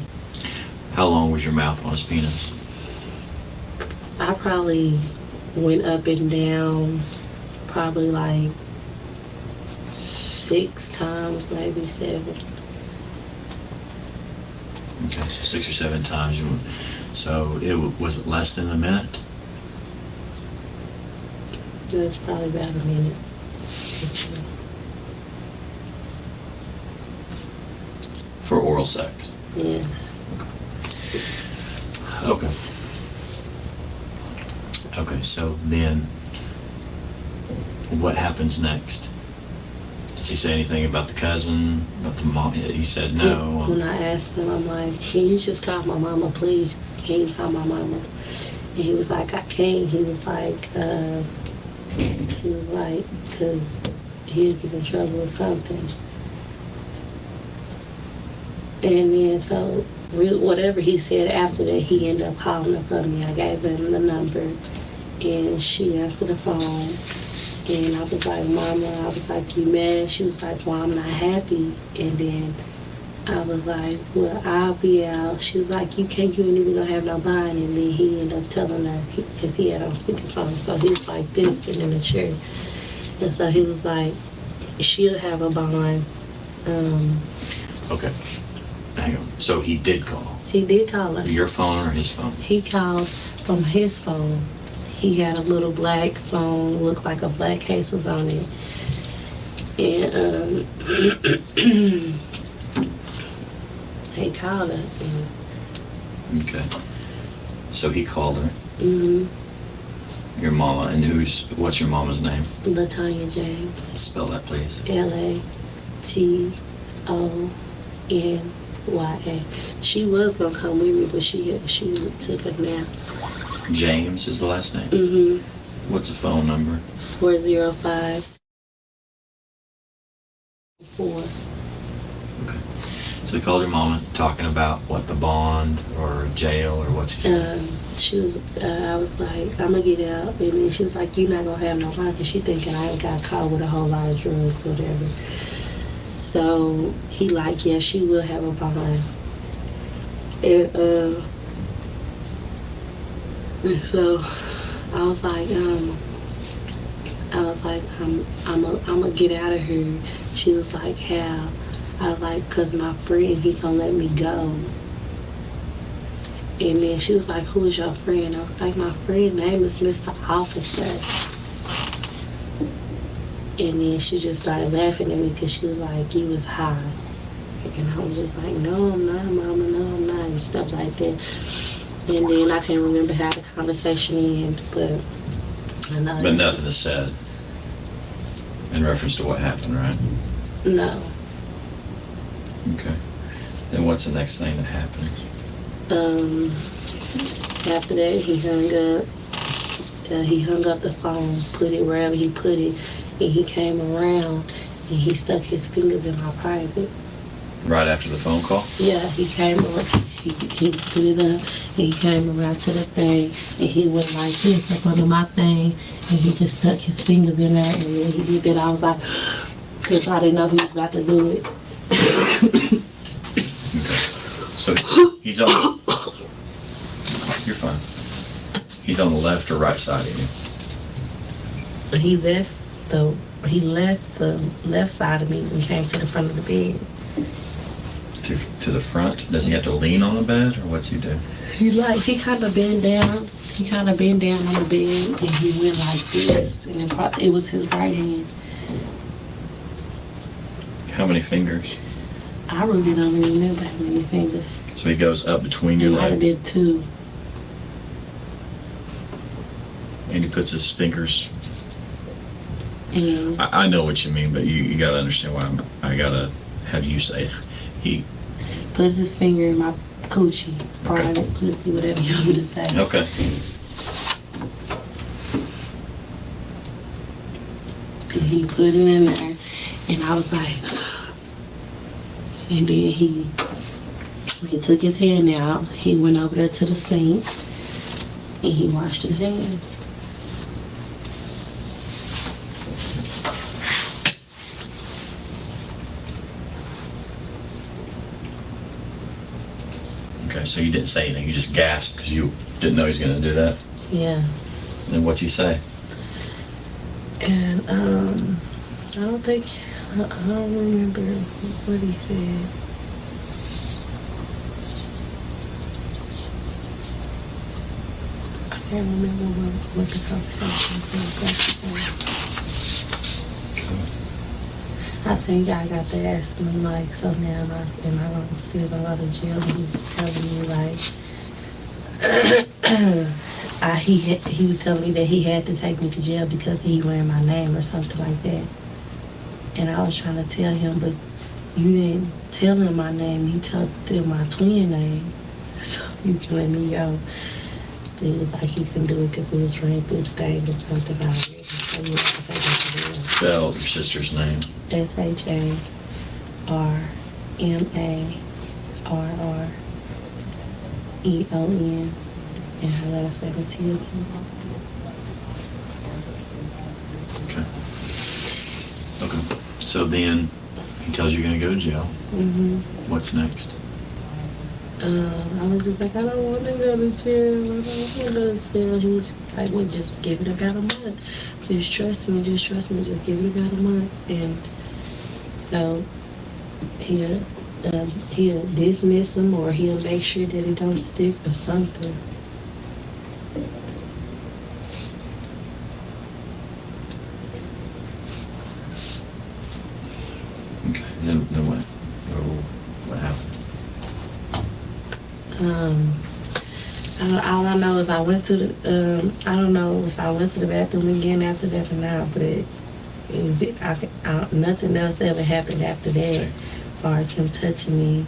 How long was your mouth on his penis? I probably went up and down probably like 6 times, maybe 7. Okay, so 6 or 7 times. So was it less than a minute? It was probably about a minute. For oral sex? Yeah. Okay. Okay, so then what happens next? Does he say anything about the cousin, about the mom? He said no. When I asked him, I'm like, can you just call my mama, please? Can you call my mama? And he was like, I can't. He was like, because he'll get in trouble or something. And then so whatever he said after that, he ended up calling her for me. I gave him the number, and she answered the phone. And I was like, Mama, I was like, you mad? She was like, well, I'm not happy. And then I was like, well, I'll be out. She was like, you ain't even gonna have no bond. And then he ended up telling her, because he had on speakerphone. So he was like this, sitting in the chair. And so he was like, she'll have a bond. Okay. Hang on. So he did call. He did call her. Your phone or his phone? He called from his phone. He had a little black phone, looked like a black case was on it. And he called her. Okay. So he called her, Mm-hmm. your mama, and what's your mama's name? Latanya James. Spell that, please. LATONYA. She was gonna come with me, but she took a nap. James is the last name? Mm-hmm. What's the phone number? 405. Okay. So he called your mama talking about what, the bond or jail or what's he saying? She was, I was like, I'm gonna get out. And then she was like, you're not gonna have no bond, because she thinking I got caught with a whole lot of drugs or whatever. So he like, yeah, she will have a bond. And so I was like, I'm gonna get out of here. She was like, how? I was like, cause my friend, he gonna let me go. And then she was like, who is your friend? I was like, my friend name is Mr. Officer. And then she just started laughing at me because she was like, you was high. And I was just like, no, I'm not, mama, no, I'm not, and stuff like that. And then I can't remember how the conversation ended, but I know. But nothing is said in reference to what happened, right? No. Okay. Then what's the next thing that happened? After that, he hung up. He hung up the phone, put it wherever he put it, and he came around and he stuck his fingers in my private. Right after the phone call? Yeah, he came around, he put it up, and he came around to the thing, and he went like this up under my thing, and he just stuck his fingers in there, and when he did that, I was like, because I didn't know he was about to do it. Okay. So he's on you're fine. He's on the left or right side of you? He left the left side of me and came to the front of the bed. To the front? Does he have to lean on the bed, or what's he do? He kind of bent down. He kind of bent down on the bed, and he went like this, and it was his right hand. How many fingers? I really don't remember how many fingers. So he goes up between It your might have legs, been 2. and he puts his fingers. And I know what you mean, but you got to understand why how do you say it? He puts his finger in my coochie, private pussy, whatever you want me to say. Okay. And he put it in there, and I was like, and then he took his hand out, he went over there to the sink, and he washed his hands. Okay, so you didn't say anything. You just gasped because you didn't know he was going to do that. Yeah. And what's he say? And I don't remember what he said. I can't remember what the conversation was. I think I got to ask him, like, so now am I still gonna go to jail? And he was telling me, like, he was telling me that he had to take me to jail because he ran my name or something like that. And I was trying to tell him, but you didn't tell him my name. You told him my twin name, so you can let me go. But he was like he couldn't do it because we was running through the thing or something about it. So we had to take him to jail. Spell your sister's name. SHARDARRON. And her last name is Hill too. Okay. Okay. So then he tells you you're going to go to jail. Mm-hmm. What's next? I was just like, I don't want to go to jail. I don't want to go to jail. He was like, well, just give it about a month. Just trust me. Just give it about a month. And, he'll dismiss him or he'll make sure that it don't stick or something. Okay. Then what? What happened? All I know is I went to the. I don't know if I went to the bathroom again after that or not, but nothing else ever happened after that. As far as him touching me,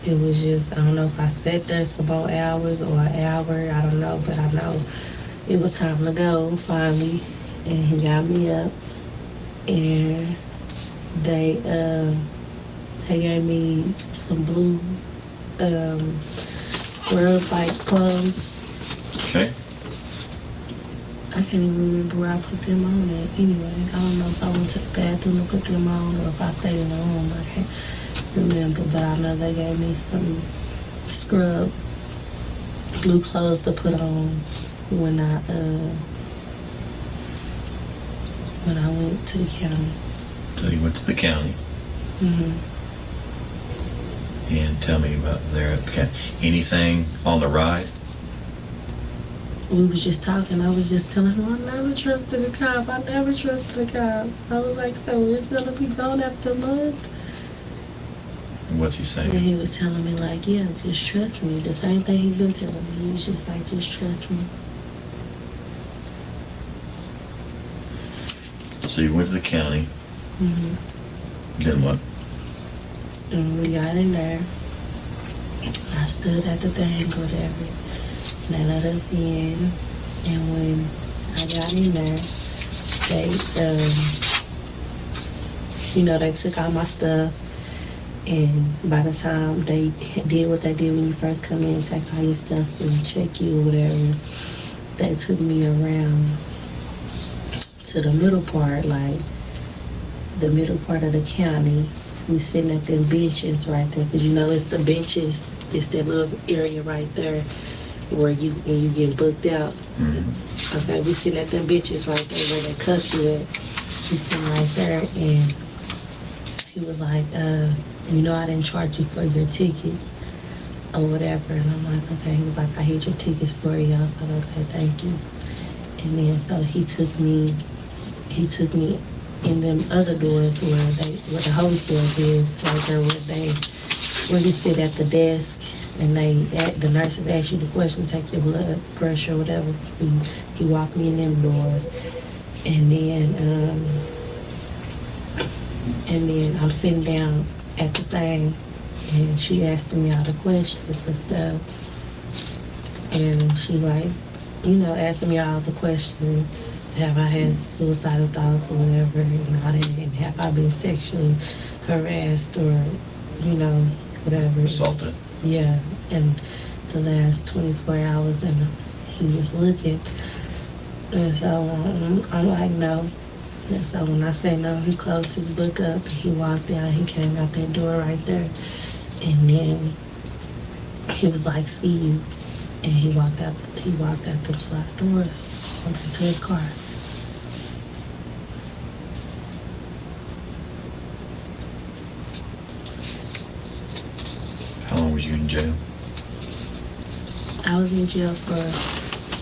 it was just, I don't know if I sat there some more hours or an hour. I don't know, but I know it was time to go finally, and he got me up, and they gave me some blue scrub like clothes. Okay. I can't even remember where I put them on at. Anyway, I don't know if I went to the bathroom to put them on or if I stayed in the room. I can't remember, but I know they gave me some scrub blue clothes to put on when I went to the county. So you went to the county. Hmm. And tell me about there at the county. Anything on the ride? We was just talking. I was just telling him I never trusted a cop. I never trusted a cop. I was like, so it's gonna be gone after a month? What's he And saying? he was telling me like, yeah, just trust me. The same thing he's been telling me. He was just like, just trust me. So you went to the county. Hmm. Then what? And we got in there. I stood at the thing, whatever. And they let us in. And when I got in there, they, they took all my stuff. And by the time they did what they did when you first come in, take all your stuff and check you or whatever, they took me around to the middle part, like the middle part of the county. We sitting at them benches right there, because it's the benches. It's that little area right there where when you get booked out. Mm-hmm. Okay, we sitting at them benches right there where they cuff you at. We sitting right there, and he was like, I didn't charge you for your ticket or whatever. And I'm like, okay. He was like, I hid your tickets for you. I was like, okay, thank you. And then so he took me in them other doors where the hotel is, right there where you sit at the desk and the nurses ask you the question, take your blood pressure or whatever. He walked me in them doors, and then I'm sitting down at the thing, and she asking me all the questions and stuff, and she like, asking me all the questions. Have I had suicidal thoughts or whatever? And have I been sexually harassed or, whatever? Assaulted. Yeah, in the last 24 hours, and he was looking. And so I'm like, no. And so when I say no, he closed his book up. He walked out. He came out that door right there. And then he was like, see you. And he walked out them slide doors, went back to his car. How long was you in jail? I was in jail for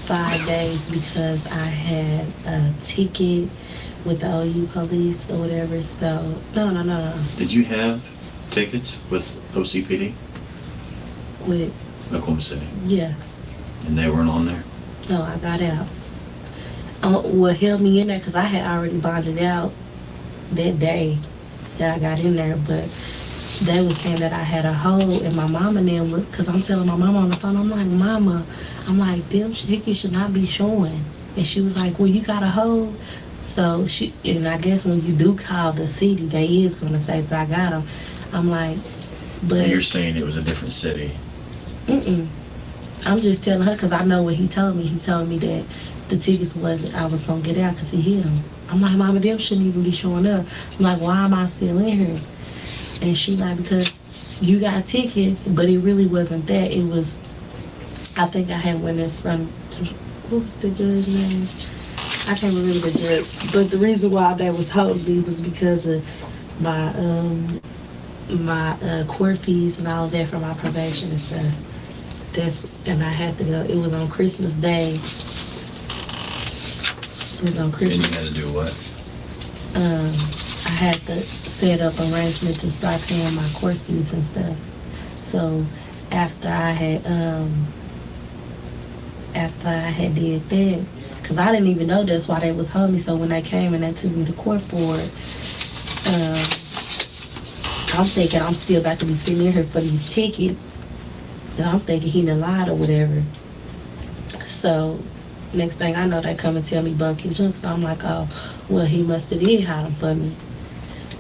5 days because I had a ticket with the OU police or whatever. So no. Did you have tickets with OCPD? With Oklahoma City. yeah. And they weren't on there? No, I got out. What held me in there, because I had already bonded out that day that I got in there, but they was saying that I had a hole in my mama and them, because I'm telling my mama on the phone, I'm like, Mama, them tickets should not be showing. And she was like, well, you got a hole? So and I guess when you do call the city, they is going to say that I got them. I'm like, but... And you're saying it was a different city? Mm-mm. I'm just telling her because I know what he told me. He told me that the tickets I was going to get out because he hid them. I'm like, Mama, them shouldn't even be showing up. I'm like, why am I still in here? And she like, because you got tickets, but it really wasn't that. It was, I think I had went in front, what was the judge's name? I can't remember the judge. But the reason why they was holding me was because of my court fees and all of that for my probation and stuff. And I had to go. It was on Christmas Day. It was on Christmas. And you had to do what? I had to set up arrangement to start paying my court fees and stuff. So after I had did that, because I didn't even know that's why they was holding me. So when they came and they took me to court for it, I'm thinking I'm still about to be sitting in here for these tickets. And I'm thinking he done lied or whatever. So next thing I know, they come and tell me Bunky junk. So I'm like, oh, well, he must have did hide them for me.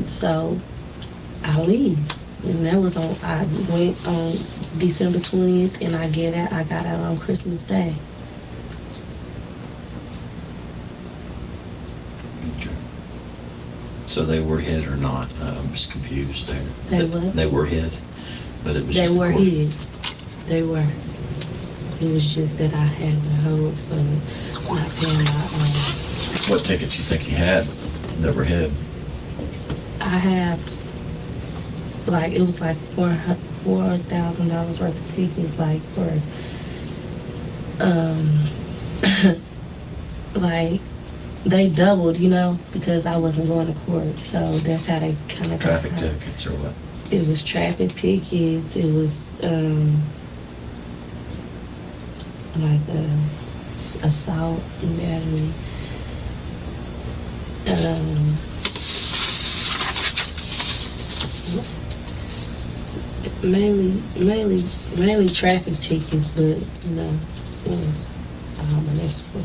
So I leave. And that was I went on December 20th, and I got out on Christmas Day. Okay. So they were hid or not? I'm just confused there. They what? They were hid, but it was They just were the court. hid. They were. It was just that I had to hold for not paying my What tickets you think he had that were hid? I have, like, it was like $4,000 worth of tickets, like, for, like, they doubled, you know, because I wasn't going to court. So that's how they kind of got Traffic her. tickets or what? It was traffic tickets. It was, like, assault and battery. Mainly traffic tickets, but you know, it was municipal.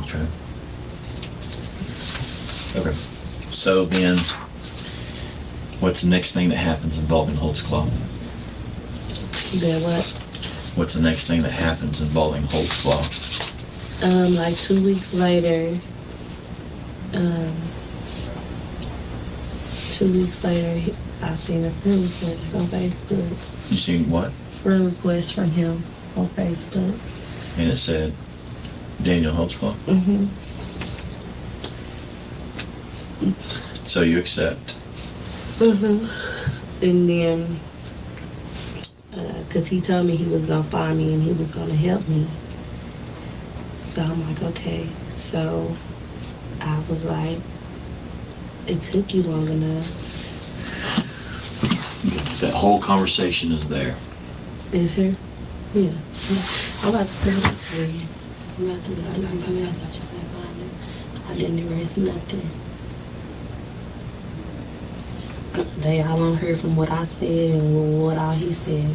Okay. Okay. So then, what's the next thing that happens involving Holtzclaw? That what? What's the next thing that happens involving Holtzclaw? Like 2 weeks later, 2 weeks later, I seen a friend request on Facebook. You seen what? Friend request from him on Facebook. And it said Daniel Holtzclaw. Mm-hmm. So you accept. Mm-hmm. And then, because he told me he was going to find me and he was going to help me. So I'm like, okay. So I was like, it took you long enough. That whole conversation is there. Is there? Yeah. I'm about to put it up for you. I'm about to put it up for you. I didn't erase nothing. They all on heard from what I said and what all he said.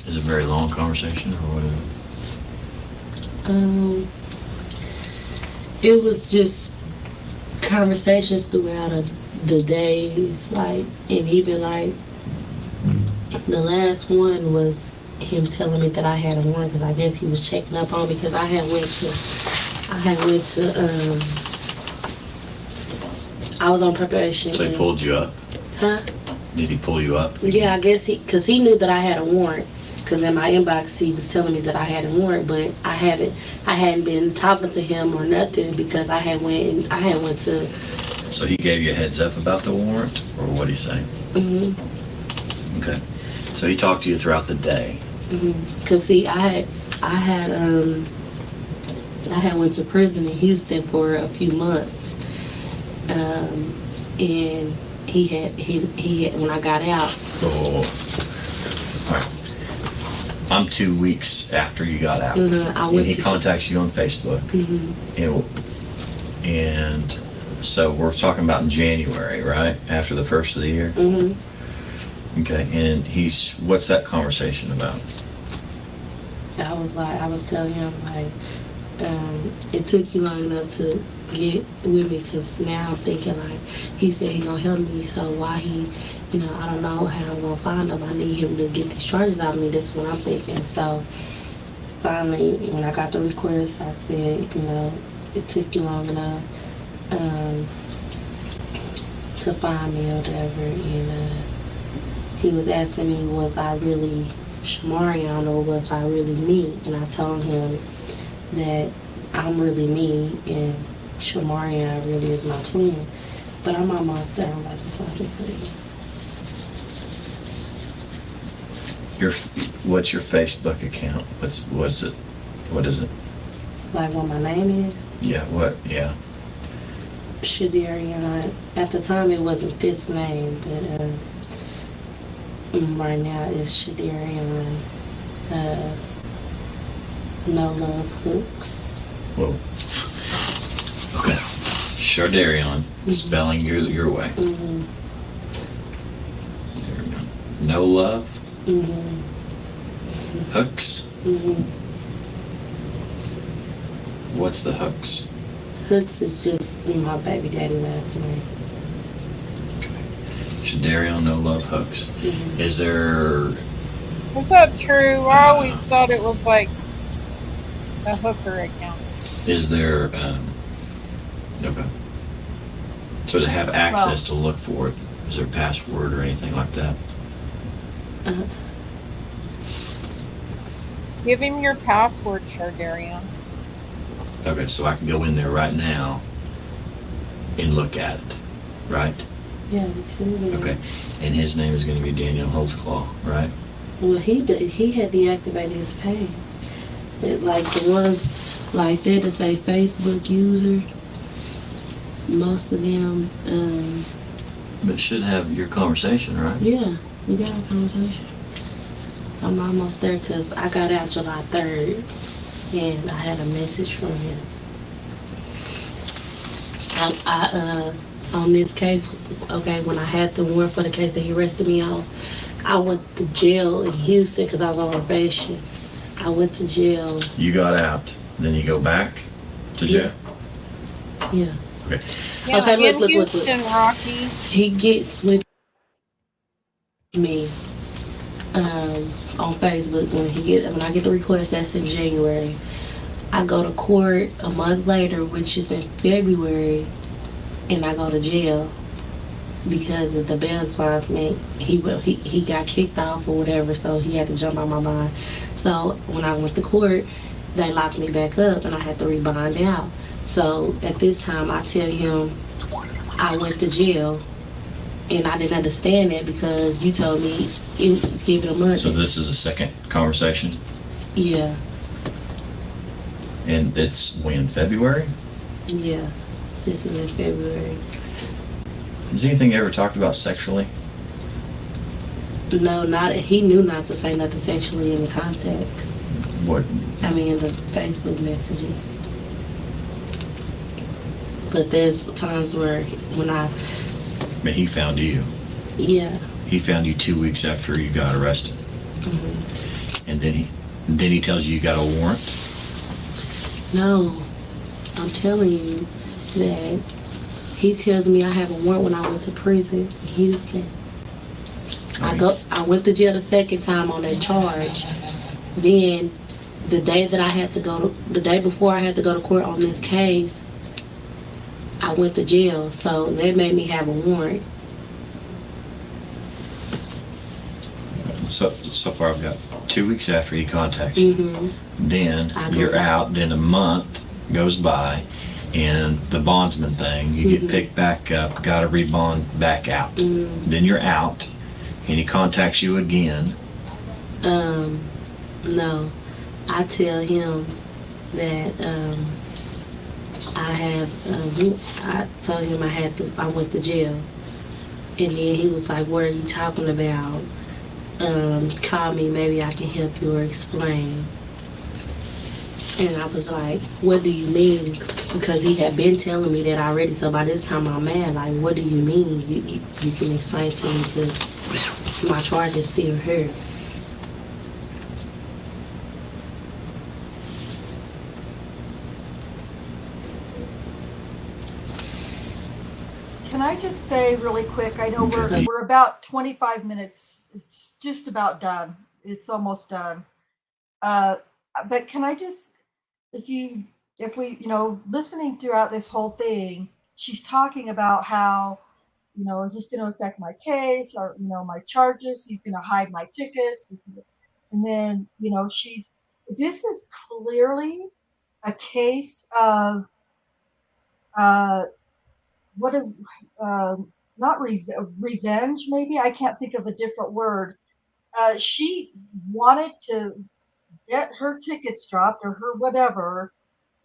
Is it a very long conversation or what is it? It was just conversations throughout the days, like, and even like the last one was him telling me that I had a warrant because I guess he was checking up on me because I had went to I was on probation. So he pulled you up? Huh? Did he pull you up? Yeah, I guess because he knew that I had a warrant. Because in my inbox, he was telling me that I had a warrant, but I hadn't been talking to him or nothing because I had went to. So he gave you a heads up about the warrant, or what he say? Mhm. Okay. So he talked to you throughout the day. Mhm. Cause see, I had went to prison in Houston for a few months, and he had when I got out. Oh. All right. I'm 2 weeks after you got out. Mm-hmm. And he contacts you on Facebook. Mm-hmm. And so we're talking about in January, right? After the first of the year? Mm-hmm. Okay. And what's that conversation about? I was telling him, like, it took you long enough to get with me because now I'm thinking, like, he said he gonna help me, so why he, I don't know how I'm gonna find him. I need him to get these charges out of me. That's what I'm thinking. So finally, when I got the request, I said, it took you long enough to find me or whatever. And he was asking me, was I really Shamarian or was I really me? And I told him that I'm really me and Shamarian really is my twin. But I'm almost down like a fucking thing. What's your Facebook account? What's it? What is it? Like what my name is? Yeah. What? Yeah. Shardayreen. At the time, it wasn't this name, but right now it's Shardayreen. No Love Hooks. Whoa. Okay. Shardayreon, spelling your way. Mm-hmm. There we go. No love. Mm-hmm. Hooks. Mm-hmm. What's the hooks? Hooks is just my baby daddy last name. Okay. Shardayreon, no love hooks. Mm-hmm. Is there? Is that true? I always thought it was like a hooker account. Is there? Okay. So to have access to look for it, is there a password or anything like that? Give him your password, Shardarion. Okay, so I can go in there right now and look at it, right? Yeah, sure. Okay. And his name is going to be Daniel Holtzclaw, right? Well, he had deactivated his page. Like the ones like that that say Facebook user, most of them, But should have your conversation, right? yeah, we got a conversation. I'm almost there because I got out July 3rd and I had a message from him. I on this case, okay, when I had the warrant for the case that he arrested me on, I went to jail in Houston because I was on probation. I went to jail. You got out, then you go back to jail? Yeah. Okay. Yeah, Okay, in look. Houston, Rocky. He gets with me on Facebook when I get the request. That's in January. I go to court a month later, which is in February, and I go to jail because of the bail sponsment. He got kicked off or whatever, so he had to jump on my bond. So when I went to court, they locked me back up, and I had to rebond out. So at this time, I tell him I went to jail, and I didn't understand that because you told me give it a month. So this is a second conversation? Yeah. And it's when? February? Yeah. This is in February. Has anything ever talked about sexually? No, he knew not to say nothing sexually in the context. What? I mean, in the Facebook messages. But there's times where when I But he found you. yeah. He found you 2 weeks after you got arrested. Mm-hmm. And then he tells you got a warrant? No, I'm telling you that he tells me I have a warrant when I went to prison in Houston. I went to jail the second time on that charge. Then the day before I had to go to court on this case, I went to jail. So they made me have a warrant. So far I've got 2 weeks after he contacts you. Mm-hmm. Then I go you're back. out, then a month goes by, and the bondsman thing, you get picked back up, got to rebond back out. Mm-hmm. Then you're out, and he contacts you again. No. I tell him that I told him I went to jail. And then he was like, what are you talking about? Call me, maybe I can help you or explain. And I was like, what do you mean? Because he had been telling me that already, so by this time I'm mad, like, what do you mean? You can explain to me because my charge is still here. Can I just say really quick, I know we're about 25 minutes. It's just about done. It's almost done. But can I just, if we, listening throughout this whole thing, she's talking about how, is this going to affect my case or, my charges? He's going to hide my tickets. And then, this is clearly a case of, not revenge, maybe I can't think of a different word. She wanted to get her tickets dropped or her whatever,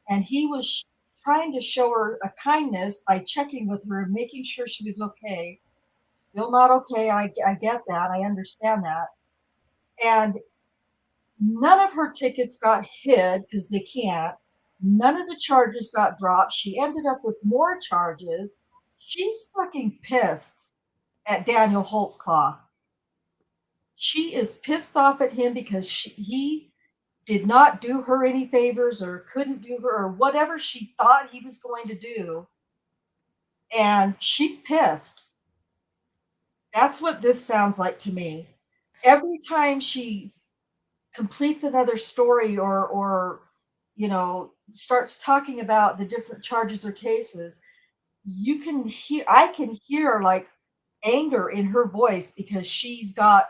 and he was trying to show her a kindness by checking with her and making sure she was okay. Still not okay. I get that. I understand that. And none of her tickets got hid because they can't. None of the charges got dropped. She ended up with more charges. She's fucking pissed at Daniel Holtzclaw. She is pissed off at him because he did not do her any favors or couldn't do her or whatever she thought he was going to do. And she's pissed. That's what this sounds like to me. Every time she completes another story or starts talking about the different charges or cases, I can hear like anger in her voice because she's got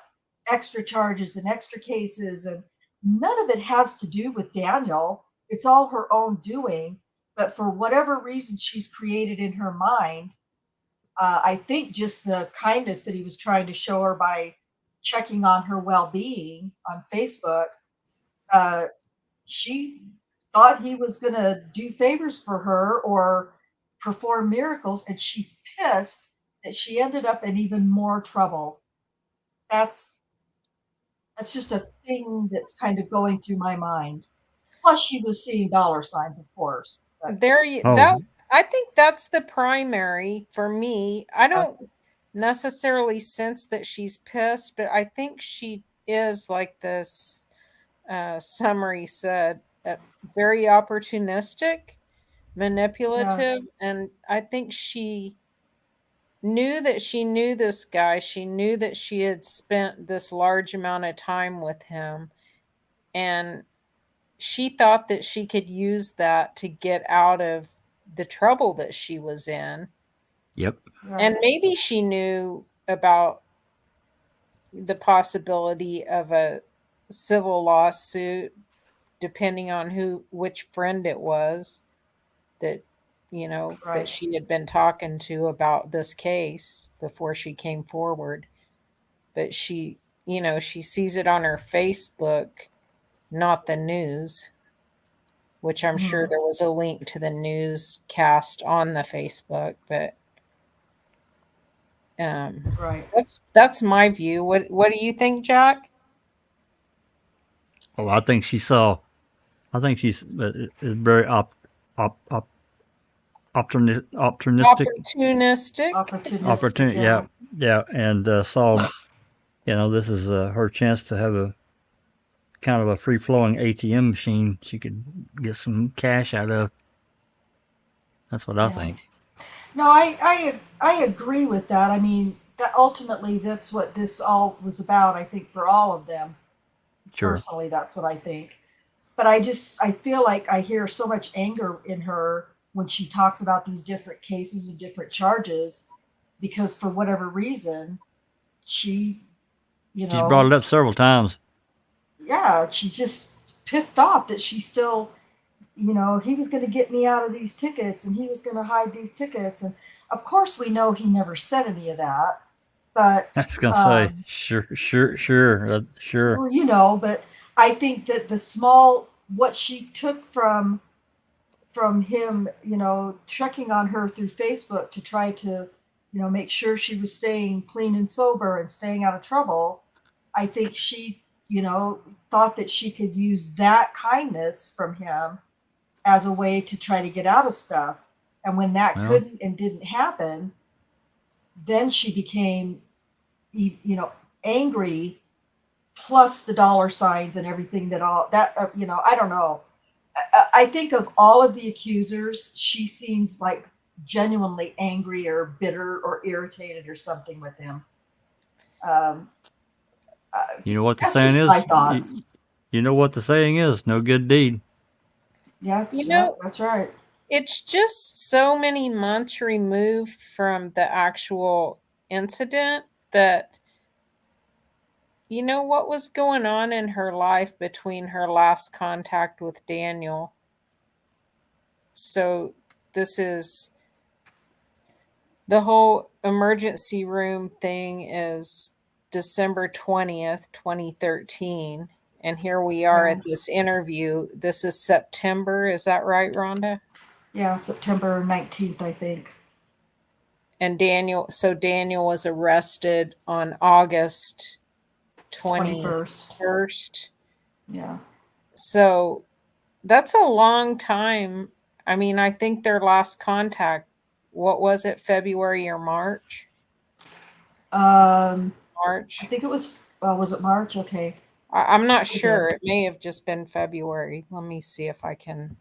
extra charges and extra cases, and none of it has to do with Daniel. It's all her own doing, but for whatever reason she's created in her mind, I think just the kindness that he was trying to show her by checking on her well-being on Facebook, she thought he was going to do favors for her or perform miracles, and she's pissed that she ended up in even more trouble. That's just a thing that's kind of going through my mind. Plus, she was seeing dollar signs, of course. I think that's the primary for me. I don't necessarily sense that she's pissed, but I think she is, like this summary said, very opportunistic, manipulative, and I think she knew that she knew this guy. She knew that she had spent this large amount of time with him, and she thought that she could use that to get out of the trouble that she was in. Yep. And maybe she knew about the possibility of a civil lawsuit, depending on which friend it was that, that she had been talking to about this case before she came forward. But she sees it on her Facebook, not the news, which I'm sure there was a link to the newscast on the Facebook, but that's my view. What do you think, Jack? Oh, I think she's very opportunistic. Opportunistic. Yeah, and saw, this is her chance to have a kind of a free flowing ATM machine she could get some cash out of. That's what I think. No, I agree with that. I mean, that ultimately that's what this all was about, I think, for all of them. Sure. Personally, that's what I think. But I feel like I hear so much anger in her when she talks about these different cases and different charges, because for whatever reason, she's brought it up several times. Yeah, she's just pissed off that she's still, he was going to get me out of these tickets and he was going to hide these tickets. And of course we know he never said any of that, but I was going to say, sure. But I think that what she took from him, checking on her through Facebook to try to, make sure she was staying clean and sober and staying out of trouble. I think she, thought that she could use that kindness from him as a way to try to get out of stuff. And when that couldn't and didn't happen, then she became, angry, plus the dollar signs and everything I don't know. I think of all of the accusers, she seems like genuinely angry or bitter or irritated or something with him. You know what the saying is? You know what the saying is? No good deed. Yeah, that's right. It's just so many months removed from the actual incident that, what was going on in her life between her last contact with Daniel. So this is the whole emergency room thing is December 20th, 2013. And here we are Yeah. at this interview. This is September. Is that right, Rhonda? Yeah, September 19th, I think. And Daniel was arrested on August 21st. 21st. Yeah. So that's a long time. I mean, I think their last contact, what was it, February or March? I March. think it was it March? Okay. I'm not sure. It may have just been February. Let me see if I can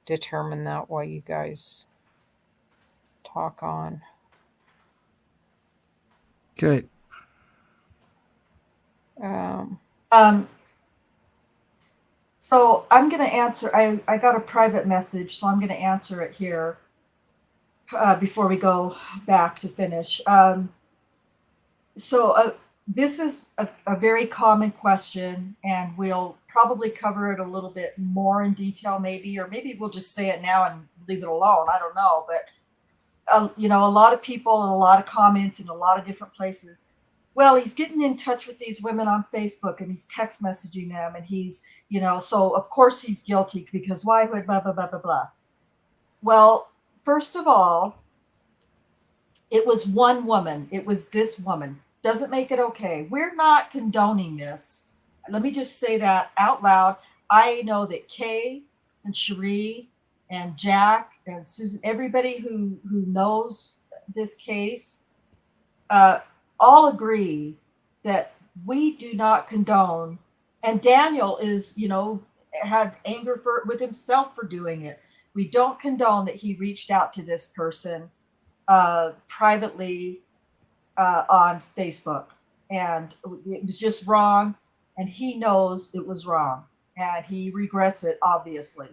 determine that while you guys talk on. Okay. So I'm going to answer. I got a private message, so I'm going to answer it here before we go back to finish. This is a very common question, and we'll probably cover it a little bit more in detail, maybe, or maybe we'll just say it now and leave it alone. I don't know, but a lot of people and a lot of comments in a lot of different places. Well, he's getting in touch with these women on Facebook and he's text messaging them, and he's, so of course he's guilty, because why would blah, blah, blah, blah, blah. Well, first of all, it was one woman. It was this woman. Doesn't make it okay. We're not condoning this. Let me just say that out loud. I know that Kay and Cherie and Jack and Susan, everybody who knows this case, all agree that we do not condone. And Daniel is, had anger with himself for doing it. We don't condone that he reached out to this person privately on Facebook, and it was just wrong, and he knows it was wrong, and he regrets it, obviously.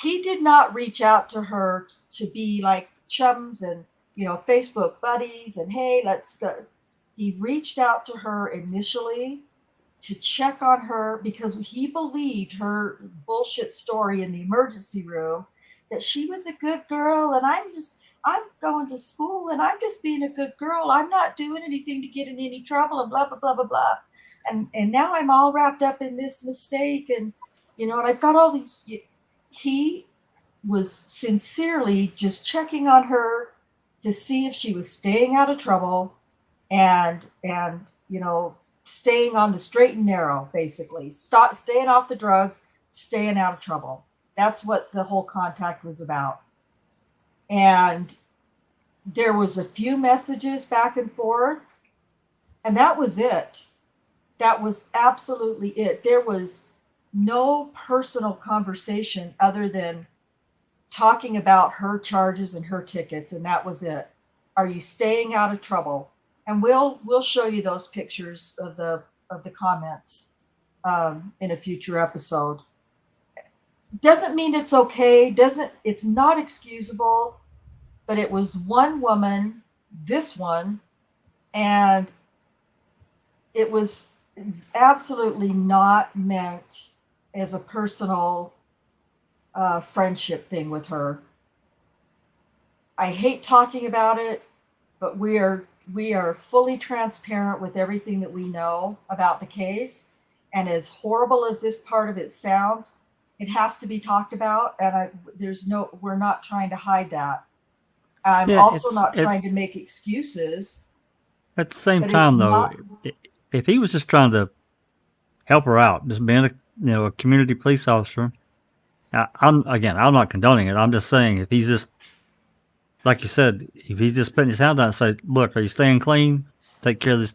He did not reach out to her to be like chums and Facebook buddies and hey, let's go. He reached out to her initially to check on her because he believed her bullshit story in the emergency room, that she was a good girl, and I'm going to school and I'm just being a good girl. I'm not doing anything to get in any trouble and blah, blah, blah, blah, blah. And now I'm all wrapped up in this mistake. And, and I've got all these. He was sincerely just checking on her to see if she was staying out of trouble and staying on the straight and narrow, basically. Staying off the drugs, staying out of trouble. That's what the whole contact was about. And there was a few messages back and forth, and that was it. That was absolutely it. There was no personal conversation other than talking about her charges and her tickets, and that was it. Are you staying out of trouble? And we'll show you those pictures of the comments in a future episode. Doesn't mean it's okay. It's not excusable, but it was one woman, this one, and it was absolutely not meant as a personal friendship thing with her. I hate talking about it, but we are fully transparent with everything that we know about the case. And as horrible as this part of it sounds, it has to be talked about, and we're not trying to hide that. I'm also not trying to make excuses. At the same time, though, if he was just trying to help her out, just being a community police officer, I'm not condoning it. I'm just saying, if he's just, like you said, if he's just putting his hand out and say, look, are you staying clean? Take care of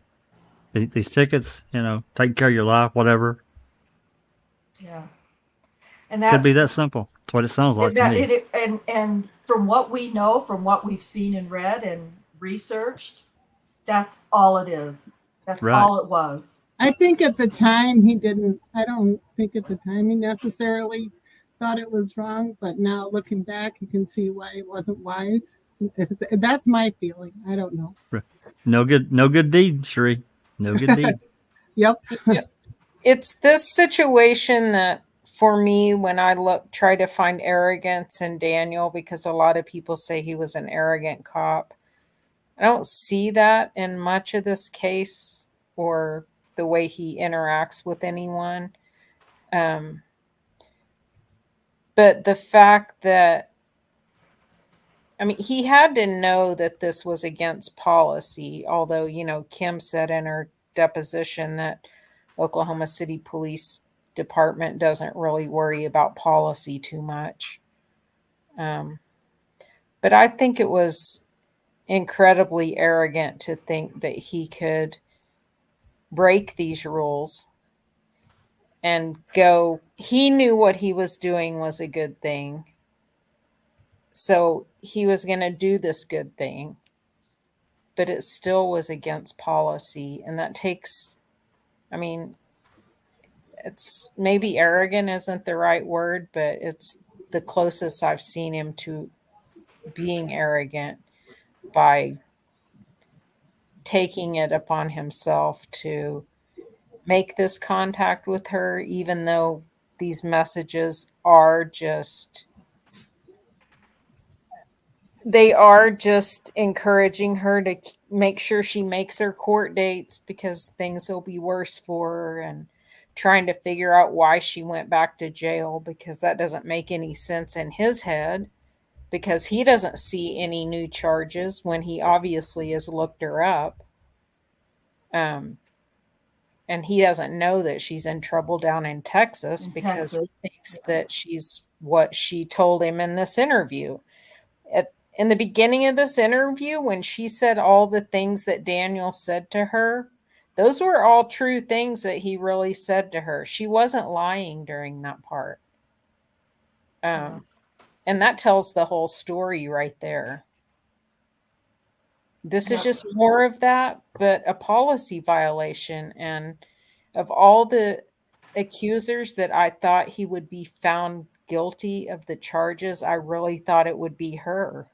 these tickets, take care of your life, whatever. Yeah. And that could be that simple. That's what it sounds like to me. And from what we know, from what we've seen and read and researched, that's all it is. That's right. All it was. I think at the time I don't think at the time he necessarily thought it was wrong, but now looking back, you can see why it wasn't wise. That's my feeling. I don't know. No good deed, Cherie. No good deed. Yep. It's this situation that, for me, when I try to find arrogance in Daniel, because a lot of people say he was an arrogant cop, I don't see that in much of this case. or the way he interacts with anyone. But the fact that, I mean, he had to know that this was against policy, although, you know, Kim said in her deposition that Oklahoma City Police Department doesn't really worry about policy too much. But I think it was incredibly arrogant to think that he could break these rules and go, he knew what he was doing was a good thing. So he was going to do this good thing, but it still was against policy. And that takes, I mean, it's maybe arrogant isn't the right word, but it's the closest I've seen him to being arrogant by taking it upon himself to make this contact with her, even though these messages are just, they are just encouraging her to make sure she makes her court dates because things will be worse for her, and trying to figure out why she went back to jail, because that doesn't make any sense in his head, because he doesn't see any new charges when he obviously has looked her up. And he doesn't know that she's in trouble down in Texas because he thinks that she's what she told him in this interview. In the beginning of this interview, when she said all the things that Daniel said to her, those were all true things that he really said to her. She wasn't lying during that part. And that tells the whole story right there. This is just more of that, but a policy violation. And of all the accusers that I thought he would be found guilty of the charges, I really thought it would be her.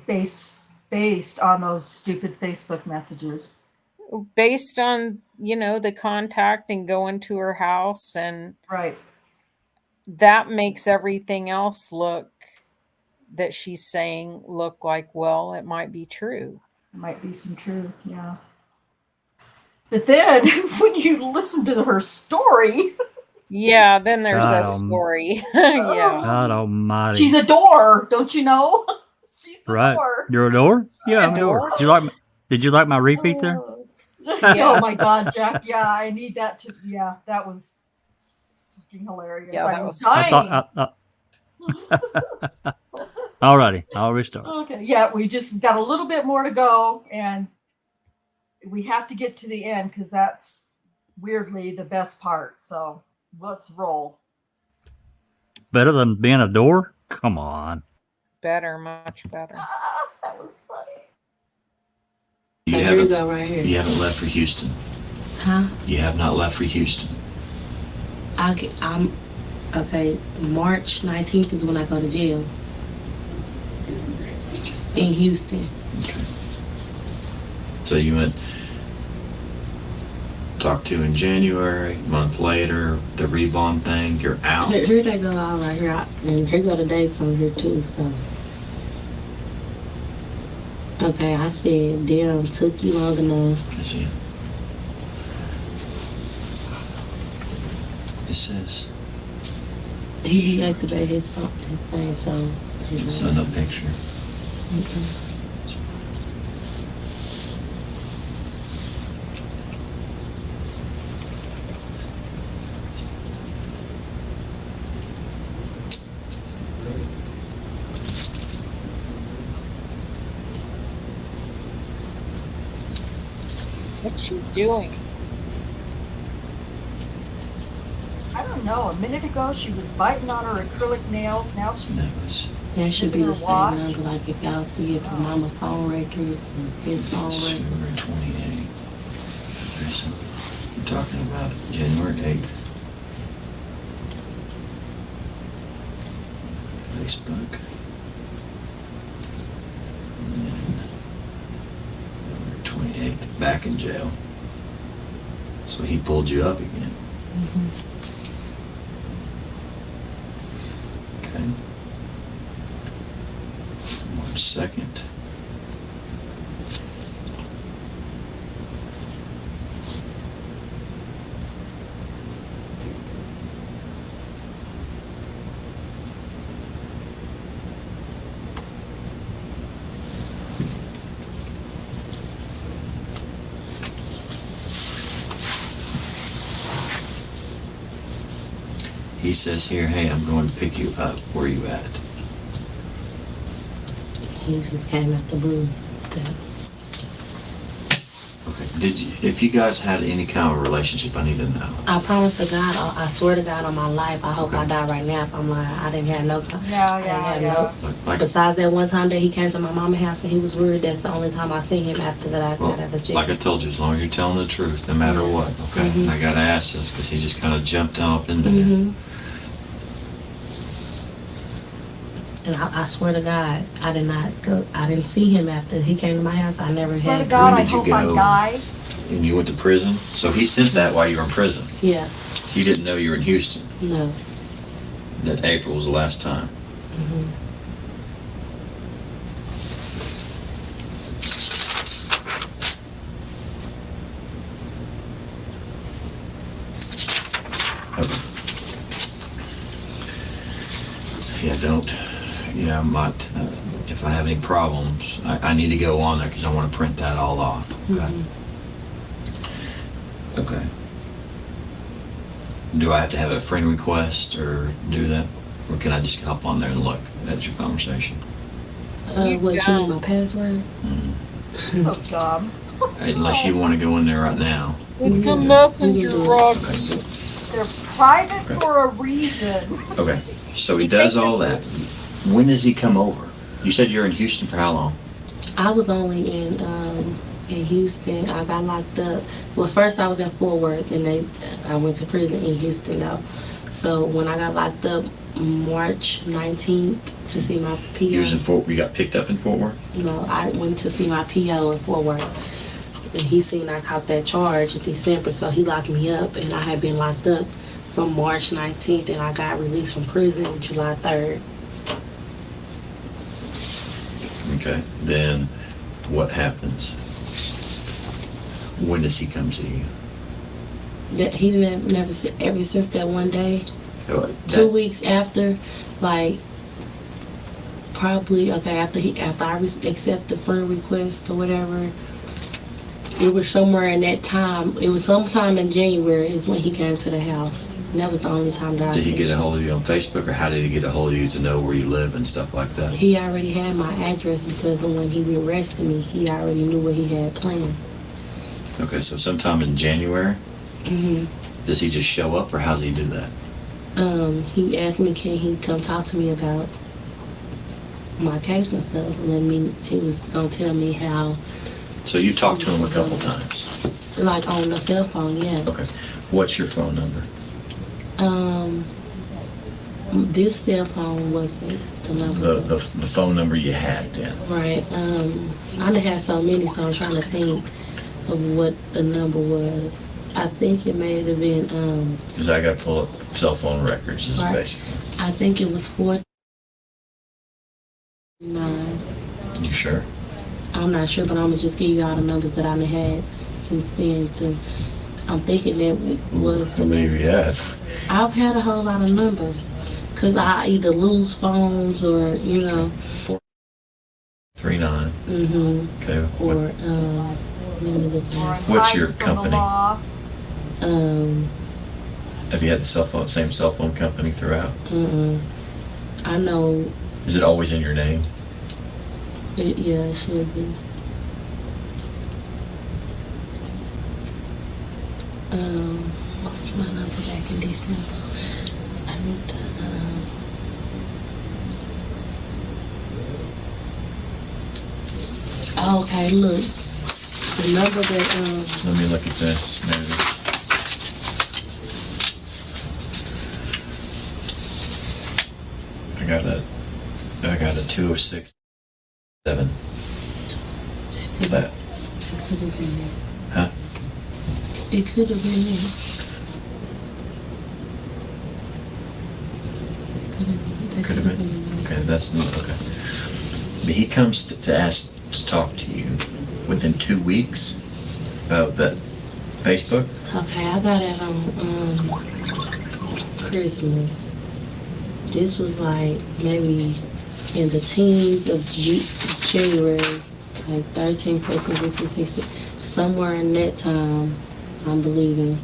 Based on those stupid Facebook messages. Based on, you know, the contact and going to her house, and right. That makes everything else look that she's saying look like, well, it might be true. It might be some truth, yeah. But then when you listen to her story, yeah, then there's a story. Yeah. God almighty. She's a door, don't you know? She's the right. door. You're a door? Yeah, I'm a door. Did you like my repeat there? Oh my God, Jack. Yeah, I need that to. Yeah, that was fucking hilarious. Yeah, I was dying. Alrighty, I'll restart. Okay, yeah, we just got a little bit more to go, and we have to get to the end because that's weirdly the best part. So let's roll. Better than being a door? Come on. Better, much better. That was funny. Here we go, right here. You haven't left for Houston. Huh? You have not left for Houston. I'm okay. March 19th is when I go to jail in Houston. Okay. So you went talk to in January, a month later, the rebond thing, you're out. Here they go all right here, and here go the dates on here too. So okay, I said, damn, took you long enough. I see it. It says. He deactivated his phone thing, so. So no picture. Okay. What's she doing? I don't know. A minute ago, she was biting on her acrylic nails. Now she's. That should be the same number. Like if y'all see it from Mama's phone records and his phone records. February 28th. Okay, so we're talking about January 8th. Facebook. And then February 28th, back in jail. So he pulled you up again. Mm-hmm. Okay. March 2nd. He says here, hey, I'm going to pick you up. Where are you at? He just came out the blue. Okay. If you guys had any kind of relationship, I need to know. I promise to God, I swear to God on my life, I hope Okay. I die right now if I'm lying. I didn't have no. Yeah. Like, Besides that one time that he came to my mama's house and he was rude, that's the only time I seen him after that I got out of jail. like I told you, as long as you're telling the truth, no matter Yeah. what, okay? Mhm. I got to ask this because he just kind of jumped up in there. Mm-hmm. And I swear to God, I didn't see him after he came to my house. I never Swear had. to God, When I did you hope I go? die. And you went to prison? So he sent that while you were in prison. Yeah, He didn't know you were in Houston. no. That April was the last time. Mm-hmm. Okay. Yeah, I might, if I have any problems, I need to go on there because I want to print that all off. Okay. Mm-hmm. Okay. Do I have to have a friend request or do that? Or can I just hop on there and look at your conversation? You What, you don't. need my password? Mhm. So dumb. Unless you want to go in there right now. It's a Mhm. messenger, Mhm. Rocky. They're private Okay. for a reason. Okay. So he He does takes all his- that. When does he come over? You said you're in Houston for how long? I was only in Houston. I got locked up. Well, first I was in Fort Worth, and I went to prison in Houston though. So when I got locked up March 19th to see my PO. You got picked up in Fort Worth? No, I went to see my PO in Fort Worth. And he seen I caught that charge in December, so he locked me up, and I had been locked up from March 19th, and I got released from prison July 3rd. Okay. Then what happens? When does he come see you? That he didn't never see, ever since that one day. That- 2 weeks after, like probably after I accept the friend request or whatever. It was somewhere in that time. It was sometime in January is when he came to the house. And that was the only time that I Did he seen get a him. hold of you on Facebook, or how did he get a hold of you to know where you live and stuff like that? He already had my address because of when he arrested me, he already knew what he had planned. Okay, so sometime in January, Hmm. does he just show up, or how does he do that? He asked me, can he come talk to me about my case and stuff? He was gonna tell me how, So you talked to him a couple times. like on the cell phone, yeah. Okay. What's your phone number? This cell phone wasn't the number. The phone number you had then. Right. I done had so many, so I'm trying to think of what the number was. I think it may have been, Because I got to pull up cell phone records, is Right. basically. I think it was 499. You sure? I'm not sure, but I'm gonna just give you all the numbers that I done had since then. I'm thinking that was How many have you had? I've had a whole lot of numbers, cause I either lose phones or 39. Okay. or let me look Or at I'm What's hiding your from the company? law. Have you had the same cell phone company throughout? I know Is it always in your name? yeah, it should be. What was my number back in December? I need to, okay, look. The number that, Let me look at this. Maybe. I got a 206 7. That, it could have been it. huh? It could have been it. Could have been. Okay, that's okay. But he comes to ask to talk to you within 2 weeks of that Facebook. Okay, I got it on Christmas. This was like maybe in the teens of January, like 13, 14, 15, 16. Somewhere in that time, I'm believing,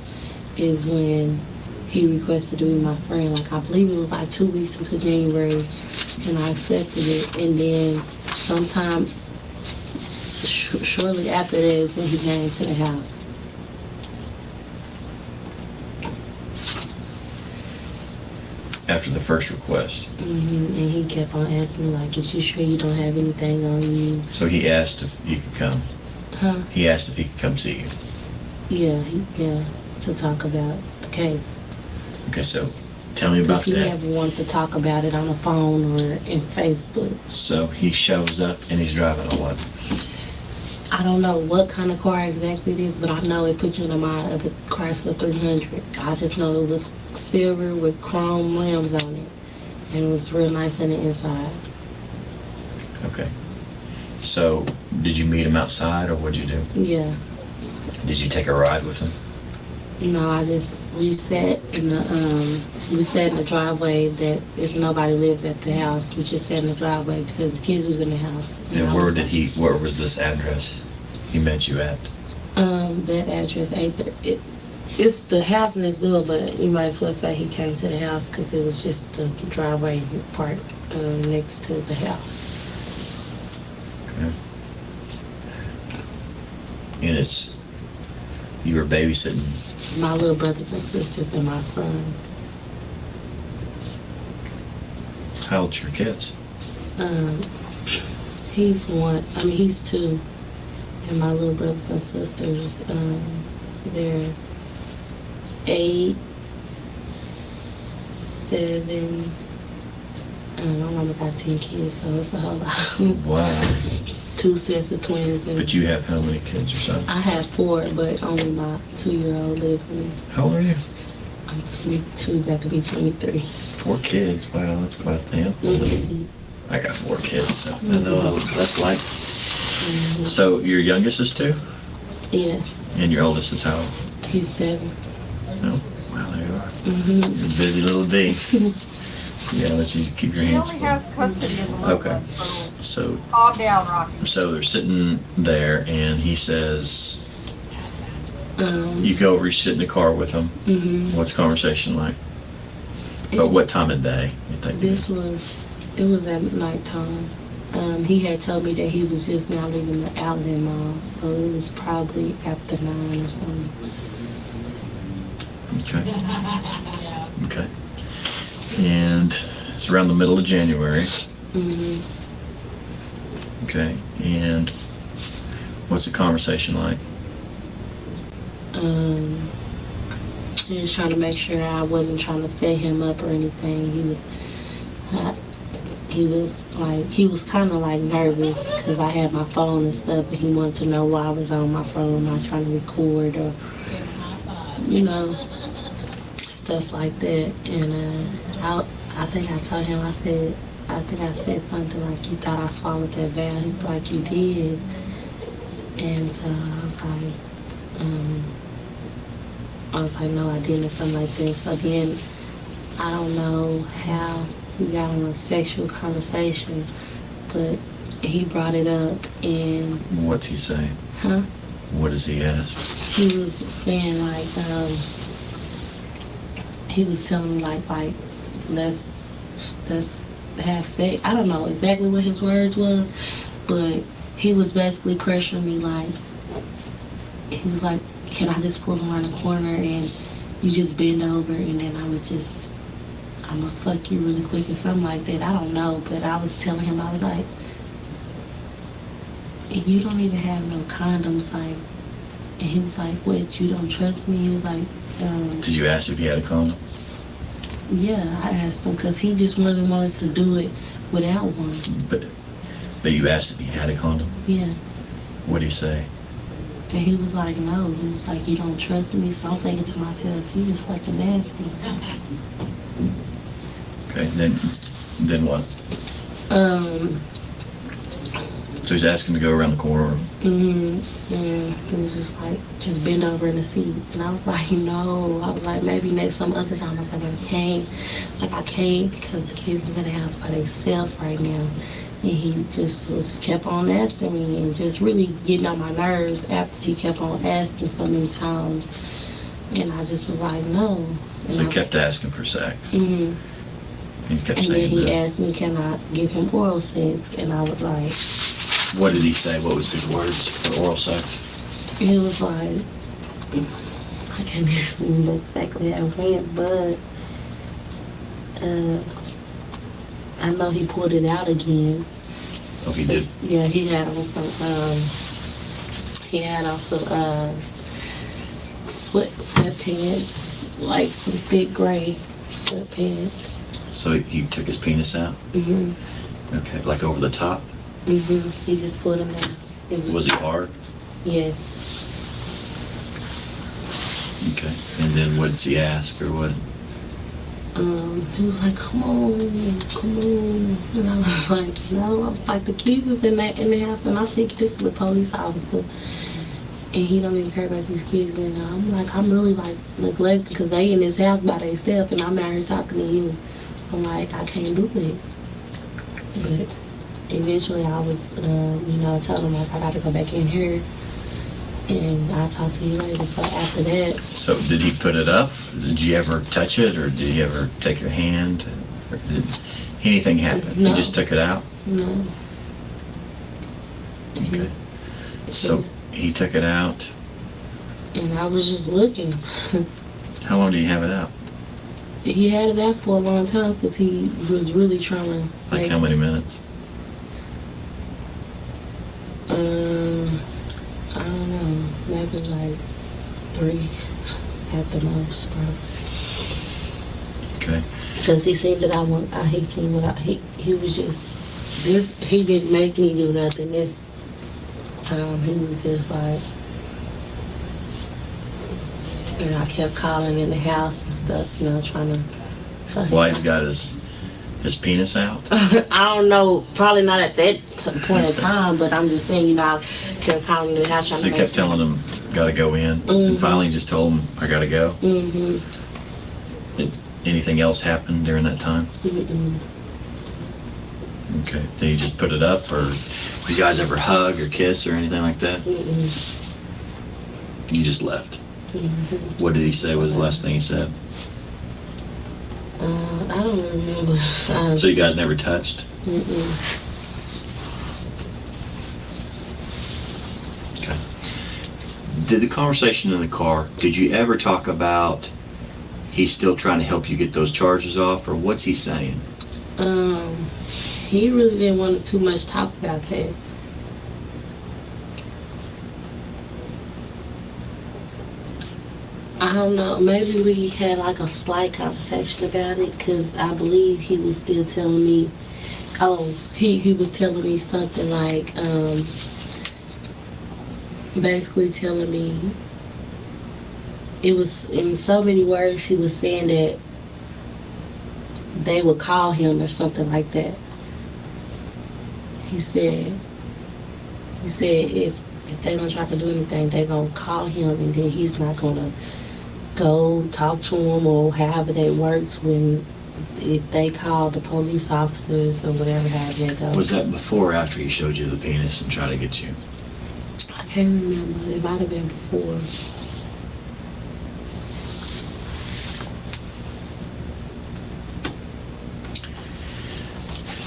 is when he requested to be my friend. Like, I believe it was like 2 weeks into January, and I accepted it. And then sometime shortly after that is when he came to the house. After the first request. And he kept on asking me, like, is you sure you don't have anything on you? So he asked if you could come. Huh? He asked if he could come see you. Yeah, to talk about the case. Okay, so tell me about Because he that. never wanted to talk about it on the phone or in Facebook. So he shows up and he's driving a what? I don't know what kind of car exactly it is, but I know it put you in the mind of the Chrysler 300. I just know it was silver with chrome rims on it, and it was real nice in the inside. Okay. So did you meet him outside or what'd you do? Yeah. Did you take a ride with him? No, we sat in the driveway that there's nobody lives at the house. We just sat in the driveway because the kids was in the house. And where was this address he met you at? That address it's the house next door, but you might as well say he came to the house because it was just the driveway part next to the house. Okay. And you were babysitting. My little brothers and sisters and my son. How old's your kids? He's 2. And my little brothers and sisters, they're 8, 7, I don't know, I got 10 kids, so it's a whole lot. Wow. 2 sets of twins. And But you have how many kids or something? I have 4, but only my 2-year-old lives with me. How old are you? I'm 22, about to be 23. 4 kids. Wow, that's quite a handful. Mm-hmm. I got 4 kids, so I know what that's like. Mm-hmm. So your youngest is 2? Yeah, And your oldest is how old? he's 7. Oh, wow, there you are. Mm-hmm. You're a busy little bee. Yeah, let you keep your She hands only full. has custody of the little Okay. one, so So calm down, Rocky. So they're sitting there, and he says, Um, you go over, you sit in the car with him. mm-hmm. What's the conversation like? But what time of day you think? It was at nighttime. He had told me that he was just now leaving the outlet mall, so it was probably after 9 or something. Okay. And it's around the middle of January. Mm-hmm. Okay. And what's the conversation like? He was trying to make sure I wasn't trying to set him up or anything. He was kind of like nervous because I had my phone and stuff, and he wanted to know why I was on my phone, not trying to record or, stuff like that. And I think I told him, I said something like, you thought I swallowed that vial. He was like, you did. And so I was like, no, I didn't, or something like that. So then I don't know how we got on a sexual conversation, but he brought it up. And What's he say? huh? What does he ask? He was saying like, he was telling me like let's have sex. I don't know exactly what his words was, but he was basically pressuring me like, he was like, can I just pull around the corner and you just bend over and then I'm gonna fuck you really quick or something like that. I don't know, but I was telling him, I was like, and you don't even have no condoms, like, and he was like, what, you don't trust me? He was like, Did you ask if he had a condom? yeah, I asked him because he just really wanted to do it without one. But you asked if he had a condom? Yeah. What did he say? And he was like, no. He was like, you don't trust me. So I'm thinking to myself, you just fucking nasty. Okay, then what? So he's asking to go around the corner. And he was just like, just bend over in the seat. And I was like, no. I was like, maybe some other time. I was like, I can't. Like, I can't because the kids are in the house by themselves right now. And he just kept on asking me and just really getting on my nerves after he kept on asking so many times. And I just was like, no. So he kept asking for sex. Mm-hmm. And he kept And then saying he no. asked me, can I give him oral sex? And I was like, What did he say? What was his words for oral sex? it was like, I can't even remember exactly how it went, but I know he pulled it out again. Oh, he did. Yeah, he had on some sweatpants, like some thick gray sweatpants. So he took his penis out? Mhm. Okay, like over the top? Mhm. He just pulled him out. Was he hard? Yes. Okay. And then what did he ask or what? He was like, come on. And I was like, no. I was like, the keys is in the house, and I think this is a police officer. And he don't even care about these kids. And I'm like, I'm really like neglected because they in this house by themselves, and I'm out here talking to you. I'm like, I can't do it. But eventually I was, told him like I got to go back in here. And I'll talk to you later. So after that. So did he put it up? Did you ever touch it, or did he ever take your hand? Or did anything happen? No. He just took it out? No. Okay. So he took it out. And I was just looking. How long did he have it out? He had it out for a long time because he was really trying to. Like how many minutes? I don't know. Maybe like 3 at the most, probably. Okay. Because he seen that he was just, he didn't make me do nothing. This time he was just like, and I kept calling in the house and stuff, trying to. Why he's got his penis out? I don't know, probably not at that point in time, but I'm just saying, I kept calling in the house trying So to he kept telling him, gotta go in, and finally just told him, I gotta go. Mm-hmm. Did anything else happen during that time? Mm-mm. Okay. Did he just put it up, or did you guys ever hug or kiss or anything like that? Mm-mm. You just left. Mm-hmm. What did he say was the last thing he said? I don't remember. So you guys never touched? Mm-mm. Okay. Did the conversation in the car, did you ever talk about he's still trying to help you get those charges off, or what's he saying? He really didn't want to too much talk about that. I don't know. Maybe we had like a slight conversation about it because I believe he was still telling me. Oh, he was telling me something like, basically telling me. It was in so many words. He was saying that they would call him or something like that. He said if they don't try to do anything, they're gonna call him, and then he's not gonna go talk to him or however that works if they call the police officers or whatever, however that goes. Was that before or after he showed you the penis and tried to get you? I can't remember. It might have been before.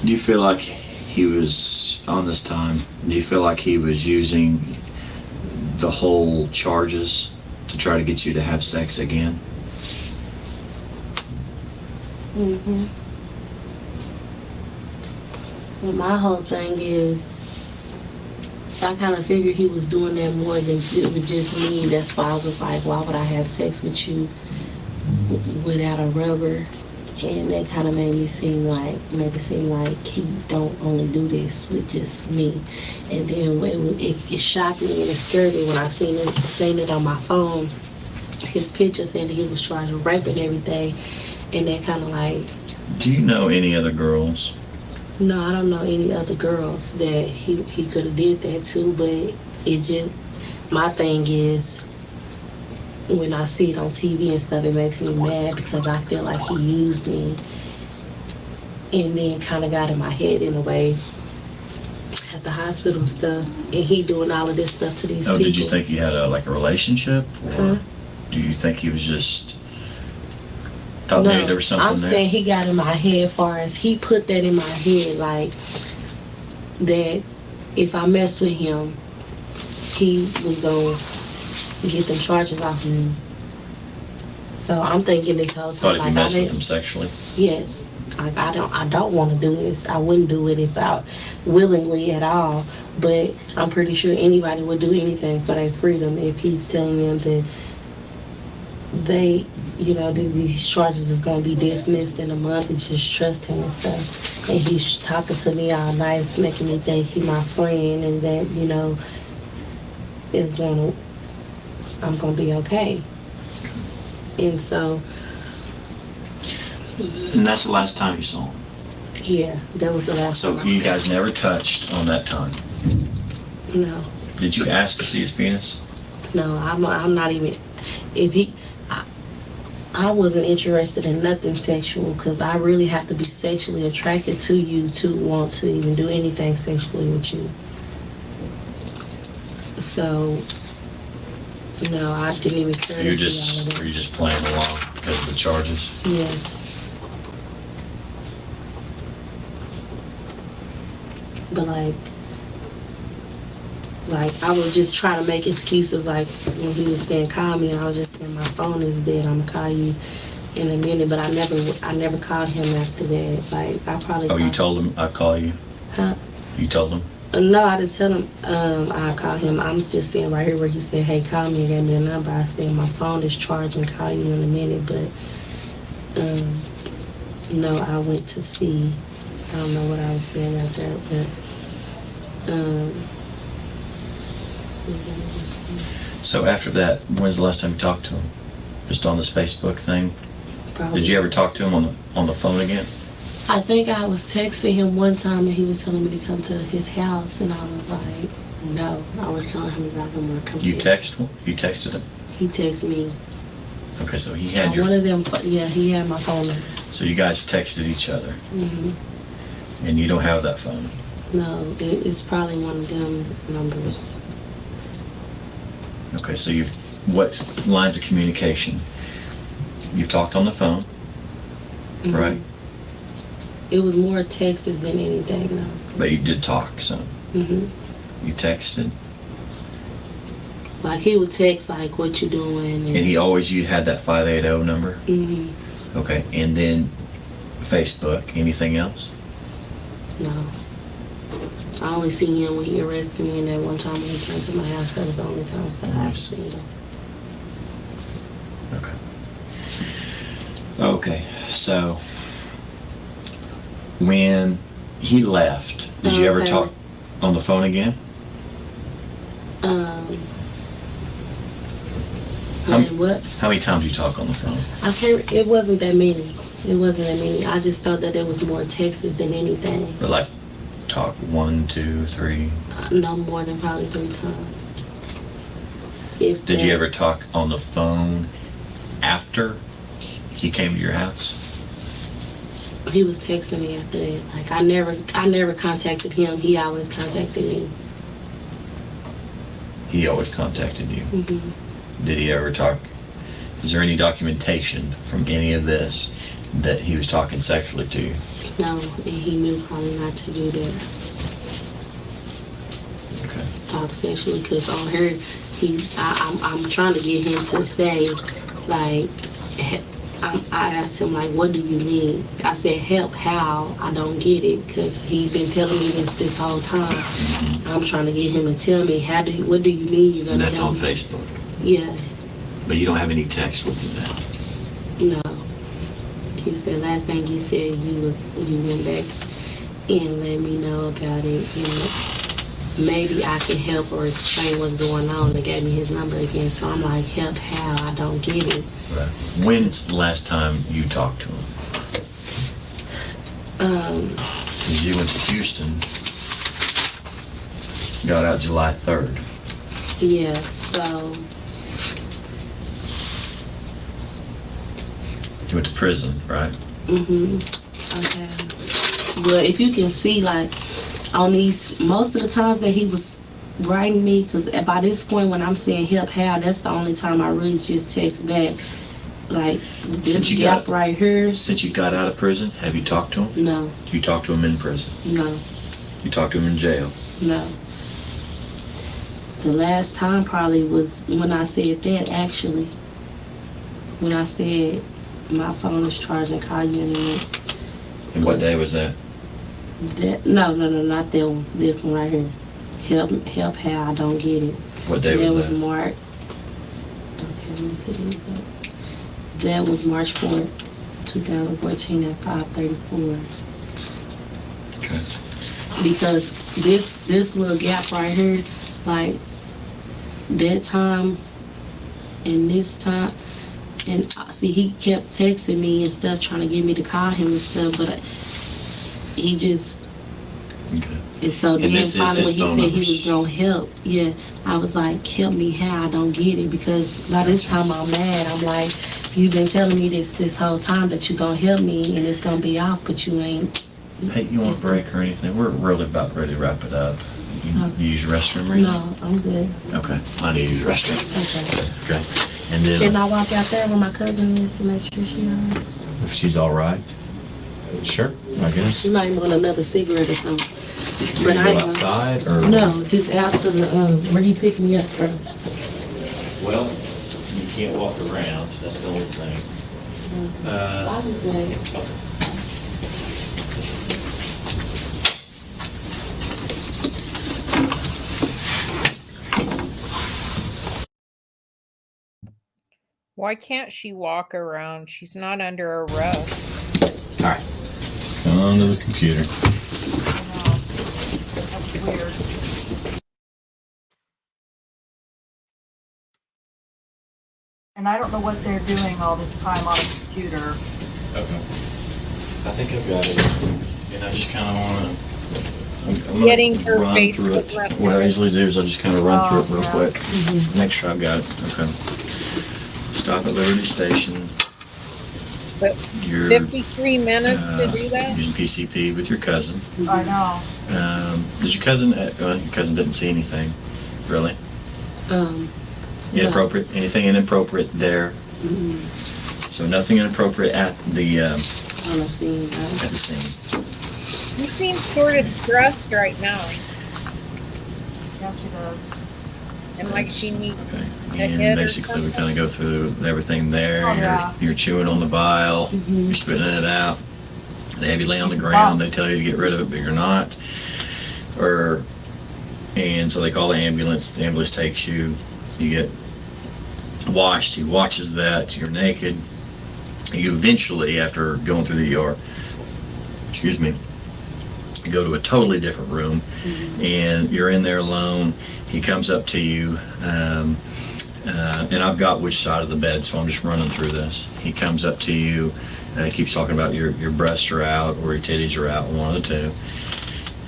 Do you feel like he was, on this time, do you feel like he was using the whole charges to try to get you to have sex again? Mm-hmm. Well, my whole thing is, I kind of figured he was doing that more than it was just me. That's why I was like, why would I have sex with you without a rubber? And that kind of made it seem like he don't only do this with just me. And then it shocked me and it scared me when I seen it on my phone. His picture said he was trying to rape and everything. And that kind of like... Do you know any other girls? No, I don't know any other girls that he could have did that to, but it just... My thing is, when I see it on TV and stuff, it makes me mad because I feel like he used me and then kind of got in my head in a way at the hospital and stuff, and he doing all of this stuff to these people. Did you think you had a relationship? Or? Huh? do you think he was just thought maybe there was something I'm there? saying he got in my head as far as he put that in my head, like that if I messed with him, he was gonna get them charges off of me. So I'm thinking this whole time, Thought if like you messed with him sexually. yes, like I don't want to do this. I wouldn't do it if I willingly at all. But I'm pretty sure anybody would do anything for their freedom if he's telling them that they, you know, these charges is gonna be dismissed in a month and just trust him and stuff. And he's talking to me all nice, making me think he's my friend and that, you know, I'm gonna be okay. And so, And that's the last time you saw him. yeah, that was the last So time. you guys never touched on that time. No, Did you ask to see his penis? no, I'm not even. If he, I wasn't interested in nothing sexual because I really have to be sexually attracted to you to want to even do anything sexually with you. So, no, I didn't even care You're to see all of just, that. were you just playing along because of the charges? Yes. But like I was just trying to make excuses. Like when he was saying call me, and I was just saying my phone is dead. I'm gonna call you in a minute. But I never called him after that. Like I probably. Oh, you called- told him I'll call you? Huh? You told him? No, I didn't tell him. I called him. I'm just saying right here where he said, "Hey, call me," and gave me the number. I said my phone is charging. Call you in a minute. But no, I went to see. I don't know what I was saying out there, but So after that, when's the last time you talked to him? Just on this Facebook thing? probably. Did you ever talk to him on the phone again? I think I was texting him one time and he was telling me to come to his house, and I was like, no. I was telling him exactly where to come. You to. texted him? He texted me. Okay, so he had One your, of them. Yeah, he had my phone. so you guys texted each other, Hmm. and you don't have that phone. No, it's probably one of them numbers. Okay, so what lines of communication? You've talked on the phone, Mhm. right? It was more texts than anything, though. But you did talk, so Hmm. you texted, Like he would text like, "What you doing?" and you had that 580 number. Hmm. Okay, and then Facebook. Anything else? No. I only seen him when he arrested me, and that one time when he came to my house. That was the only times that I've Nice. seen him. Okay. Okay, so when he left, did you ever Okay. talk on the phone again? And what? How many times you talk on the phone? I can't. It wasn't that many. It wasn't that many. I just thought that there was more texts than anything. But like, talk 1, 2, 3. No more than probably 3 times. If Did you that. ever talk on the phone after he came to your house? He was texting me after that. Like I never contacted him. He always contacted me. He always contacted you. Hmm. Did he ever talk? Is there any documentation from any of this that he was talking sexually to you? No, and he knew probably not to do that. Okay. Talk sexually, because on her, I'm trying to get him to say, like, I asked him, like, what do you mean? I said, help, how? I don't get it, because he's been telling me this whole time. I'm trying to get him to tell me, what do you mean you're going And to that's help on me? Facebook. Yeah, But you don't have any text with him now. no. He said, last thing you said, you went back and let me know about it, and maybe I can help or explain what's going on. They gave me his number again, so I'm like, help, how? I don't get it. Right. When's the last time you talked to him? Because you went to Houston, got out July 3rd. Yeah, so, You went to prison, right? okay. But if you can see, like, on these, most of the times that he was writing me, because by this point when I'm saying help how, that's the only time I really just text back. Like, this Since you gap got- right here. Since you got out of prison, have you talked to him? No, You talked to him in prison. no, You talked to him in jail. no. The last time probably was when I said that, actually. When I said my phone is charging, call you in a minute. And what day was that? No, not that one. This one right here. Help how, I don't get it. What day That was was that? March. Okay, let me put it up. That was March 4th, 2014 at 5:34. Okay. Because this little gap right here, like that time and this time, and see, he kept texting me and stuff, trying to get me to call him and stuff, but he just. Okay. And so And then this is finally his when he phone said he numbers. was gonna help, yeah, I was like, help me how? I don't get it, because by this time I'm mad. I'm like, you've been telling me this whole time that you're gonna help me and it's gonna be off, but you ain't. Hey, you want a break or anything? We're really about ready to wrap it up. You use the restroom, Rita? No, I'm good. Okay. I need to use the restroom. Okay. Okay. And then Can I walk out there where my cousin is to make sure she all right? if she's all right, sure, I guess. She might want another cigarette or something. You But gonna I go ain't outside or? No, just out to the where you pick me up from. Well, you can't walk around. That's the only thing. I just like, Why can't she walk around? She's not under arrest. All right. Come to the computer. That's weird. And I don't know what they're doing all this time on a computer. Okay. I think I've got it. And I just kind of want to. I'm Getting gonna her run through Facebook it. message. What I usually do is I just kind of run through it real yeah. quick. Make sure I've got it. Okay. Stop at Liberty Station. But You're 53 minutes to do that? using PCP with your cousin. I know. Did your cousin? Your cousin didn't see anything, really. no. Inappropriate? Anything inappropriate there? Mhm. So nothing inappropriate at the On the scene. at the scene. You seem sort of stressed right now. Yeah, she does. And like she needs. Okay. A hit And or basically we something? kind of go through everything there. Oh, yeah. You're chewing on the vial. Mhm. You're spitting it out. They have you lay on the It's ground. bump. They tell you to get rid of it, but you're not. And so they call the ambulance. The ambulance takes you. You get washed. He watches that. You're naked. You eventually, after going through the ER, excuse me, you go to a totally different room, and you're in there alone. He comes up to you, and I've got which side of the bed, so I'm just running through this. He comes up to you, and he keeps talking about your breasts are out or your titties are out, one of the two.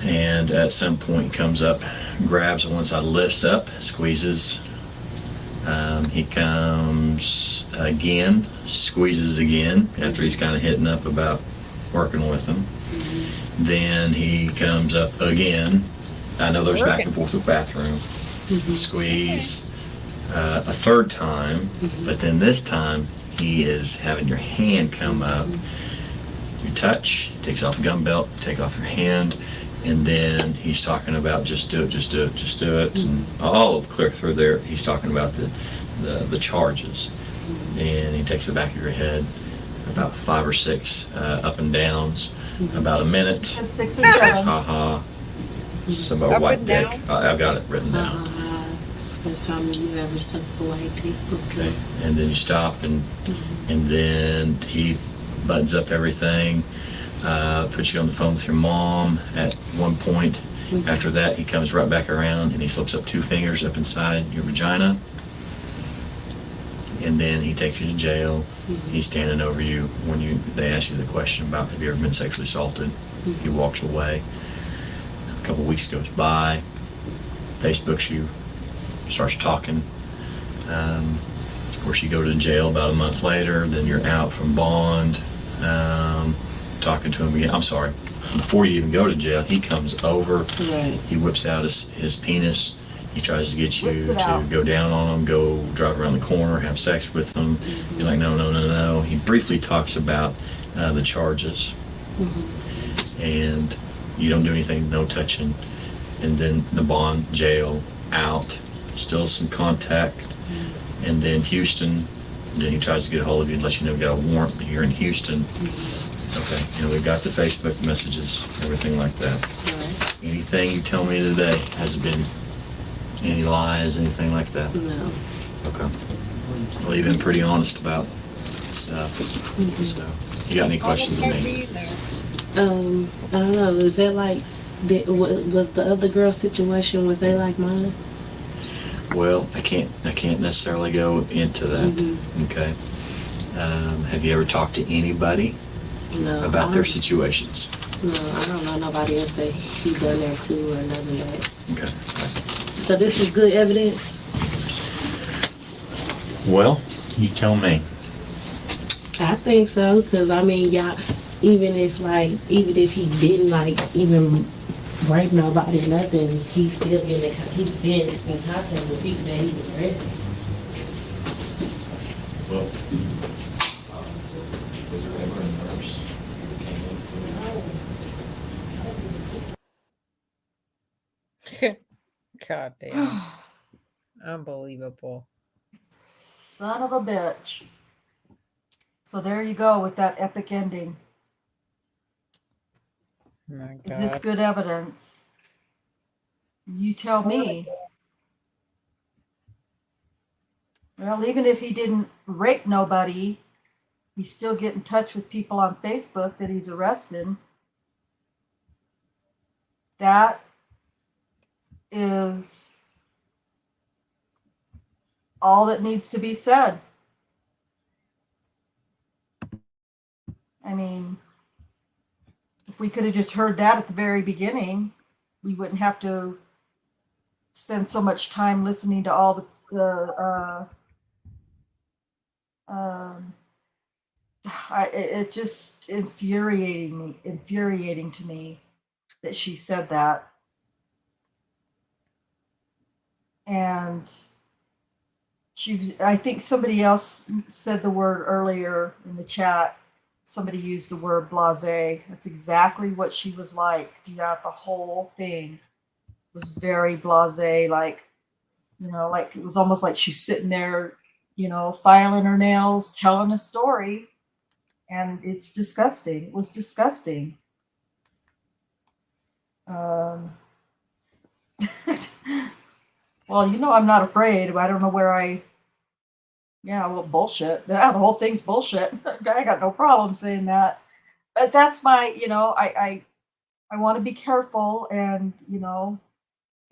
And at some point, he comes up, grabs on one side, lifts up, squeezes. He comes again, squeezes again after he's kind of hitting up about working with him. Then he comes up again. I know there's back and forth with bathroom. Squeeze a third time, but then this time he is having your hand come up. You touch, takes off the gum belt, take off your hand, and then he's talking about just do it, just do it, just do it. And all clear through there, he's talking about the charges. And he takes the back of your head, about 5 or 6 up and downs, about a minute. Said 6 or Says 7. ha-ha. It's about Up white and dick. down? I've got it written down. It's the first time you ever sucked a white dick. Okay. And then you stop, and then he buttons up everything, puts you on the phone with your mom at one point. After that, he comes right back around and he slips up 2 fingers up inside your vagina. And then he takes you to jail. He's standing over you when they ask you the question about have you ever been sexually assaulted. He walks away. A couple weeks goes by. Facebooks you, starts talking. Of course, you go to jail about a month later. Then you're out from bond. Talking to him again. I'm sorry. Before you even go to jail, he comes over. Right. He whips out his penis He tries to get you Whips it to out. go down on them, go drive around the corner, have sex with them. You're like, no, no, no, no. He briefly talks about the charges, and you don't do anything, no touching, and then the bond, jail, out, still some contact, and then Houston. Then he tries to get a hold of you and let you know we got a warrant, but you're in Houston. Okay, and we've got the Facebook messages, everything like that. Right. Anything you tell me today has been any lies, anything like that? No. Okay. Well, you've been pretty honest about stuff. So, you got any questions of me? I don't know. Is that like, was the other girl situation? Was they like mine? Well, I can't necessarily go into that. Okay. Have you ever talked to anybody No. about their situations? No, I don't know nobody else that he done that to or nothing like that. Okay. So this is good evidence? Well, you tell me. I think so, because I mean, y'all, even if he didn't like even rape nobody or nothing, he's still he's been in contact with people that he was arrested. Well, was there ever a nurse who came into God damn. Unbelievable. Son of a bitch. So there you go with that epic ending. My God. Is this good evidence? You tell me. Well, even if he didn't rape nobody, he still get in touch with people on Facebook that he's arrested. That is all that needs to be said. I mean, if we could have just heard that at the very beginning, we wouldn't have to spend so much time listening to all it's just infuriating to me that she said that. And I think somebody else said the word earlier in the chat. Somebody used the word blasé. That's exactly what she was like throughout the whole thing. It was very blasé, like, like it was almost like she's sitting there, filing her nails, telling a story. And it's disgusting. It was disgusting. Well, I'm not afraid. I don't know where bullshit. The whole thing's bullshit. I got no problem saying that. But that's my, I want to be careful. And,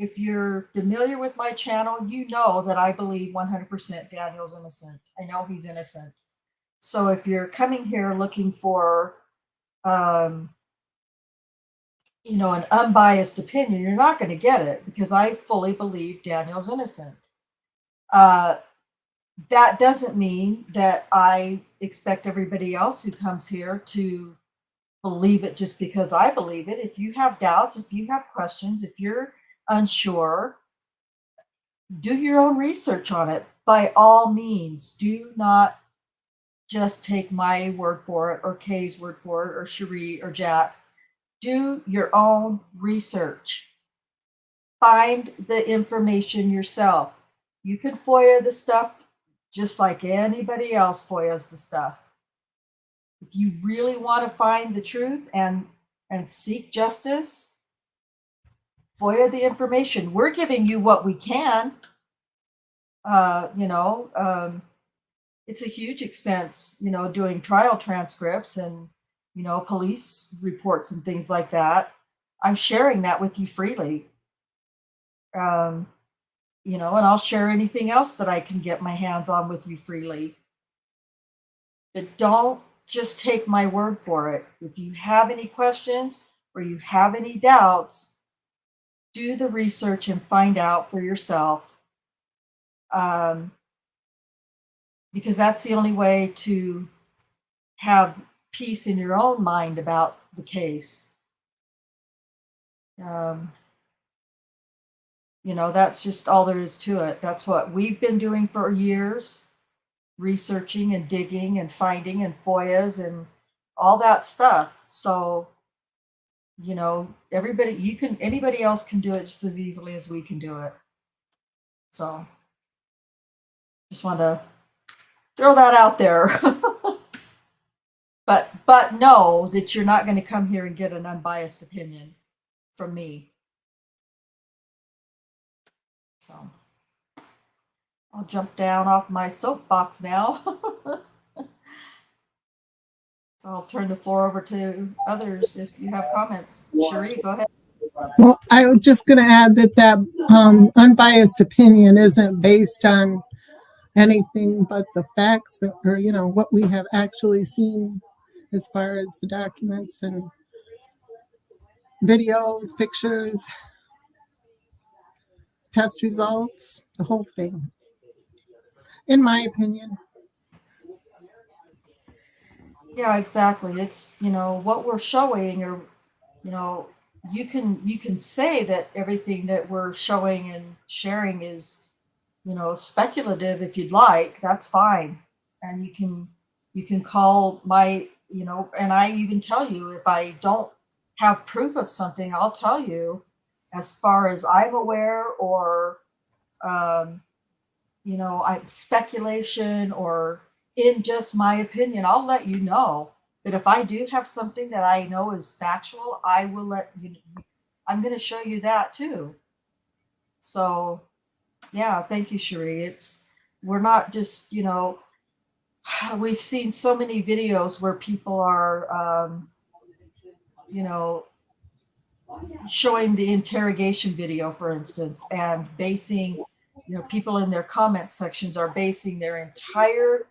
if you're familiar with my channel, you know that I believe 100% Daniel's innocent. I know he's innocent. So if you're coming here looking for, an unbiased opinion, you're not going to get it, because I fully believe Daniel's innocent. That doesn't mean that I expect everybody else who comes here to believe it just because I believe it. If you have doubts, if you have questions, if you're unsure, do your own research on it. By all means, do not just take my word for it, or Kay's word for it, or Cherie, or Jack's. Do your own research. Find the information yourself. You can FOIA the stuff just like anybody else FOIAs the stuff. If you really want to find the truth and seek justice, FOIA the information. We're giving you what we can. It's a huge expense, doing trial transcripts and, police reports and things like that. I'm sharing that with you freely. And I'll share anything else that I can get my hands on with you freely. But don't just take my word for it. If you have any questions or you have any doubts, do the research and find out for yourself. Because that's the only way to have peace in your own mind about the case. You know, that's just all there is to it. That's what we've been doing for years, researching and digging and finding and FOIAs and all that stuff. So, you know, anybody else can do it just as easily as we can do it. So just want to throw that out there. But know that you're not going to come here and get an unbiased opinion from me. So I'll jump down off my soapbox now. So I'll turn the floor over to others if you have comments. Cherie, go ahead. Well, I was just going to add that unbiased opinion isn't based on anything but the facts that, or, you know, what we have actually seen as far as the documents and videos, pictures, test results, the whole thing, in my opinion. Yeah, exactly. It's, you know, what we're showing, or, you know, you can say that everything that we're showing and sharing is, you know, speculative if you'd like. That's fine. And you can call my, you know, and I even tell you, if I don't have proof of something, I'll tell you as far as I'm aware, or you know, speculation, or in just my opinion, I'll let you know that if I do have something that I know is factual, I will let you. I'm going to show you that too. So, yeah, thank you, Cherie. We're not just, you know, we've seen so many videos where people are, you know, showing the interrogation video, for instance, and basing, you know, people in their comment sections are basing their entire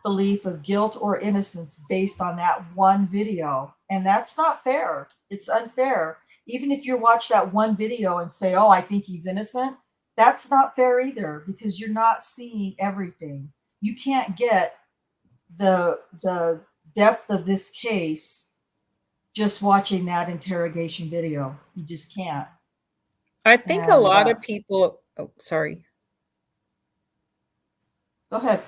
belief of guilt or innocence based on that one video. And that's not fair. It's unfair. Even if you watch that one video and say, oh, I think he's innocent, that's not fair either, because you're not seeing everything. You can't get the depth of this case just watching that interrogation video. You just can't. I think a lot of people, oh, sorry. Go ahead.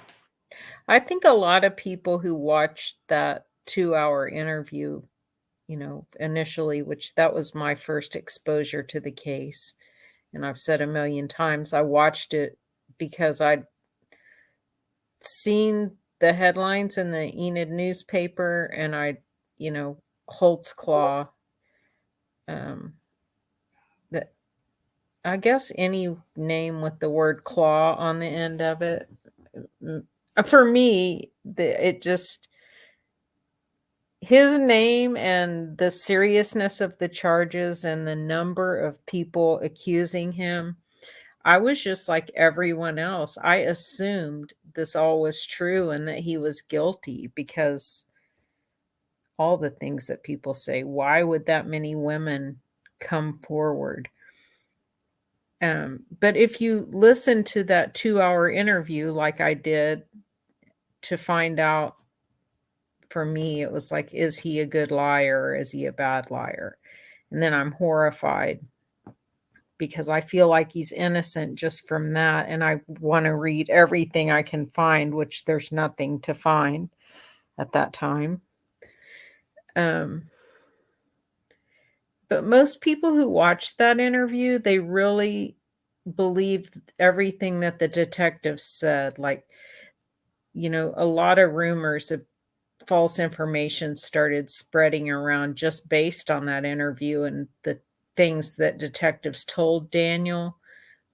I think a lot of people who watched that 2-hour interview, you know, initially, which that was my first exposure to the case. And I've said a million times, I watched it because I'd seen the headlines in the Enid newspaper, and you know, Holtzclaw, that I guess any name with the word claw on the end of it, for me, it just, his name and the seriousness of the charges and the number of people accusing him, I was just like everyone else. I assumed this all was true and that he was guilty, because all the things that people say, why would that many women come forward? But if you listen to that 2-hour interview, like I did, to find out, for me, it was like, is he a good liar or is he a bad liar? And then I'm horrified because I feel like he's innocent just from that. And I want to read everything I can find, which there's nothing to find at that time. But most people who watched that interview, they really believed everything that the detectives said. Like, you know, a lot of rumors of false information started spreading around just based on that interview and the things that detectives told Daniel,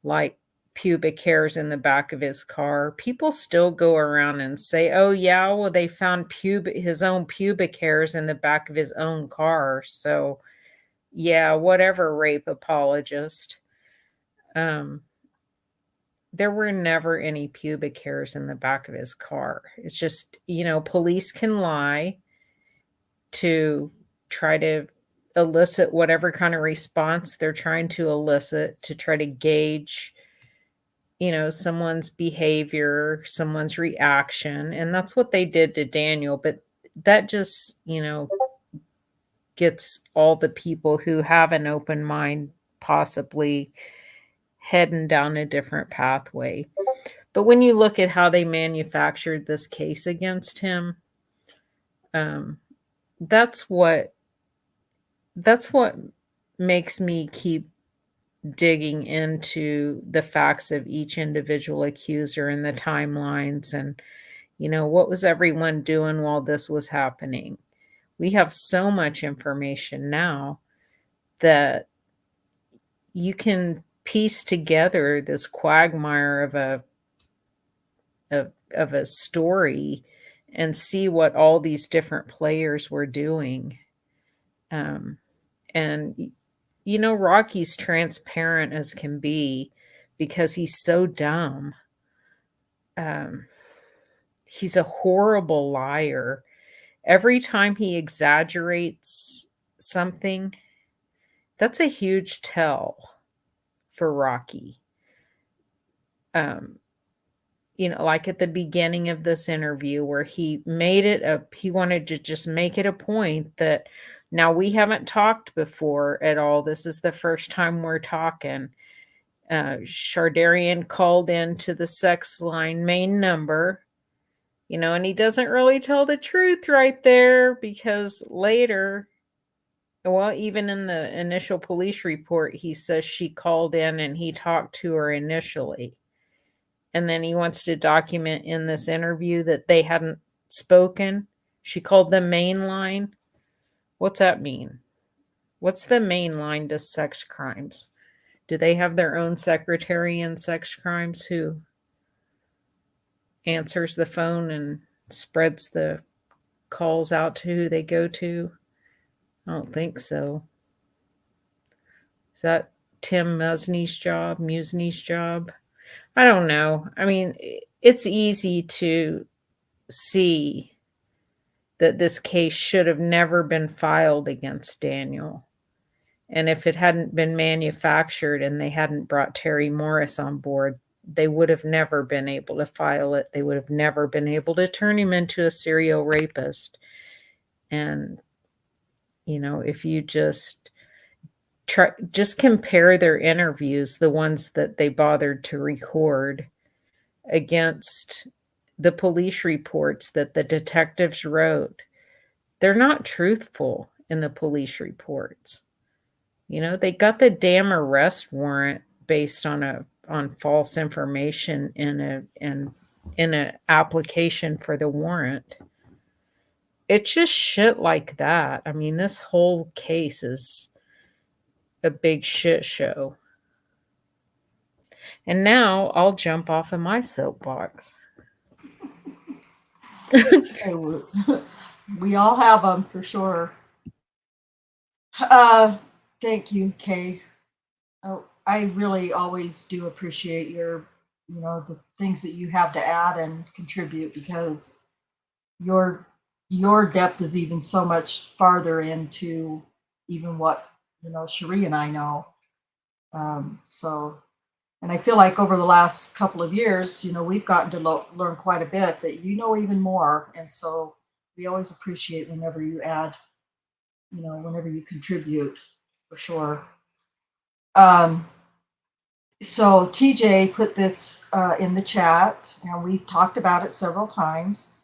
like pubic hairs in the back of his car. People still go around and say, oh yeah, well, they found his own pubic hairs in the back of his own car. So yeah, whatever, rape apologist. There were never any pubic hairs in the back of his car. It's just, you know, police can lie to try to elicit whatever kind of response they're trying to elicit, to try to gauge, you know, someone's behavior, someone's reaction. And that's what they did to Daniel. But that just, you know, gets all the people who have an open mind possibly heading down a different pathway. But when you look at how they manufactured this case against him, that's what makes me keep digging into the facts of each individual accuser and the timelines and, what was everyone doing while this was happening. We have so much information now that you can piece together this quagmire of a story and see what all these different players were doing. And Rocky's transparent as can be because he's so dumb. He's a horrible liar. Every time he exaggerates something, that's a huge tell for Rocky. Like at the beginning of this interview where he wanted to just make it a point that now we haven't talked before at all. This is the first time we're talking. Shardaran called into the sex line main number, and he doesn't really tell the truth right there because later, well, even in the initial police report, he says she called in and he talked to her initially. And then he wants to document in this interview that they hadn't spoken. She called the main line. What's that mean? What's the main line to sex crimes? Do they have their own secretary in sex crimes who answers the phone and spreads the calls out to who they go to? I don't think so. Is that Tim Musney's job? I don't know. I mean, it's easy to see that this case should have never been filed against Daniel. And if it hadn't been manufactured and they hadn't brought Terry Morris on board, they would have never been able to file it. They would have never been able to turn him into a serial rapist. And, if you just compare their interviews, the ones that they bothered to record, against the police reports that the detectives wrote, they're not truthful in the police reports. They got the damn arrest warrant based on false information in an application for the warrant. It's just shit like that. I mean, this whole case is a big shit show. And now I'll jump off of my soapbox. We all have them for sure. Thank you, Kay. Oh, I really always do appreciate your, the things that you have to add and contribute because your depth is even so much farther into even what, Cherie and I know. And I feel like over the last couple of years, we've gotten to learn quite a bit, but even more. And so we always appreciate whenever you add, whenever you contribute, for sure. So TJ put this in the chat, and we've talked about it several times.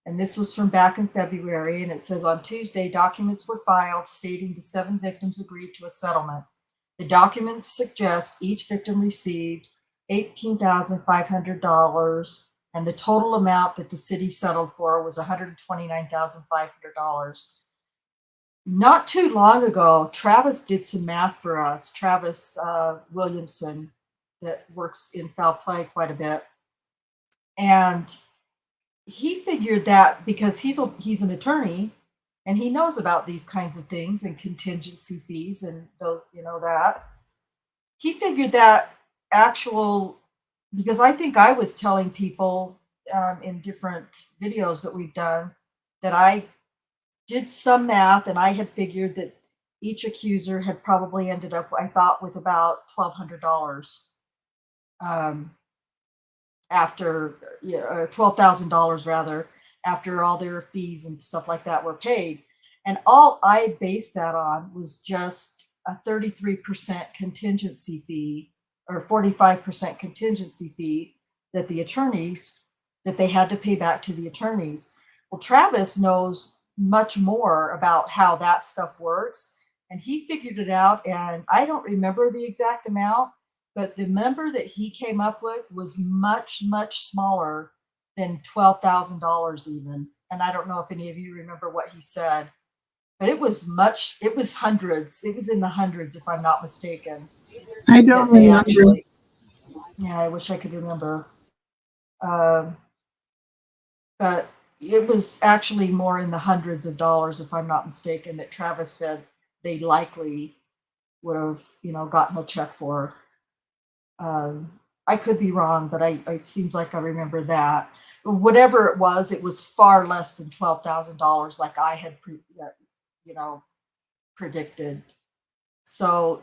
And this was from back in February, and it says, on Tuesday, documents were filed stating the 7 victims agreed to a settlement. The documents suggest each victim received $18,500, and the total amount that the city settled for was $129,500. Not too long ago, Travis did some math for us. Travis Williamson, that works in foul play quite a bit, and he figured that because he's an attorney and he knows about these kinds of things and contingency fees and those, that he figured that because I think I was telling people in different videos that we've done that I did some math and I had figured that each accuser had probably ended up, I thought, with about $1,200 after $12,000 rather, after all their fees and stuff like that were paid. And all I based that on was just a 33% contingency fee or 45% contingency fee that the attorneys, that they had to pay back to the attorneys. Well, Travis knows much more about how that stuff works, and he figured it out, and I don't remember the exact amount, but the number that he came up with was much, much smaller than $12,000 even. And I don't know if any of you remember what he said, but it was hundreds. It was in the hundreds, if I'm not mistaken. I don't That they remember. actually, yeah, I wish I could remember. But it was actually more in the hundreds of dollars, if I'm not mistaken, that Travis said they likely would have, gotten a check for. I could be wrong, but it seems like I remember that. Whatever it was far less than $12,000, like I had, predicted. So,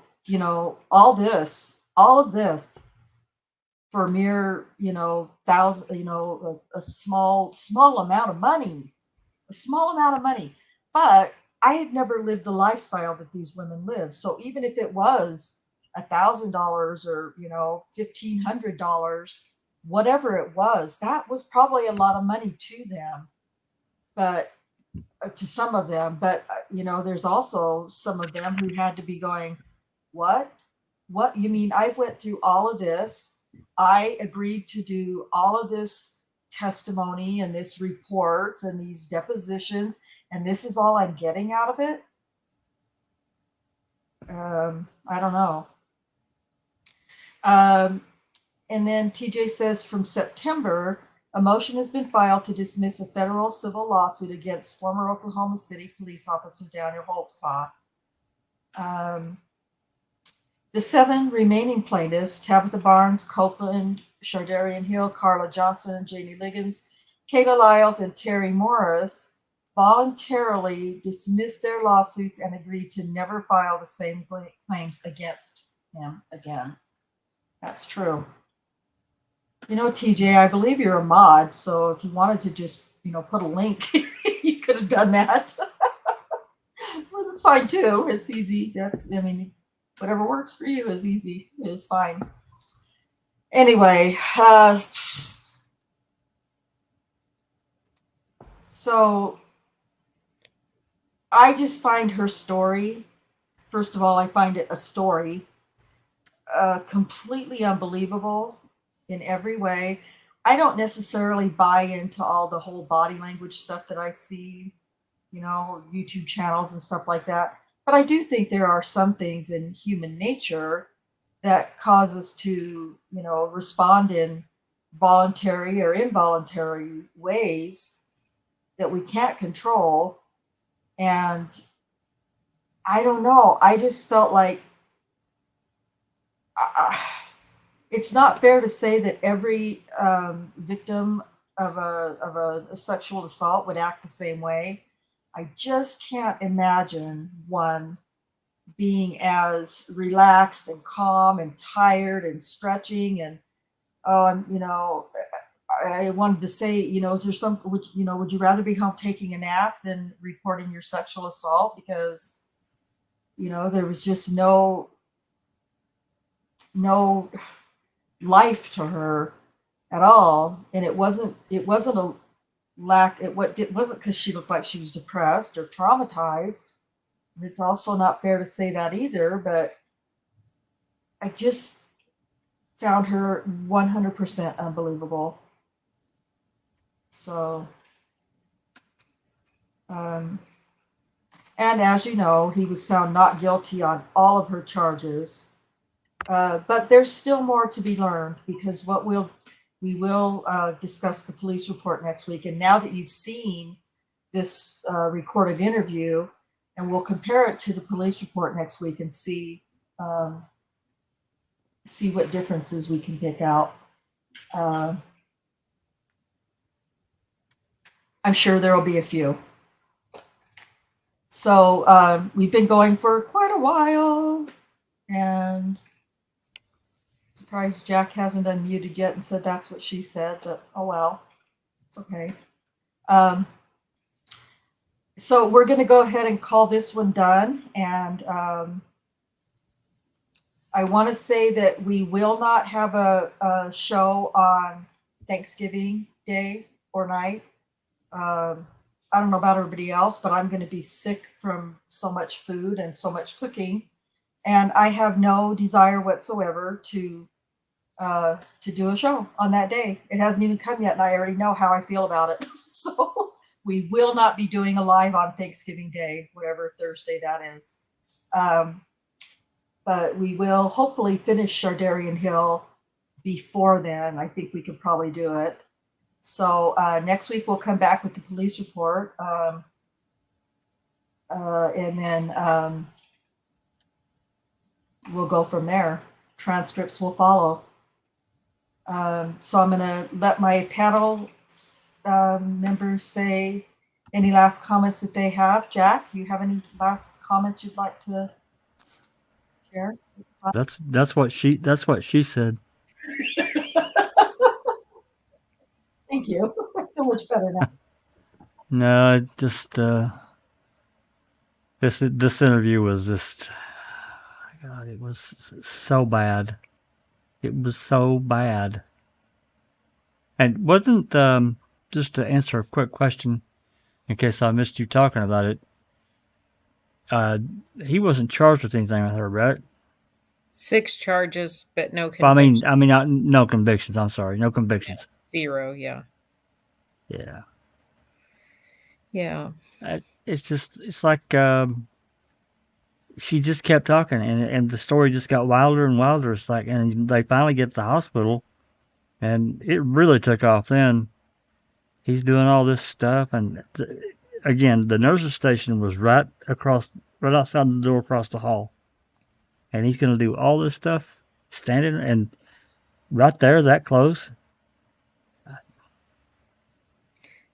all of this for mere, thousand, a small amount of money, But I had never lived the lifestyle that these women live. So even if it was $1,000 or, $1,500, whatever it was, that was probably a lot of money to them, but to some of them. But, there's also some of them who had to be going, what you mean? I've went through all of this. I agreed to do all of this testimony and this reports and these depositions, and this is all I'm getting out of it. I don't know. And then TJ says, from September, a motion has been filed to dismiss a federal civil lawsuit against former Oklahoma City police officer Daniel Holtzclaw. The 7 remaining plaintiffs, Tabitha Barnes, Copeland, Shardayreen Hill, Carla Johnson, Jamie Liggins, Kayla Lyles, and Terry Morris, voluntarily dismissed their lawsuits and agreed to never file the same claims against him again. That's true. TJ, I believe you're a mod, so if you wanted to just, put a link, you could have done that. Well, that's fine too. It's easy. Whatever works for you is easy. It's fine. Anyway, so I just find her story, first of all, I find it a story, completely unbelievable in every way. I don't necessarily buy into all the whole body language stuff that I see, YouTube channels and stuff like that. But I do think there are some things in human nature that cause us to, respond in voluntary or involuntary ways that we can't control. And I don't know. I just felt like it's not fair to say that every victim of a sexual assault would act the same way. I just can't imagine one being as relaxed and calm and tired and stretching and I wanted to say, is there some, would you rather be home taking a nap than reporting your sexual assault? Because, there was just no life to her at all. And it wasn't a lack, it wasn't because she looked like she was depressed or traumatized. It's also not fair to say that either, but I just found her 100% unbelievable. So, and as you know, he was found not guilty on all of her charges. But there's still more to be learned, because we will discuss the police report next week. And now that you've seen this recorded interview, and we'll compare it to the police report next week and see what differences we can pick out. I'm sure there will be a few. So we've been going for quite a while, and surprised Jack hasn't unmuted yet and said that's what she said, but oh well, it's okay. So we're going to go ahead and call this one done, and I want to say that we will not have a show on Thanksgiving Day or night. I don't know about everybody else, but I'm going to be sick from so much food and so much cooking. And I have no desire whatsoever to do a show on that day. It hasn't even come yet, and I already know how I feel about it. So we will not be doing a live on Thanksgiving Day, whatever Thursday that is. But we will hopefully finish Shardayreon Hill before then. I think we could probably do it. So next week we'll come back with the police report, and then we'll go from there. Transcripts will follow. So I'm going to let my panel members say any last comments that they have. Jack, you have any last comments you'd like to share? That's what she said. Thank you. I feel much better now. No, just this interview was just, God, it was so bad. It was so bad. And wasn't just to answer a quick question, in case I missed you talking about it. He wasn't charged with anything with her, right? 6 charges, but no Well, convictions. no convictions. I'm sorry, no convictions. 0, yeah. Yeah. Yeah. It's like she just kept talking, and the story just got wilder and wilder. It's like, and they finally get to the hospital, and it really took off then. He's doing all this stuff, and again, the nurse's station was right outside the door across the hall. And he's going to do all this stuff standing and right there, that close.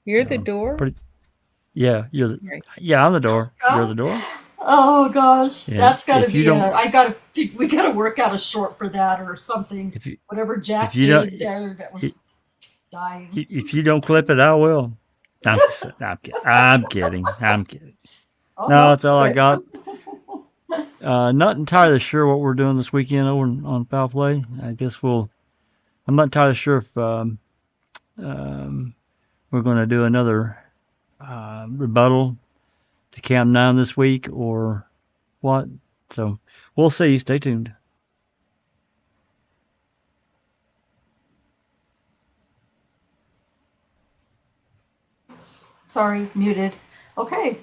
You're the door? Yeah, I'm the door. You're the door. Oh gosh, Yeah, that's got to if you be don't- we got to work out a short for that or something. Whatever Jack did there that was dying. If you don't clip it, I will. I'm kidding. Oh, No, that's all I got. Not entirely sure what we're doing this weekend over on Foul Play. I guess I'm not entirely sure if we're going to do another rebuttal to Cam 9 this week or what. So we'll see. Stay tuned. Sorry, muted. Okay.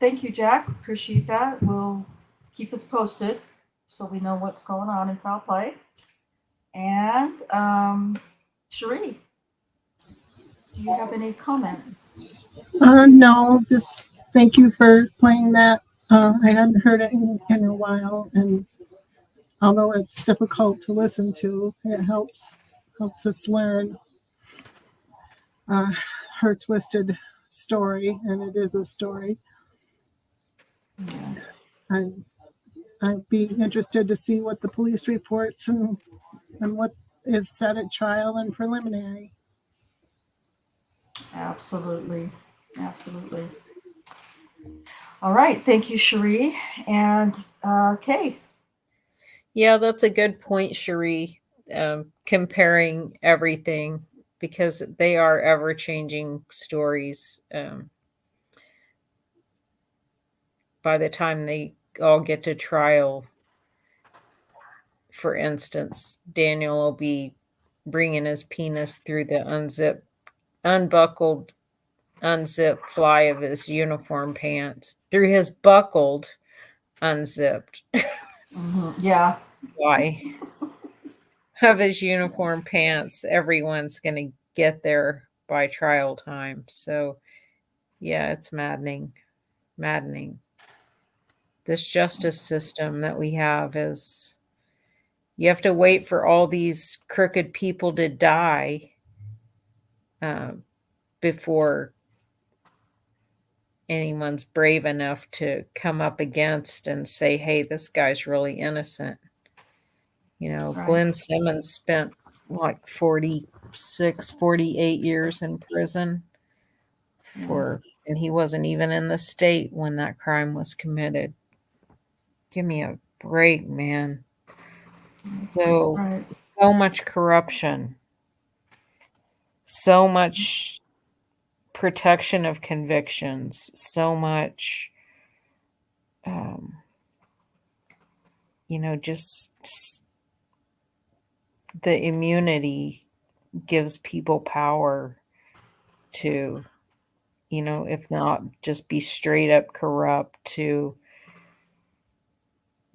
Thank you, Jack. Appreciate that. We'll keep us posted so we know what's going on in Foul Play. And Cherie, do you have any comments? No, just thank you for playing that. I hadn't heard it in a while, and although it's difficult to listen to, it helps us learn her twisted story, and it is a story. Yeah. I'd be interested to see what the police reports and what is said at trial and preliminary. Absolutely. All right. Thank you, Cherie. And Kay. Yeah, that's a good point, Cherie. Comparing everything, because they are ever-changing stories. By the time they all get to trial, for instance, Daniel will be bringing his penis through the unbuckled, unzipped fly of his uniform pants, through his buckled, unzipped Yeah. fly of his uniform pants. Everyone's going to get there by trial time. So, yeah, it's maddening. This justice system that we have is, you have to wait for all these crooked people to die before anyone's brave enough to come up against and say, hey, this guy's really innocent. Right. Glenn Simmons spent like 46, 48 years in prison and he wasn't even in the state when that crime was committed. Give me a break, man. So, Right. so much corruption, so much protection of convictions, so much, just the immunity gives people power to, if not just be straight up corrupt, to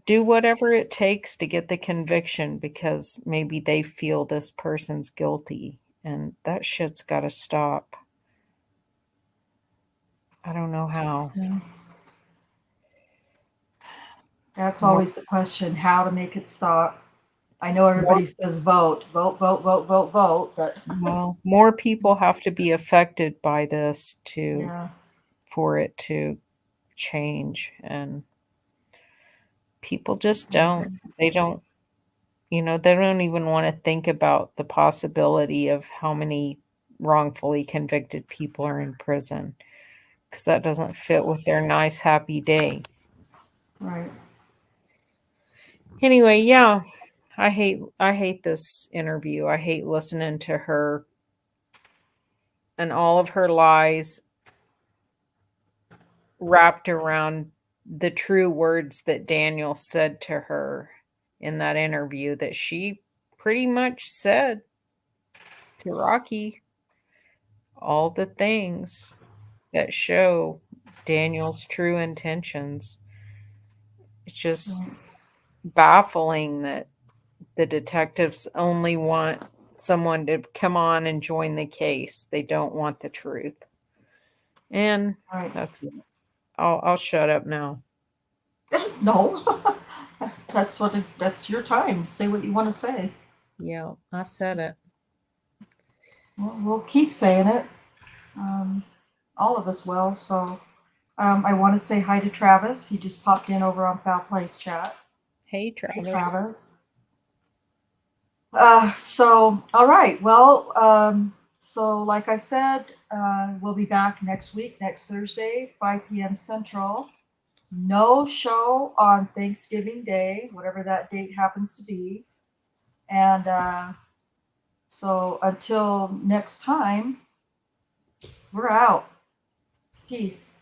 do whatever it takes to get the conviction because maybe they feel this person's guilty. And that shit's got to stop. I don't know how. Yeah. That's always the question, how to make it stop. I know everybody says vote, vote, vote, vote, vote, vote, but Well, more people have to be affected by this yeah. for it to change, and people just don't. They don't, they don't even want to think about the possibility of how many wrongfully convicted people are in prison because that doesn't fit with their nice, happy day. Right. Anyway, yeah, I hate this interview. I hate listening to her and all of her lies wrapped around the true words that Daniel said to her in that interview that she pretty much said to Rocky. All the things that show Daniel's true intentions. It's just baffling that the detectives only want someone to come on and join the case. They don't want the truth. And Right. that's it. I'll shut up now. No. That's your time. Say what you want to say. Yeah, I said it. Well, we'll keep saying it. All of us will. So I want to say hi to Travis. He just popped in over on Foul Plays chat. Hey, Travis. Hey, Travis. All right. Well, so like I said, we'll be back next week, next Thursday, 5 p.m. Central. No show on Thanksgiving Day, whatever that date happens to be. And so until next time, we're out. Peace.